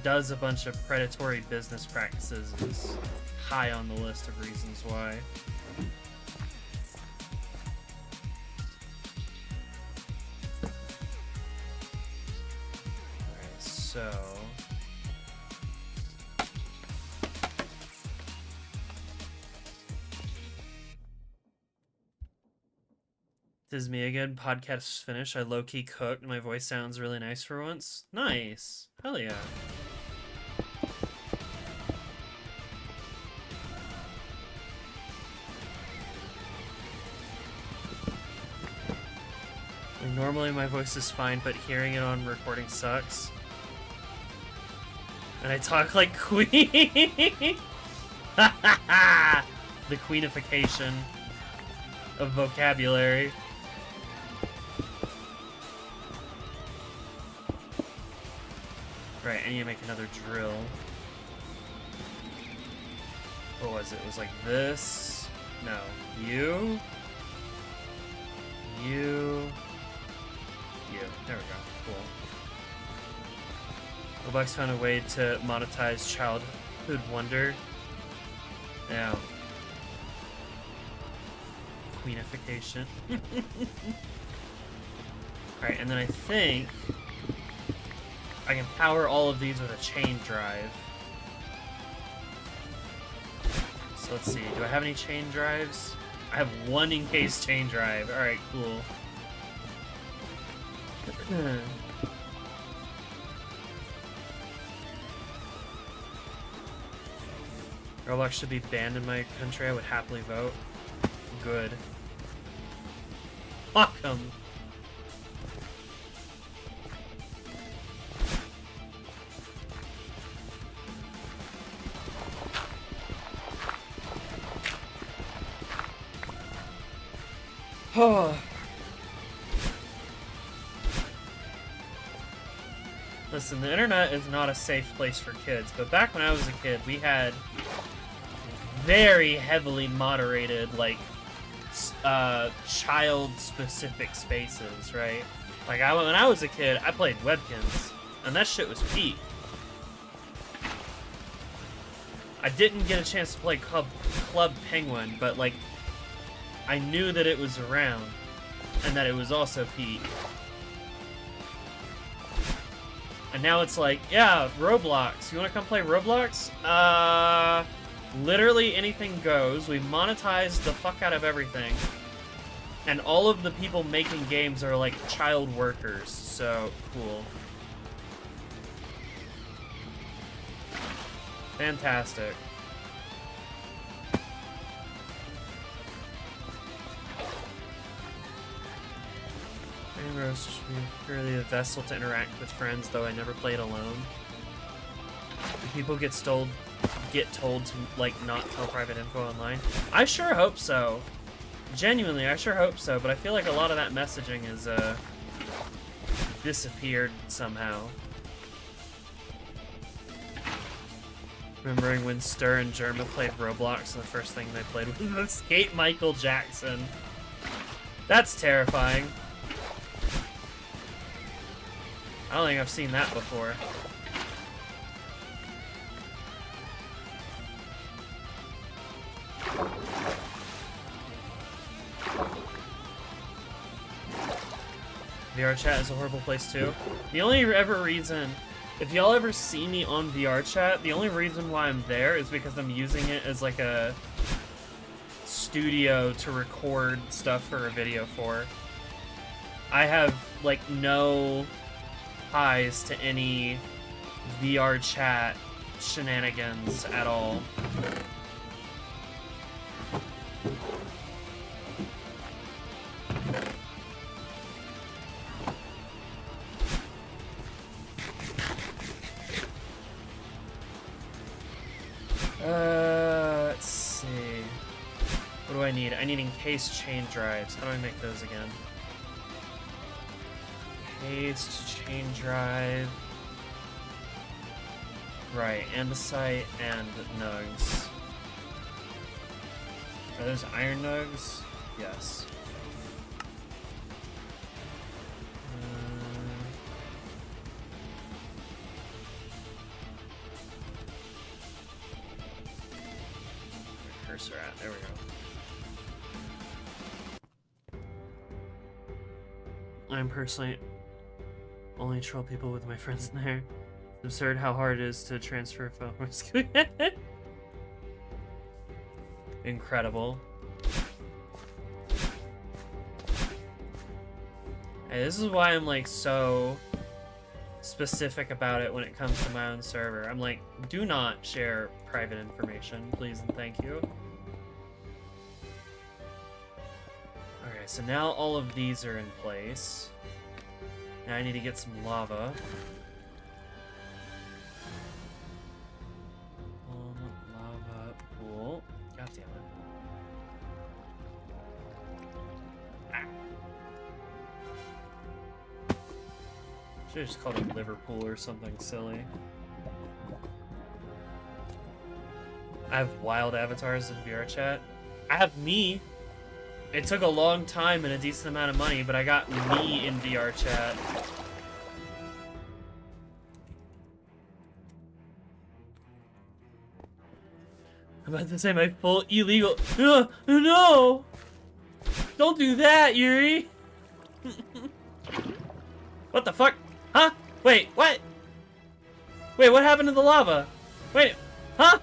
Speaker 1: does a bunch of predatory business practices is high on the list of reasons why. Alright, so... This is me again. Podcast finished. I low-key cooked. My voice sounds really nice for once. Nice. Hell yeah. Like, normally my voice is fine, but hearing it on recording sucks. And I talk like Queen. The queenification of vocabulary. Right, I need to make another drill. What was it? It was like this. No. You. There we go. Cool. Roblox found a way to monetize childhood wonder. Yeah. Queenification. Alright, and then I think I can power all of these with a chain drive. So let's see, do I have any chain drives? I have one encased chain drive. Alright, cool. Roblox should be banned in my country. I would happily vote. Good. Fuck 'em. Oh. Listen, the internet is not a safe place for kids, but back when I was a kid, we had very heavily moderated, like, child-specific spaces, right? Like, when I was a kid, I played Webkins, and that shit was peak. I didn't get a chance to play Club Penguin, but, like, I knew that it was around, and that it was also peak. And now it's like, yeah, Roblox. You wanna come play Roblox? Literally anything goes. We monetize the fuck out of everything. And all of the people making games are like child workers, so cool. Rose should be purely a vessel to interact with friends, though I never played alone. Do people get told to, like, not tell private info online? I sure hope so. Genuinely, I sure hope so, but I feel like a lot of that messaging is, disappeared somehow. Remembering when Stir and Germa played Roblox, and the first thing they played was Escape Michael Jackson. That's terrifying. I don't think I've seen that before. VR chat is a horrible place too. The only ever reason, if y'all ever see me on VR chat, the only reason why I'm there is because I'm using it as like a studio to record stuff for a video for. I have like no ties to any VR chat shenanigans at all. Let's see. What do I need? I need encased chain drives. How do I make those again? Encased chain drive. Right, andesite and nugs. Are those iron nugs? Yes. Cursor at. There we go. I'm personally only troll people with my friends in there. It's absurd how hard it is to transfer phone. Incredible. Hey, this is why I'm like so specific about it when it comes to my own server. I'm like, do not share private information, please and thank you. Okay, so now all of these are in place. Now I need to get some lava. Lava pool. God damn it. Should've just called it Liverpool or something silly. I have wild avatars in VR chat. I have me. It took a long time and a decent amount of money, but I got me in VR chat. I'm about to say my full illegal. No! Don't do that, Yuri! What the fuck? Huh? Wait, what? Wait, what happened to the lava? Wait, huh?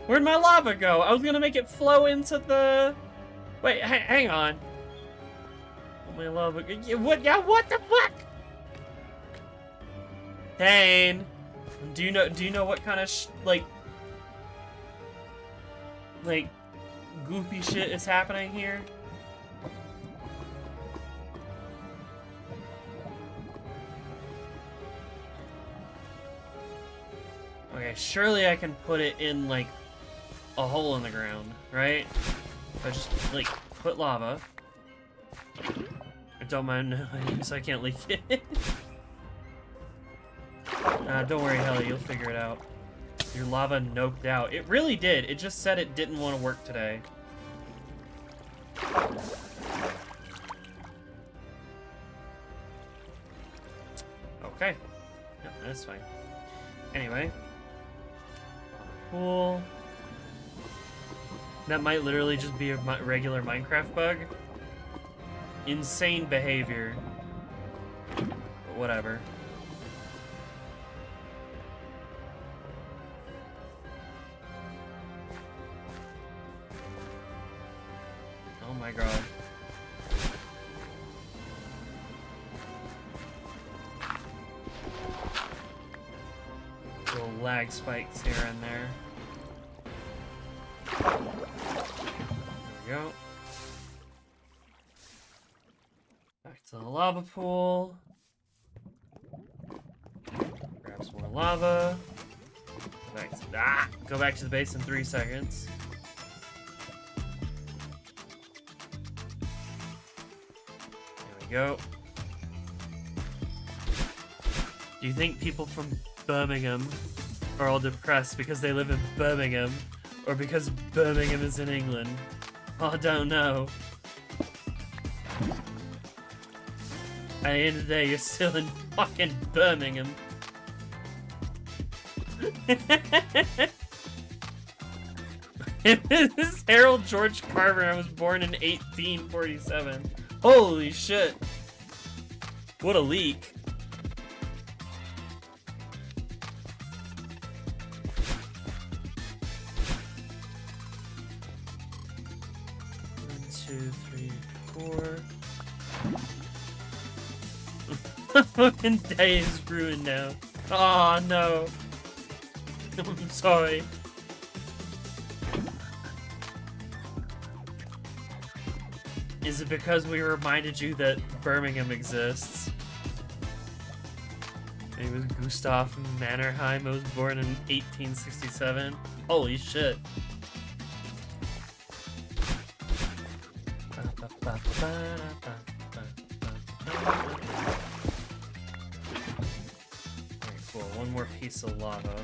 Speaker 1: Where'd my lava go? I was gonna make it flow into the... Wait, hang on. Oh, my lava... What? Yeah, what the fuck? Dane, do you know what kind of like goofy shit is happening here? Okay, surely I can put it in, like, a hole in the ground, right? If I just, like, put lava. I don't mind, so I can't leak it. Don't worry, Helly, you'll figure it out. Your lava noped out. It really did. It just said it didn't want to work today. Okay. Yep, that's fine. Anyway. Cool. That might literally just be a regular Minecraft bug. Insane behavior. But whatever. Oh my god. Little lag spikes here and there. There we go. It's a lava pool. Grab some more lava. Go back to the base in 3 seconds. There we go. Do you think people from Birmingham are all depressed because they live in Birmingham, or because Birmingham is in England? I don't know. At the end of the day, you're still in fucking Birmingham. This is Harold George Carver. I was born in 1847. Holy shit. What a leak. One, 2, 3, 4. Fucking day is ruined now. Oh no. I'm sorry. Is it because we reminded you that Birmingham exists? He was Gustav Mannerheim. I was born in 1867. Holy shit. Very cool. One more piece of lava.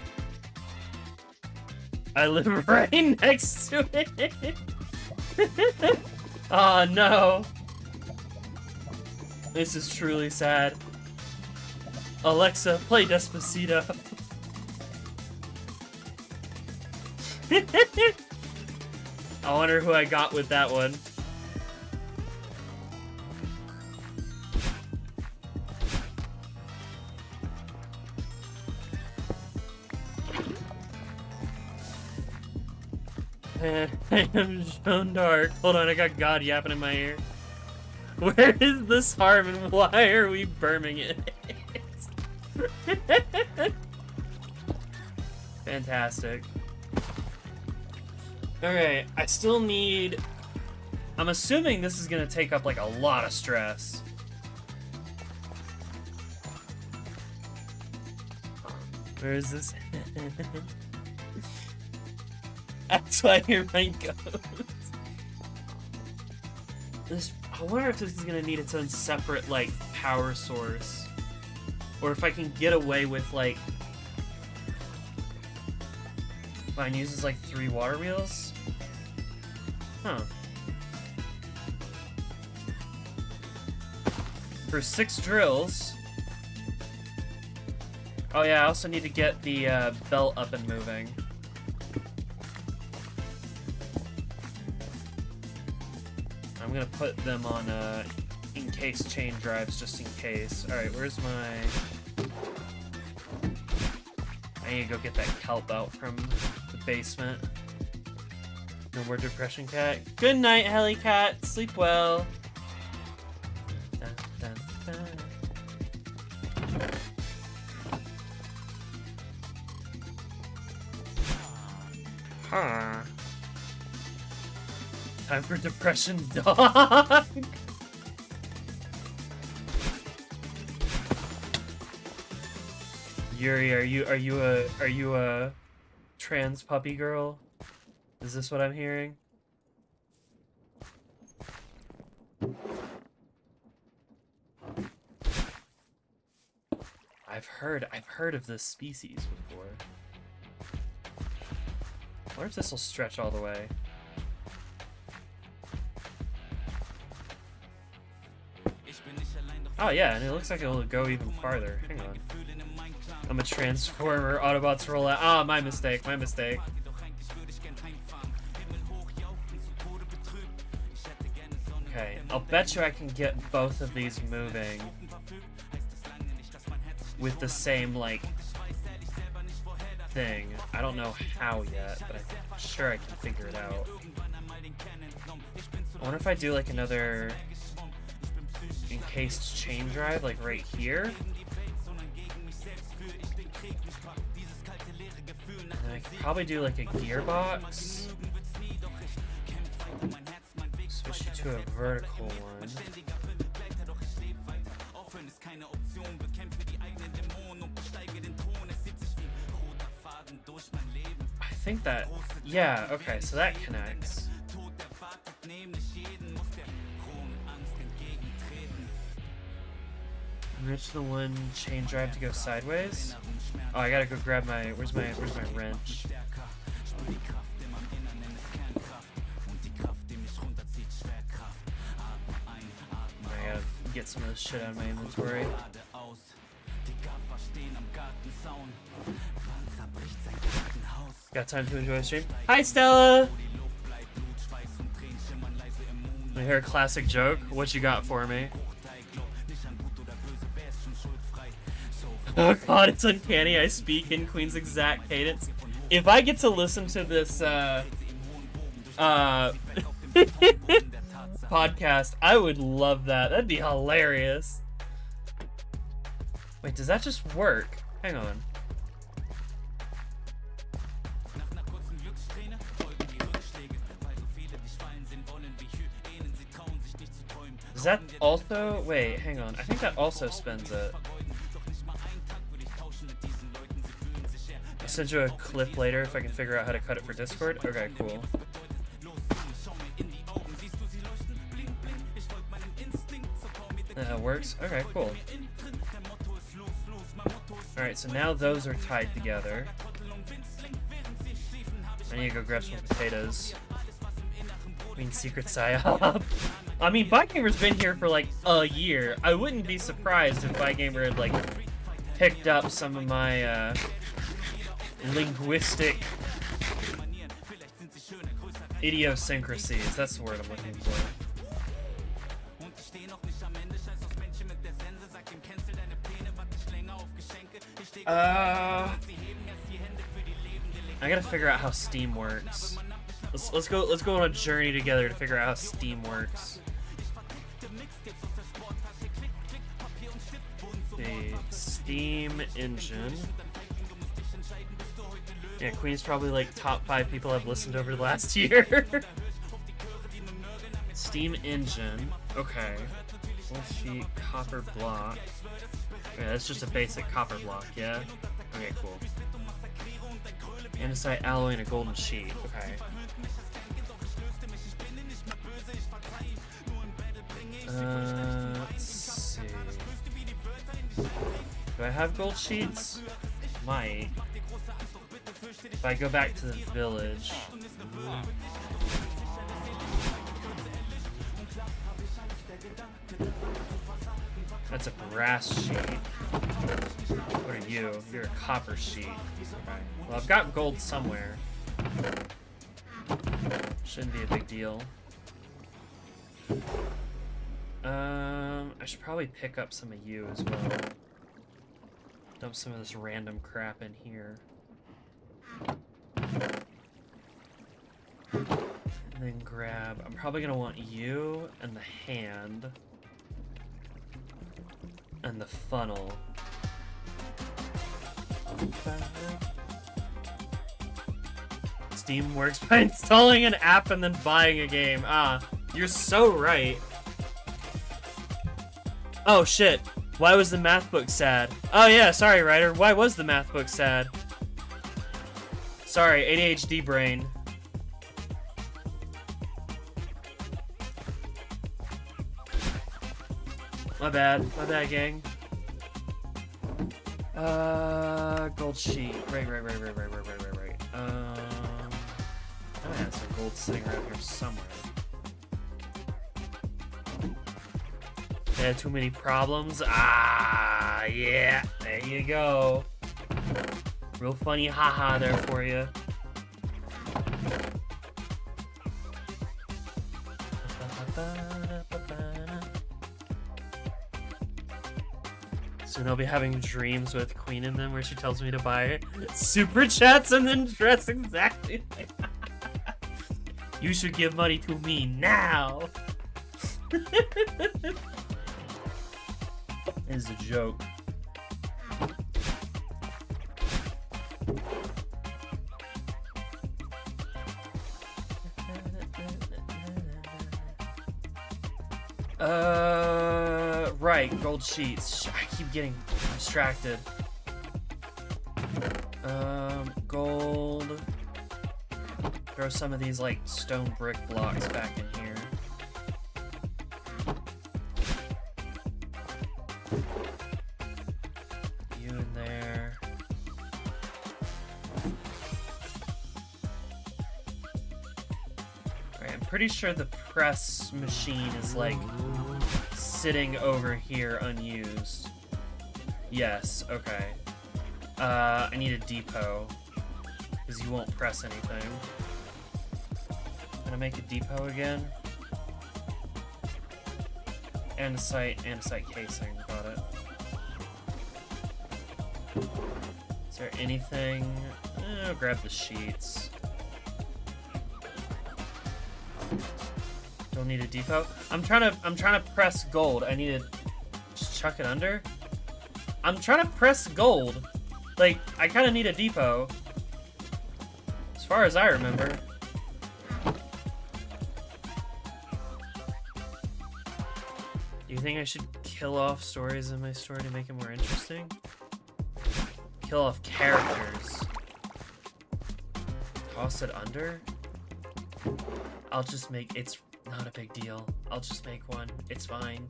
Speaker 1: I live right next to it. Oh no. This is truly sad. Alexa, play Despacito. I wonder who I got with that one. I am Joan d'Arc. Hold on, I got God yapping in my ear. Where is this harm and why are we burning it? Fantastic. Okay, I still need... I'm assuming this is gonna take up like a lot of stress. Where is this? That's why your mind goes. This, I wonder if this is gonna need its own separate, like, power source. Or if I can get away with, like... Mine uses, like, 3 water wheels? Huh. For 6 drills... Oh yeah, I also need to get the belt up and moving. I'm gonna put them on in-case chain drives just in case. Alright, where's my... I need to go get that kelp out from the basement. No more depression, cat. Good night, Helly Cat. Sleep well. Dun, dun, dun. Huh. Time for depression, dog. Yuri, are you a trans puppy girl? Is this what I'm hearing? I've heard of this species before. I wonder if this will stretch all the way. Oh yeah, and it looks like it'll go even farther. Hang on. I'm a Transformer. Autobots roll out. Ah, my mistake. My mistake. Okay, I'll bet you I can get both of these moving with the same, like, thing. I don't know how yet, but I'm sure I can figure it out. I wonder if I do, like, another encased chain drive, like, right here. And I could probably do, like, a gearbox. Switch to a vertical one. I think that, yeah, okay, so that connects. Enrich the one chain drive to go sideways. Oh, I gotta go grab my, where's my wrench? I gotta get some of this shit out of my inventory. Got time to enjoy the stream? Hi, Stella! I hear a classic joke. What you got for me? Oh god, it's uncanny. I speak in Queen's exact cadence. If I get to listen to this podcast, I would love that. That'd be hilarious. Wait, does that just work? Hang on. Does that also... Wait, hang on. I think that also spins it. I'll send you a clip later if I can figure out how to cut it for Discord. Okay, cool. That works. Okay, cool. Alright, so now those are tied together. I need to go grab some potatoes. I mean, secret psyop. I mean, Bygamer's been here for like a year. I wouldn't be surprised if Bygamer had like picked up some of my linguistic idiosyncrasies. That's the word I'm looking for. I gotta figure out how Steam works. Let's go on a journey together to figure out how Steam works. The Steam engine. Yeah, Queen's probably like top 5 people I've listened over the last year. Steam engine. Okay. Full sheet copper block. Yeah, that's just a basic copper block, yeah? Okay, cool. Andesite alloy and a golden sheet. Okay. Let's see. Do I have gold sheets? Might. If I go back to the village. That's a brass sheet. What are you? You're a copper sheet. Okay. Well, I've got gold somewhere. Shouldn't be a big deal. I should probably pick up some of you as well. Dump some of this random crap in here. And then grab... I'm probably gonna want you and the hand. And the funnel. Steam works by installing an app and then buying a game. Ah, you're so right. Oh shit. Why was the math book sad? Oh yeah, sorry, Ryder. Why was the math book sad? Sorry, ADHD brain. My bad, gang. Gold sheet. Right. I had some gold sitting around here somewhere. They had too many problems. Ah, yeah. There you go. Real funny haha there for you. Soon I'll be having dreams with Queen in them where she tells me to buy super chats and then dress exactly like You should give money to me now. It's a joke. Right, gold sheets. I keep getting distracted. Gold. Throw some of these, like, stone brick blocks back in here. You in there. Alright, I'm pretty sure the press machine is, like, sitting over here unused. Yes, okay. I need a depot, because you won't press anything. Gonna make a depot again. Andesite casing, got it. Is there anything? I'll grab the sheets. Don't need a depot. I'm trying to press gold. I need to just chuck it under. I'm trying to press gold. Like, I kind of need a depot. As far as I remember. Do you think I should kill off stories in my story to make it more interesting? Kill off characters. Toss it under? I'll just make... It's not a big deal. I'll just make one. It's fine.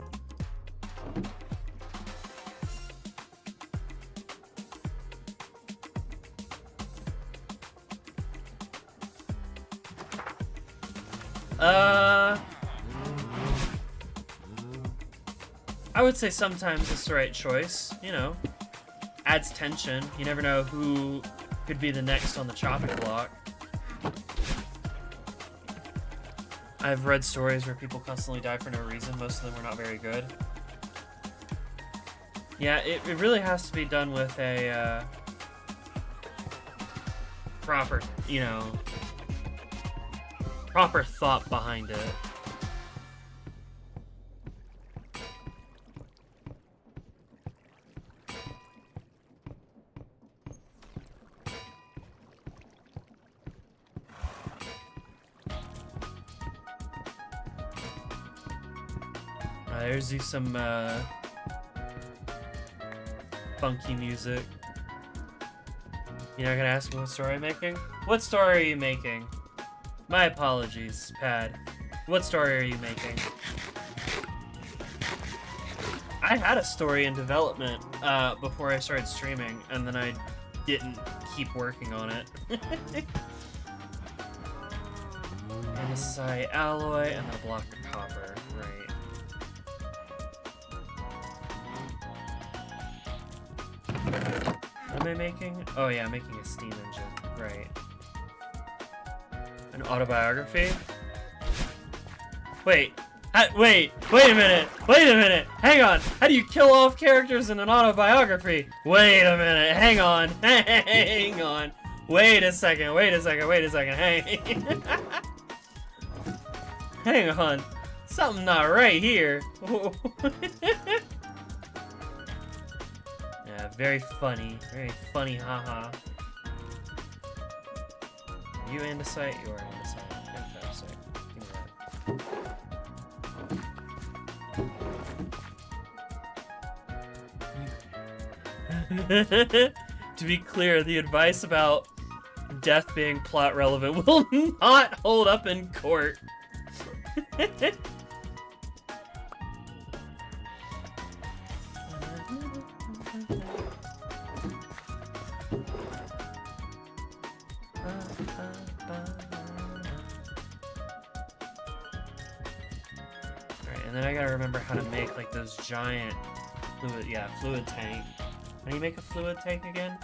Speaker 1: I would say sometimes it's the right choice, you know. Adds tension. You never know who could be the next on the chopping block. I've read stories where people constantly die for no reason. Most of them were not very good. Yeah, it really has to be done with a proper, you know, proper thought behind it. There's some funky music. You're not gonna ask me what story I'm making? What story are you making? My apologies, Pad. What story are you making? I had a story in development before I started streaming, and then I didn't keep working on it. Andesite alloy and a block of copper, right. What am I making? Oh yeah, I'm making a steam engine, right. An autobiography? Wait, wait a minute, hang on. How do you kill off characters in an autobiography? Wait a minute, hang on, wait a second, hey. Hang on, something not right here. Yeah, very funny, haha. You andesite, you're andesite. Fantastic. Give me that. To be clear, the advice about death being plot relevant will not hold up in court. Alright, and then I gotta remember how to make like those giant fluid tank. How do you make a fluid tank again?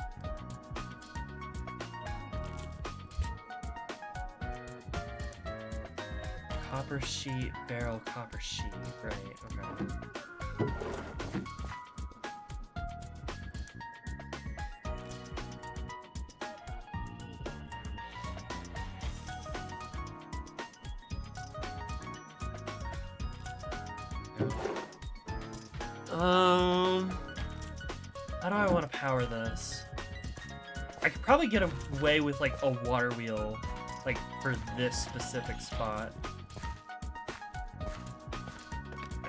Speaker 1: Copper sheet, barrel, copper sheet. Right, okay. How do I want to power this? I could probably get away with like a water wheel, like for this specific spot.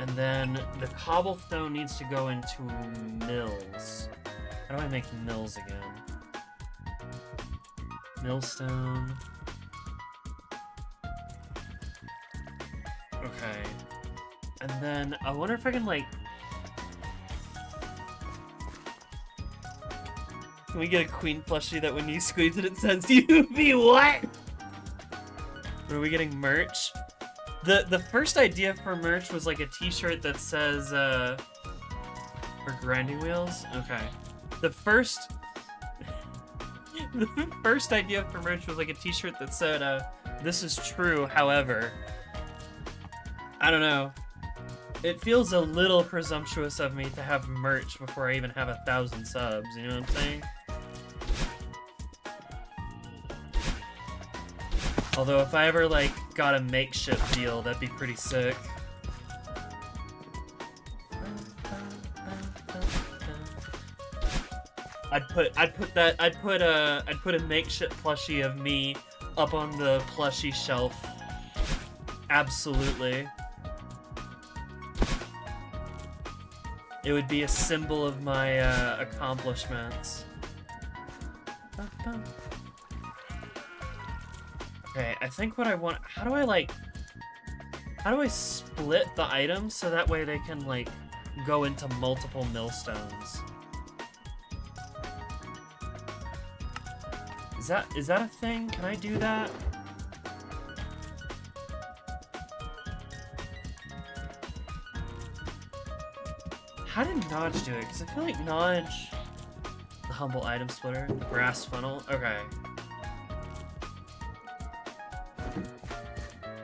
Speaker 1: And then the cobblestone needs to go into mills. How do I make mills again? Millstone. Okay. And then I wonder if I can like... Can we get a queen plushie that when you squeeze it, it says you be what? Are we getting merch? The first idea for merch was like a t-shirt that says, for grinding wheels? Okay. The first idea for merch was like a t-shirt that said, this is true, however. I don't know. It feels a little presumptuous of me to have merch before I even have 1,000 subs, you know what I'm saying? Although if I ever like got a makeshift deal, that'd be pretty sick. I'd put a makeshift plushie of me up on the plushie shelf. Absolutely. It would be a symbol of my accomplishments. Okay, I think what I want... How do I split the items so that way they can, like, go into multiple millstones? Is that a thing? Can I do that? How did Nodge do it? Because I feel like Nodge... The humble item splitter, the brass funnel. Okay.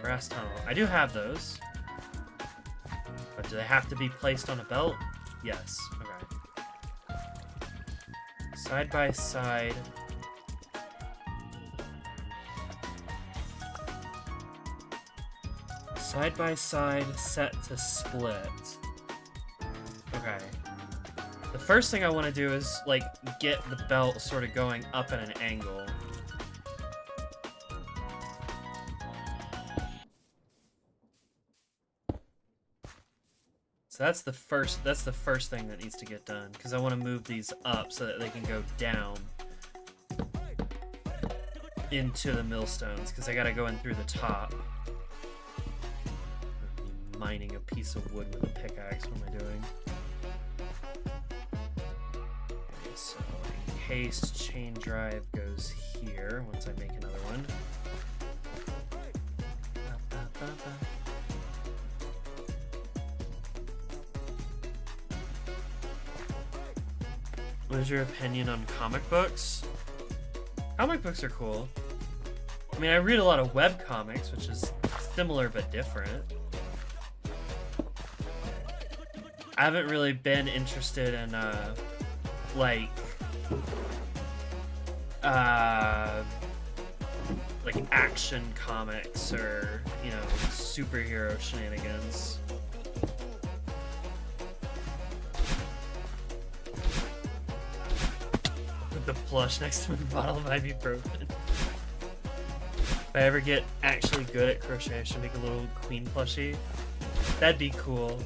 Speaker 1: Brass tunnel. I do have those. But do they have to be placed on a belt? Yes. Okay. Side by side. Side by side, set to split. Okay. The first thing I want to do is, like, get the belt sort of going up at an angle. So that's the first thing that needs to get done, because I want to move these up so that they can go down into the millstones, because I gotta go in through the top. Mining a piece of wood with a pickaxe. What am I doing? Okay, so encased chain drive goes here once I make another one. What is your opinion on comic books? Comic books are cool. I mean, I read a lot of web comics, which is similar but different. I haven't really been interested in, like action comics or, you know, superhero shenanigans. Put the plush next to a bottle of ibuprofen. If I ever get actually good at crochet, I should make a little queen plushie. That'd be cool.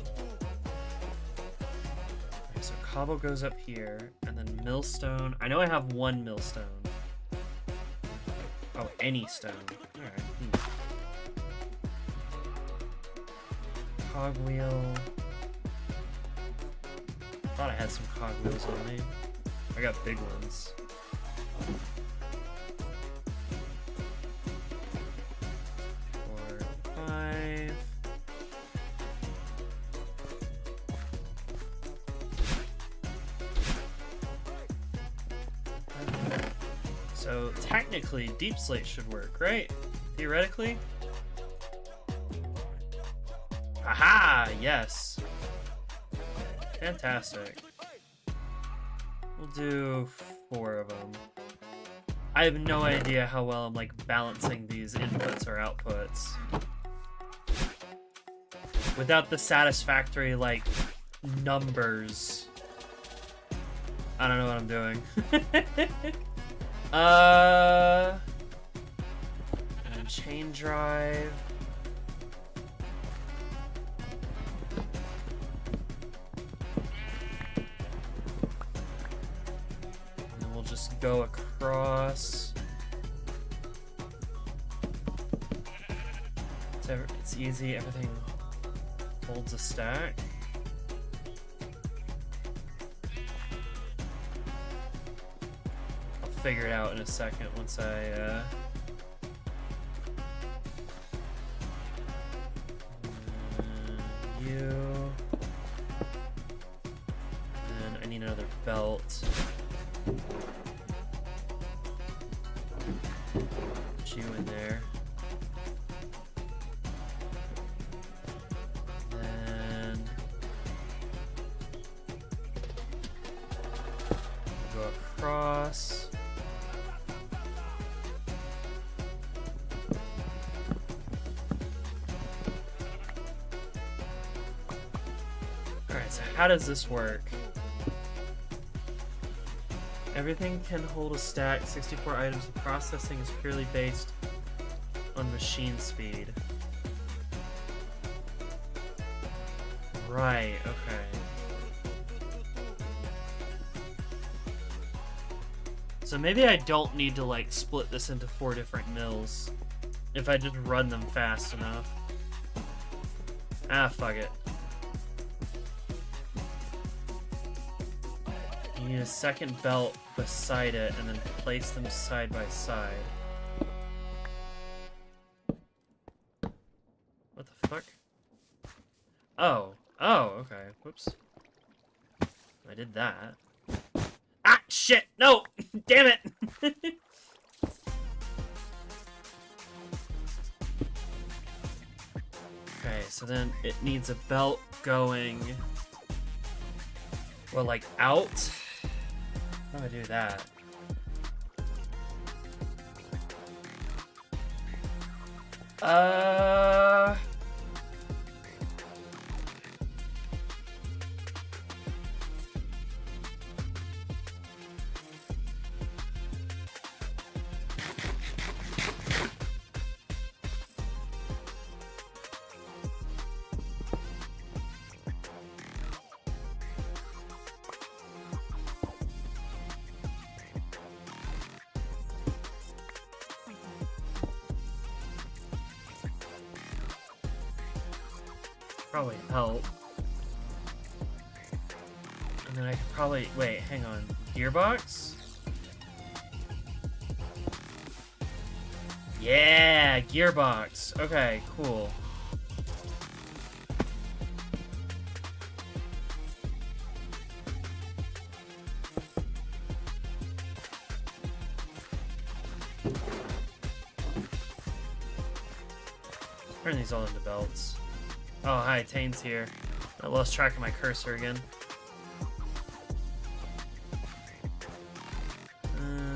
Speaker 1: So cobble goes up here, and then millstone. I know I have one millstone. Oh, any stone. Alright. Cogwheel. Thought I had some cogwheels on me. I got big ones. 4, 5. So technically, deep slate should work, right? Theoretically. Aha! Yes. Fantastic. We'll do 4 of them. I have no idea how well I'm like balancing these inputs or outputs without the satisfactory like numbers. I don't know what I'm doing. And chain drive. go across. It's easy, everything holds a stack. I'll figure it out in a second once I you. And I need another belt. Put you in there. Then go across. Alright, so how does this work? Everything can hold a stack, 64 items. The processing is purely based on machine speed. Right, okay. So maybe I don't need to like split this into 4 different mills if I just run them fast enough. Ah, fuck it. You need a second belt beside it and then place them side by side. What the fuck? Oh. Oh, okay. Whoops. I did that. Ah, shit! No! Damn it! Okay, so then it needs a belt going... Well, like, out? How do I do that? Probably help. And then I could probably... Wait, hang on. Gearbox? Yeah! Gearbox! Okay, cool. Turn these all into belts. Oh, hi, Tane's here. I lost track of my cursor again.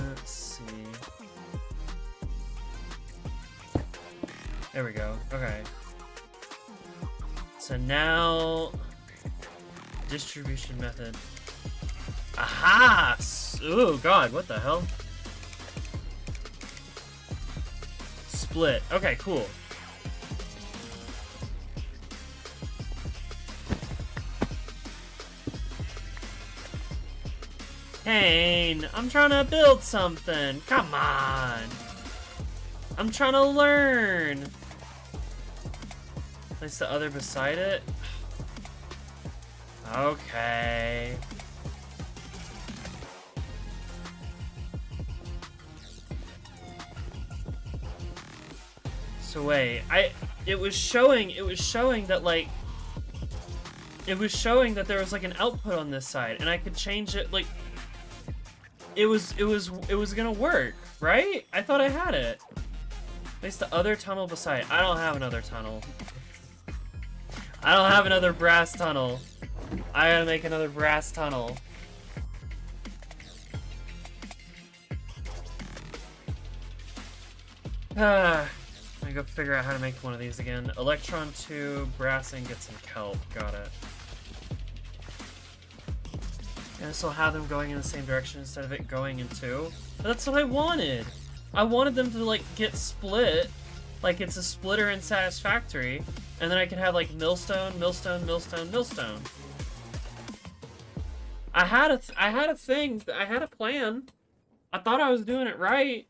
Speaker 1: Let's see. There we go. Okay. So now... Distribution method. Aha! Ooh, God, what the hell? Split. Okay, cool. Kane, I'm trying to build something. Come on. I'm trying to learn. Place the other beside it. Okay. So wait, it was showing that like it was showing that there was like an output on this side and I could change it like it was gonna work, right? I thought I had it. Place the other tunnel beside. I don't have another tunnel. I don't have another brass tunnel. I gotta make another brass tunnel. I go figure out how to make one of these again. Electron tube, brass ingots, and kelp. Got it. And this will have them going in the same direction instead of it going in two. But that's what I wanted. I wanted them to like get split, like it's a splitter in Satisfactory, and then I can have like millstone, millstone, millstone, millstone. I had a thing. I had a plan. I thought I was doing it right.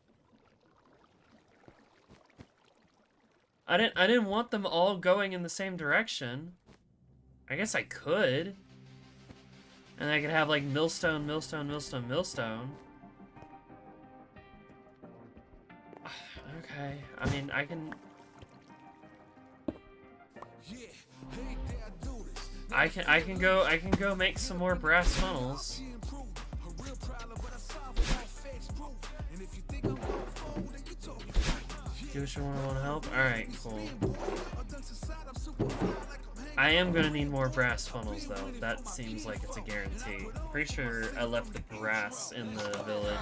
Speaker 1: I didn't want them all going in the same direction. I guess I could. And I could have like millstone, millstone, millstone, millstone. Okay, I mean, I can go make some more brass funnels. Do what you want to help? Alright, cool. I am gonna need more brass funnels though. That seems like it's a guarantee. Pretty sure I left the brass in the village.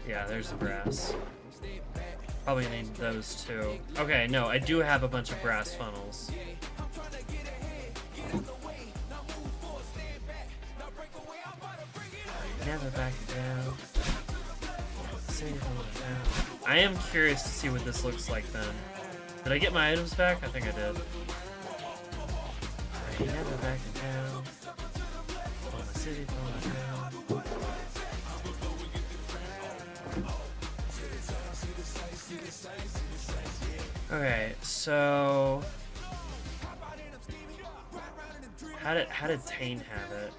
Speaker 1: Yeah, there's the brass. Probably need those too. Okay, no, I do have a bunch of brass funnels. Never back down. I am curious to see what this looks like then. Did I get my items back? I think I did. Never back down. For my city, for my town. Okay, so how did Tane have it?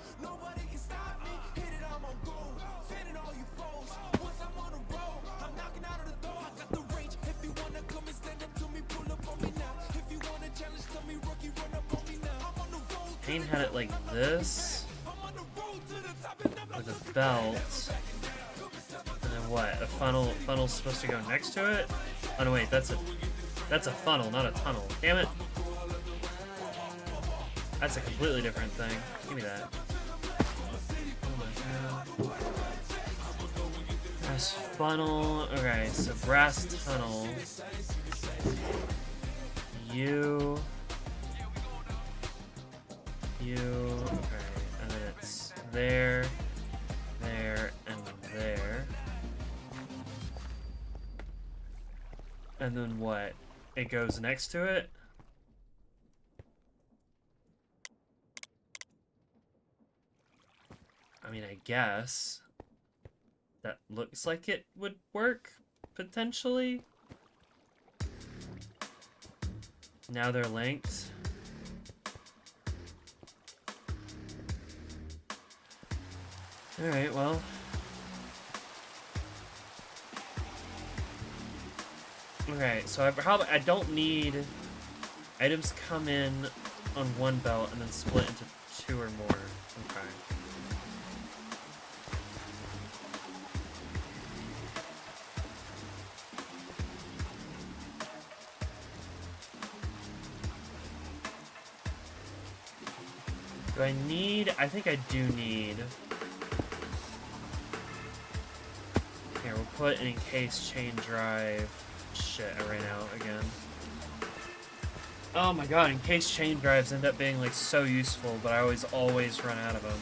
Speaker 1: Tane had it like this with a belt. And then what? A funnel's supposed to go next to it? Oh no, wait, that's a funnel, not a tunnel. Damn it. That's a completely different thing. Give me that. Oh my god. Brass funnel. Okay, so brass tunnel. You. Okay, and then it's there, there, and there. And then what? It goes next to it? I mean, I guess that looks like it would work, potentially. Now they're linked. Alright, well. Okay, so I don't need items come in on one belt and then split into two or more. Okay. Do I need? I think I do need. Here, we'll put an encased chain drive. Shit, I ran out again. Oh my god, encased chain drives end up being like so useful, but I always run out of them.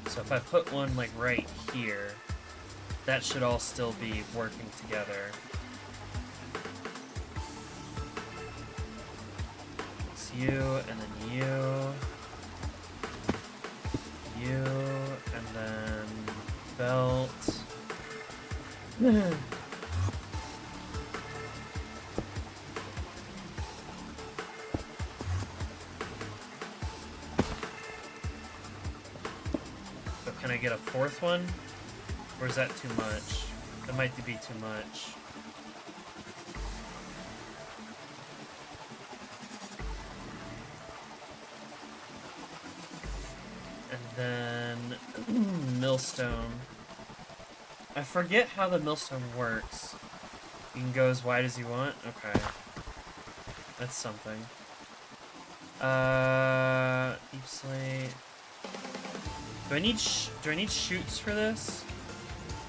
Speaker 1: So if I put one like right here, that should all still be working together. It's you, and then you, and then belt. So can I get a fourth one? Or is that too much? That might be too much. And then millstone. I forget how the millstone works. You can go as wide as you want? Okay. That's something. Deep slate. Do I need chutes for this?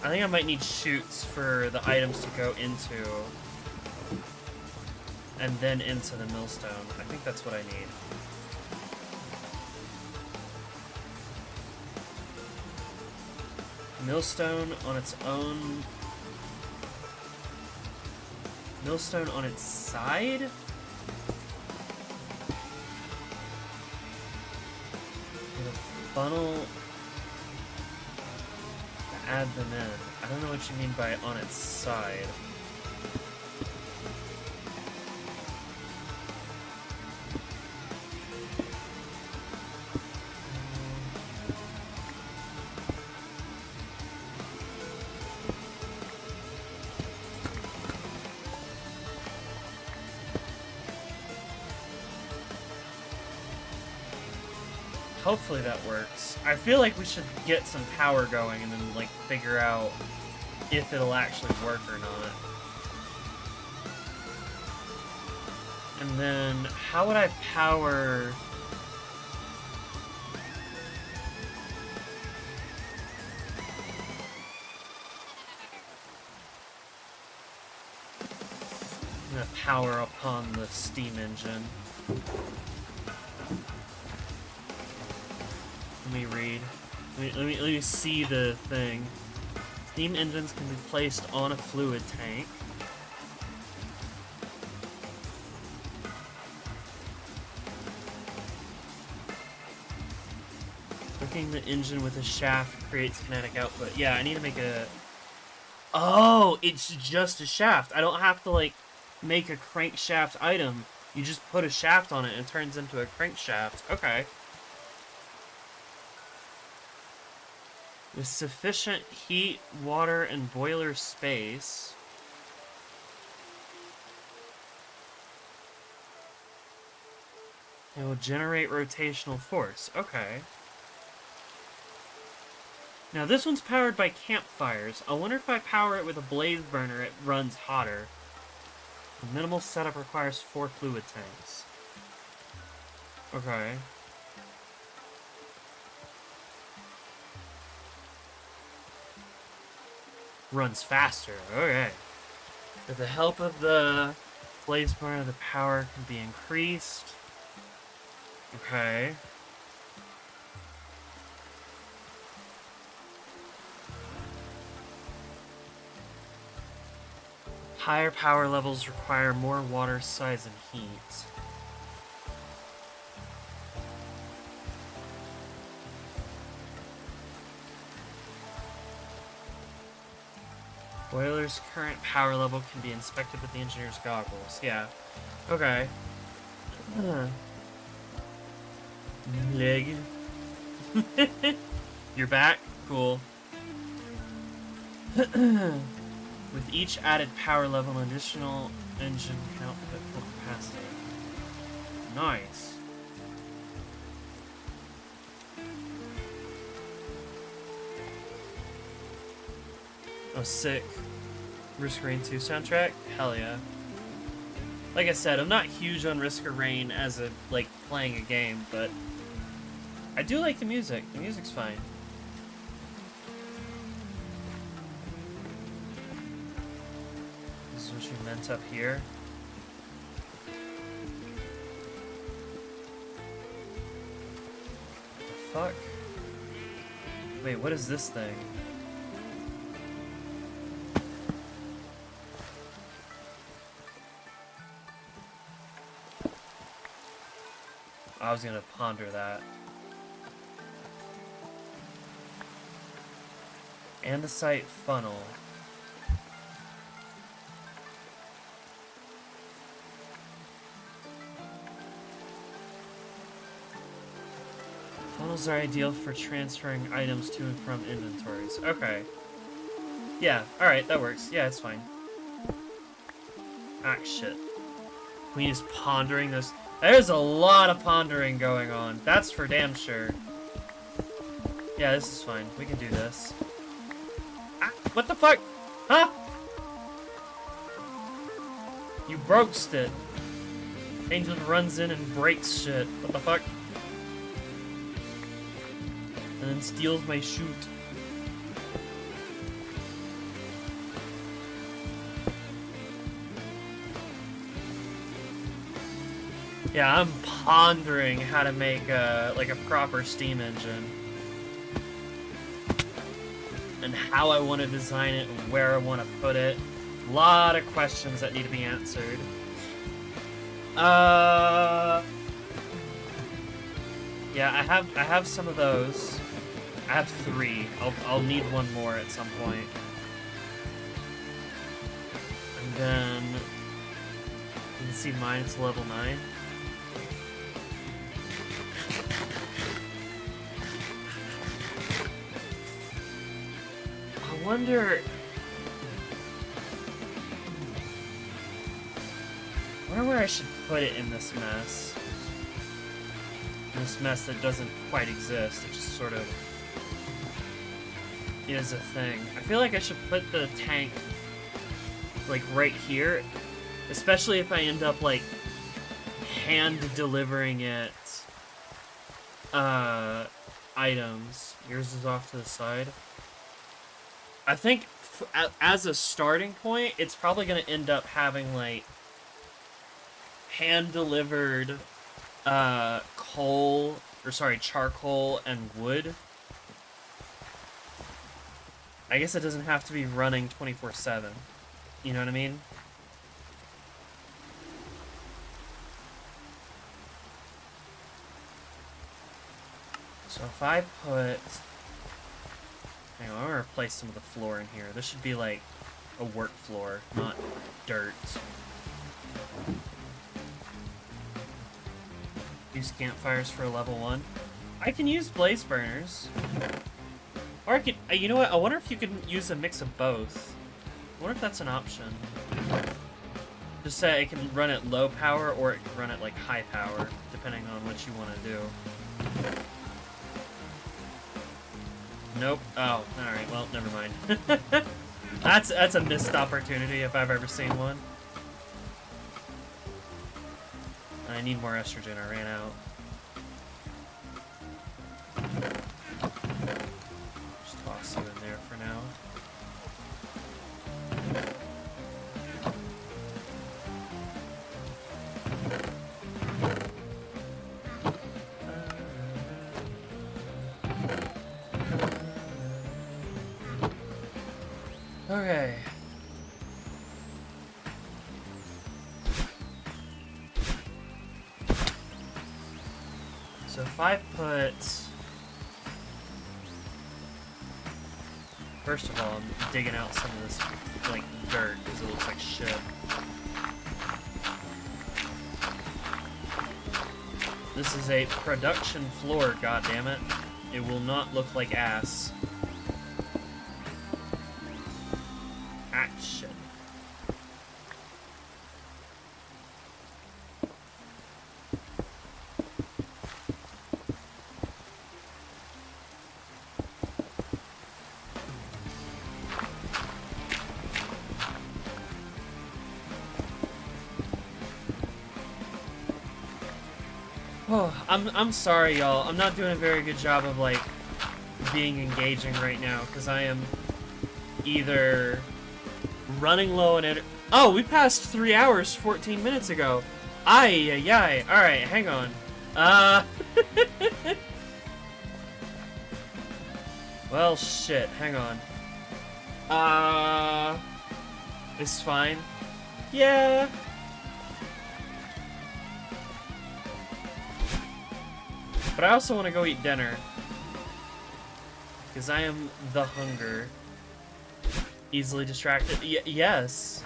Speaker 1: I think I might need chutes for the items to go into. And then into the millstone. I think that's what I need. Millstone on its own Millstone on its side? With a funnel to add them in. I don't know what you mean by on its side. Hopefully that works. I feel like we should get some power going and then, like, figure out if it'll actually work or not. And then, how would I power... I'm gonna power upon the steam engine. Let me read. Let me see the thing. Steam engines can be placed on a fluid tank. Cooking the engine with a shaft creates kinetic output. Yeah, I need to make a... Oh, it's just a shaft. I don't have to, like, make a crankshaft item. You just put a shaft on it and it turns into a crankshaft. Okay. With sufficient heat, water, and boiler space, it will generate rotational force. Okay. Now this one's powered by campfires. I wonder if I power it with a blaze burner, it runs hotter. The minimal setup requires 4 fluid tanks. Okay. Runs faster. Okay. With the help of the blaze burner, the power can be increased. Okay. Higher power levels require more water, size, and heat. Boiler's current power level can be inspected with the engineer's goggles. Yeah. Okay. Leg. You're back? Cool. With each added power level, an additional engine can output full capacity. Nice. Oh, sick. Risk of Rain 2 soundtrack? Hell yeah. Like I said, I'm not huge on Risk of Rain as a, like, playing a game, but I do like the music. The music's fine. This is what you meant up here. What the fuck? Wait, what is this thing? I was gonna ponder that. Andesite funnel. Funnels are ideal for transferring items to and from inventories. Okay. Yeah, alright, that works. Yeah, it's fine. Ah, shit. We just pondering this. There's a lot of pondering going on. That's for damn sure. Yeah, this is fine. We can do this. Ah, what the fuck? Huh? You broked it. Angel runs in and breaks shit. What the fuck? And then steals my chute. Yeah, I'm pondering how to make like a proper steam engine. And how I want to design it and where I want to put it. A lot of questions that need to be answered. Yeah, I have some of those. I have 3. I'll need one more at some point. And then you can see mine, it's level 9. I wonder where I should put it in this mess. This mess that doesn't quite exist. It just sort of is a thing. I feel like I should put the tank like right here, especially if I end up like hand delivering it items. Yours is off to the side. I think as a starting point, it's probably going to end up having like hand delivered charcoal and wood. I guess it doesn't have to be running 24/7. You know what I mean? So if I put... Hang on, I'm gonna replace some of the floor in here. This should be like a work floor, not dirt. Use campfires for level 1. I can use blaze burners. Or I could, you know what? I wonder if you can use a mix of both. I wonder if that's an option. Just say it can run at low power or it can run at like high power, depending on what you want to do. Nope. Oh, alright, well, never mind. That's a missed opportunity if I've ever seen one. I need more estrogen, I ran out. Just toss you in there for now. Okay. So if I put... First of all, I'm digging out some of this, like, dirt, because it looks like shit. This is a production floor, goddammit. It will not look like ass. Action. Oh, I'm sorry, y'all. I'm not doing a very good job of, like, being engaging right now, because I am either running low on energy. Oh, we passed 3 hours 14 minutes ago. Ay. Alright, hang on. Well, shit, hang on. It's fine. Yeah. But I also want to go eat dinner. Because I am the hunger. Easily distracted. Yes.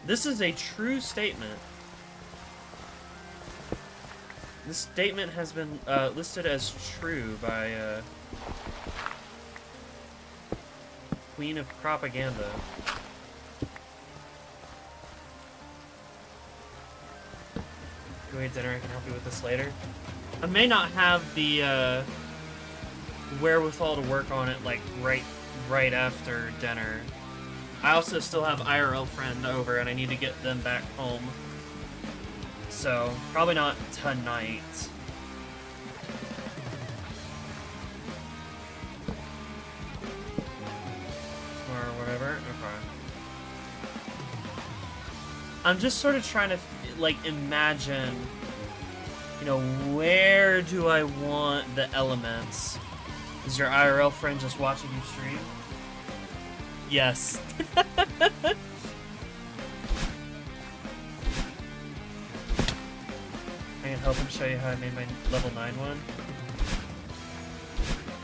Speaker 1: This is a true statement. This statement has been listed as true by Queen of Propaganda. Go eat dinner, I can help you with this later. I may not have the wherewithal to work on it like right after dinner. I also still have IRL friend over and I need to get them back home. So, probably not tonight. Or whatever. Okay. I'm just sort of trying to like imagine, you know, where do I want the elements? Is your IRL friend just watching you stream? Yes. I can help and show you how I made my level 9 one.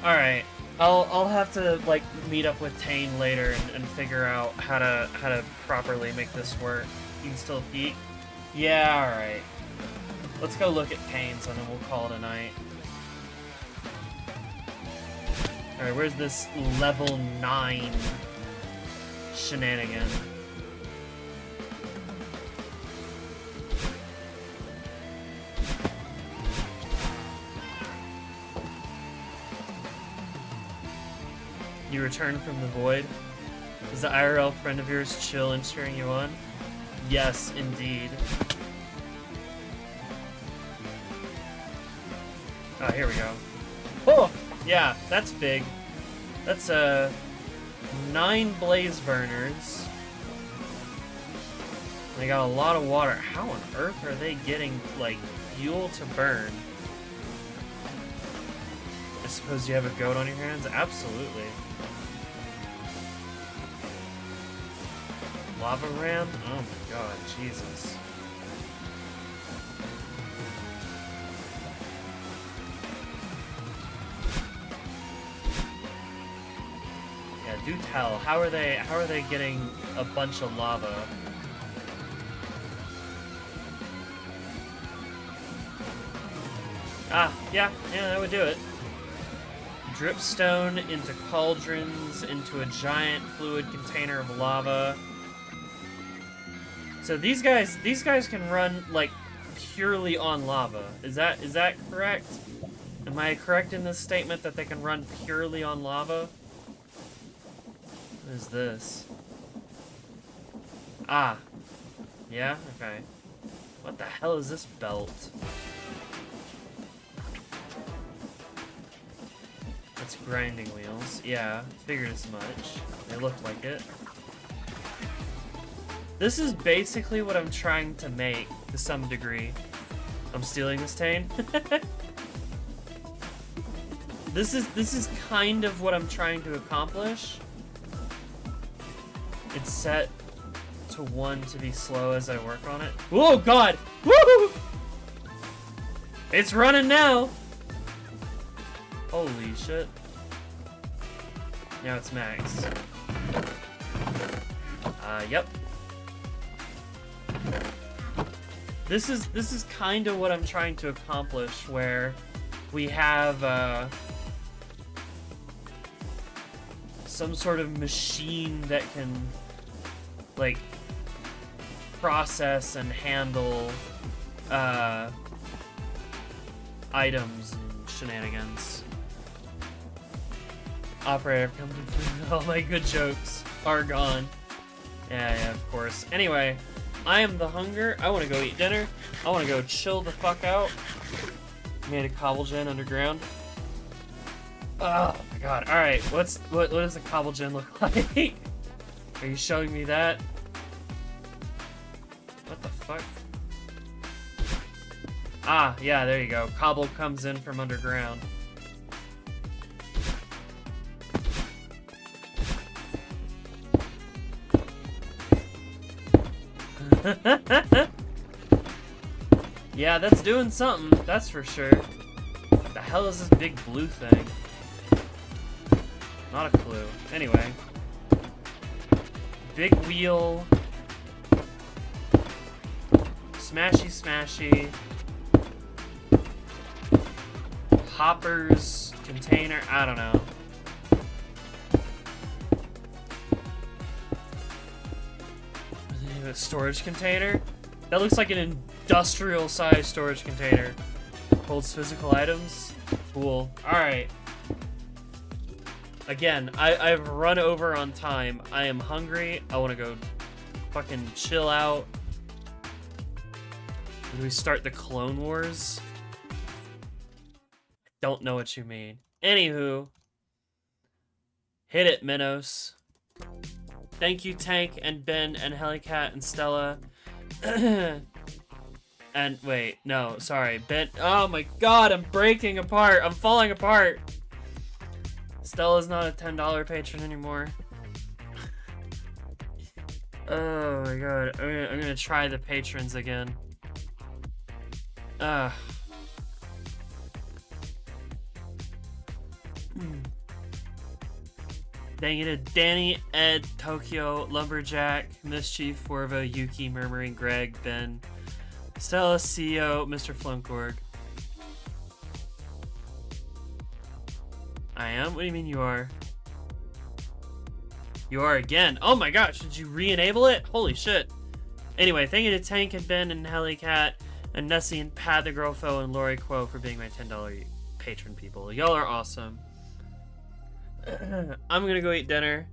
Speaker 1: Alright. I'll have to like meet up with Tane later and figure out how to properly make this work. You can still peek? Yeah, alright. Let's go look at Tane's and then we'll call it a night. Alright, where's this level 9 shenanigan? You return from the void? Is the IRL friend of yours chill and cheering you on? Yes, indeed. Oh, here we go. Oh! Yeah, that's big. That's 9 blaze burners. They got a lot of water. How on earth are they getting, like, fuel to burn? I suppose you have a goat on your hands? Absolutely. Lava ram? Oh my god, Jesus. Yeah, do tell. How are they getting a bunch of lava? Ah, yeah, that would do it. Dripstone into cauldrons, into a giant fluid container of lava. So these guys can run like purely on lava. Is that correct? Am I correct in this statement that they can run purely on lava? What is this? Ah. Yeah, okay. What the hell is this belt? That's grinding wheels. Yeah, figured as much. They look like it. This is basically what I'm trying to make, to some degree. I'm stealing this, Tane. This is kind of what I'm trying to accomplish. It's set to 1 to be slow as I work on it. Oh god! Woo! It's running now! Holy shit. Now it's max. Yep. This is kind of what I'm trying to accomplish, where we have some sort of machine that can like process and handle items and shenanigans. Operator, come to all my good jokes are gone. Yeah, of course. Anyway, I am the hunger. I want to go eat dinner. I want to go chill the fuck out. Made a cobble gen underground. Oh my god. Alright, what does a cobble gen look like? Are you showing me that? What the fuck? Ah, yeah, there you go. Cobble comes in from underground. Yeah, that's doing something, that's for sure. What the hell is this big blue thing? Not a clue. Anyway. Big wheel. Smashy smashy. Hoppers. Container. I don't know. A storage container? That looks like an industrial sized storage container. Holds physical items? Cool. Alright. Again, I've run over on time. I am hungry. I want to go fucking chill out. Do we start the Clone Wars? I don't know what you mean. Anywho. Hit it, Minos. Thank you, Tank and Ben and Helicat and Stella. And wait, no, sorry. Ben. Oh my god, I'm breaking apart. I'm falling apart. Stella's not a $10 patron anymore. Oh my god. I'm gonna try the patrons again. Dang it, Danny, Ed, Tokyo, Lumberjack, Mischief, Forva, Yuki, Murmuring, Greg, Ben, Stella, CEO, Mr. Flunkorg. I am? What do you mean you are? You are again. Oh my gosh, did you re-enable it? Holy shit. Anyway, thank you to Tank and Ben and Helicat and Nessie and Pad the Girlfo and Lori Quo for being my $10 patron people. Y'all are awesome. I'm gonna go eat dinner.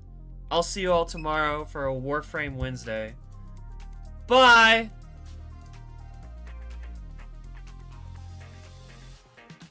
Speaker 1: I'll see you all tomorrow for a Warframe Wednesday. Bye!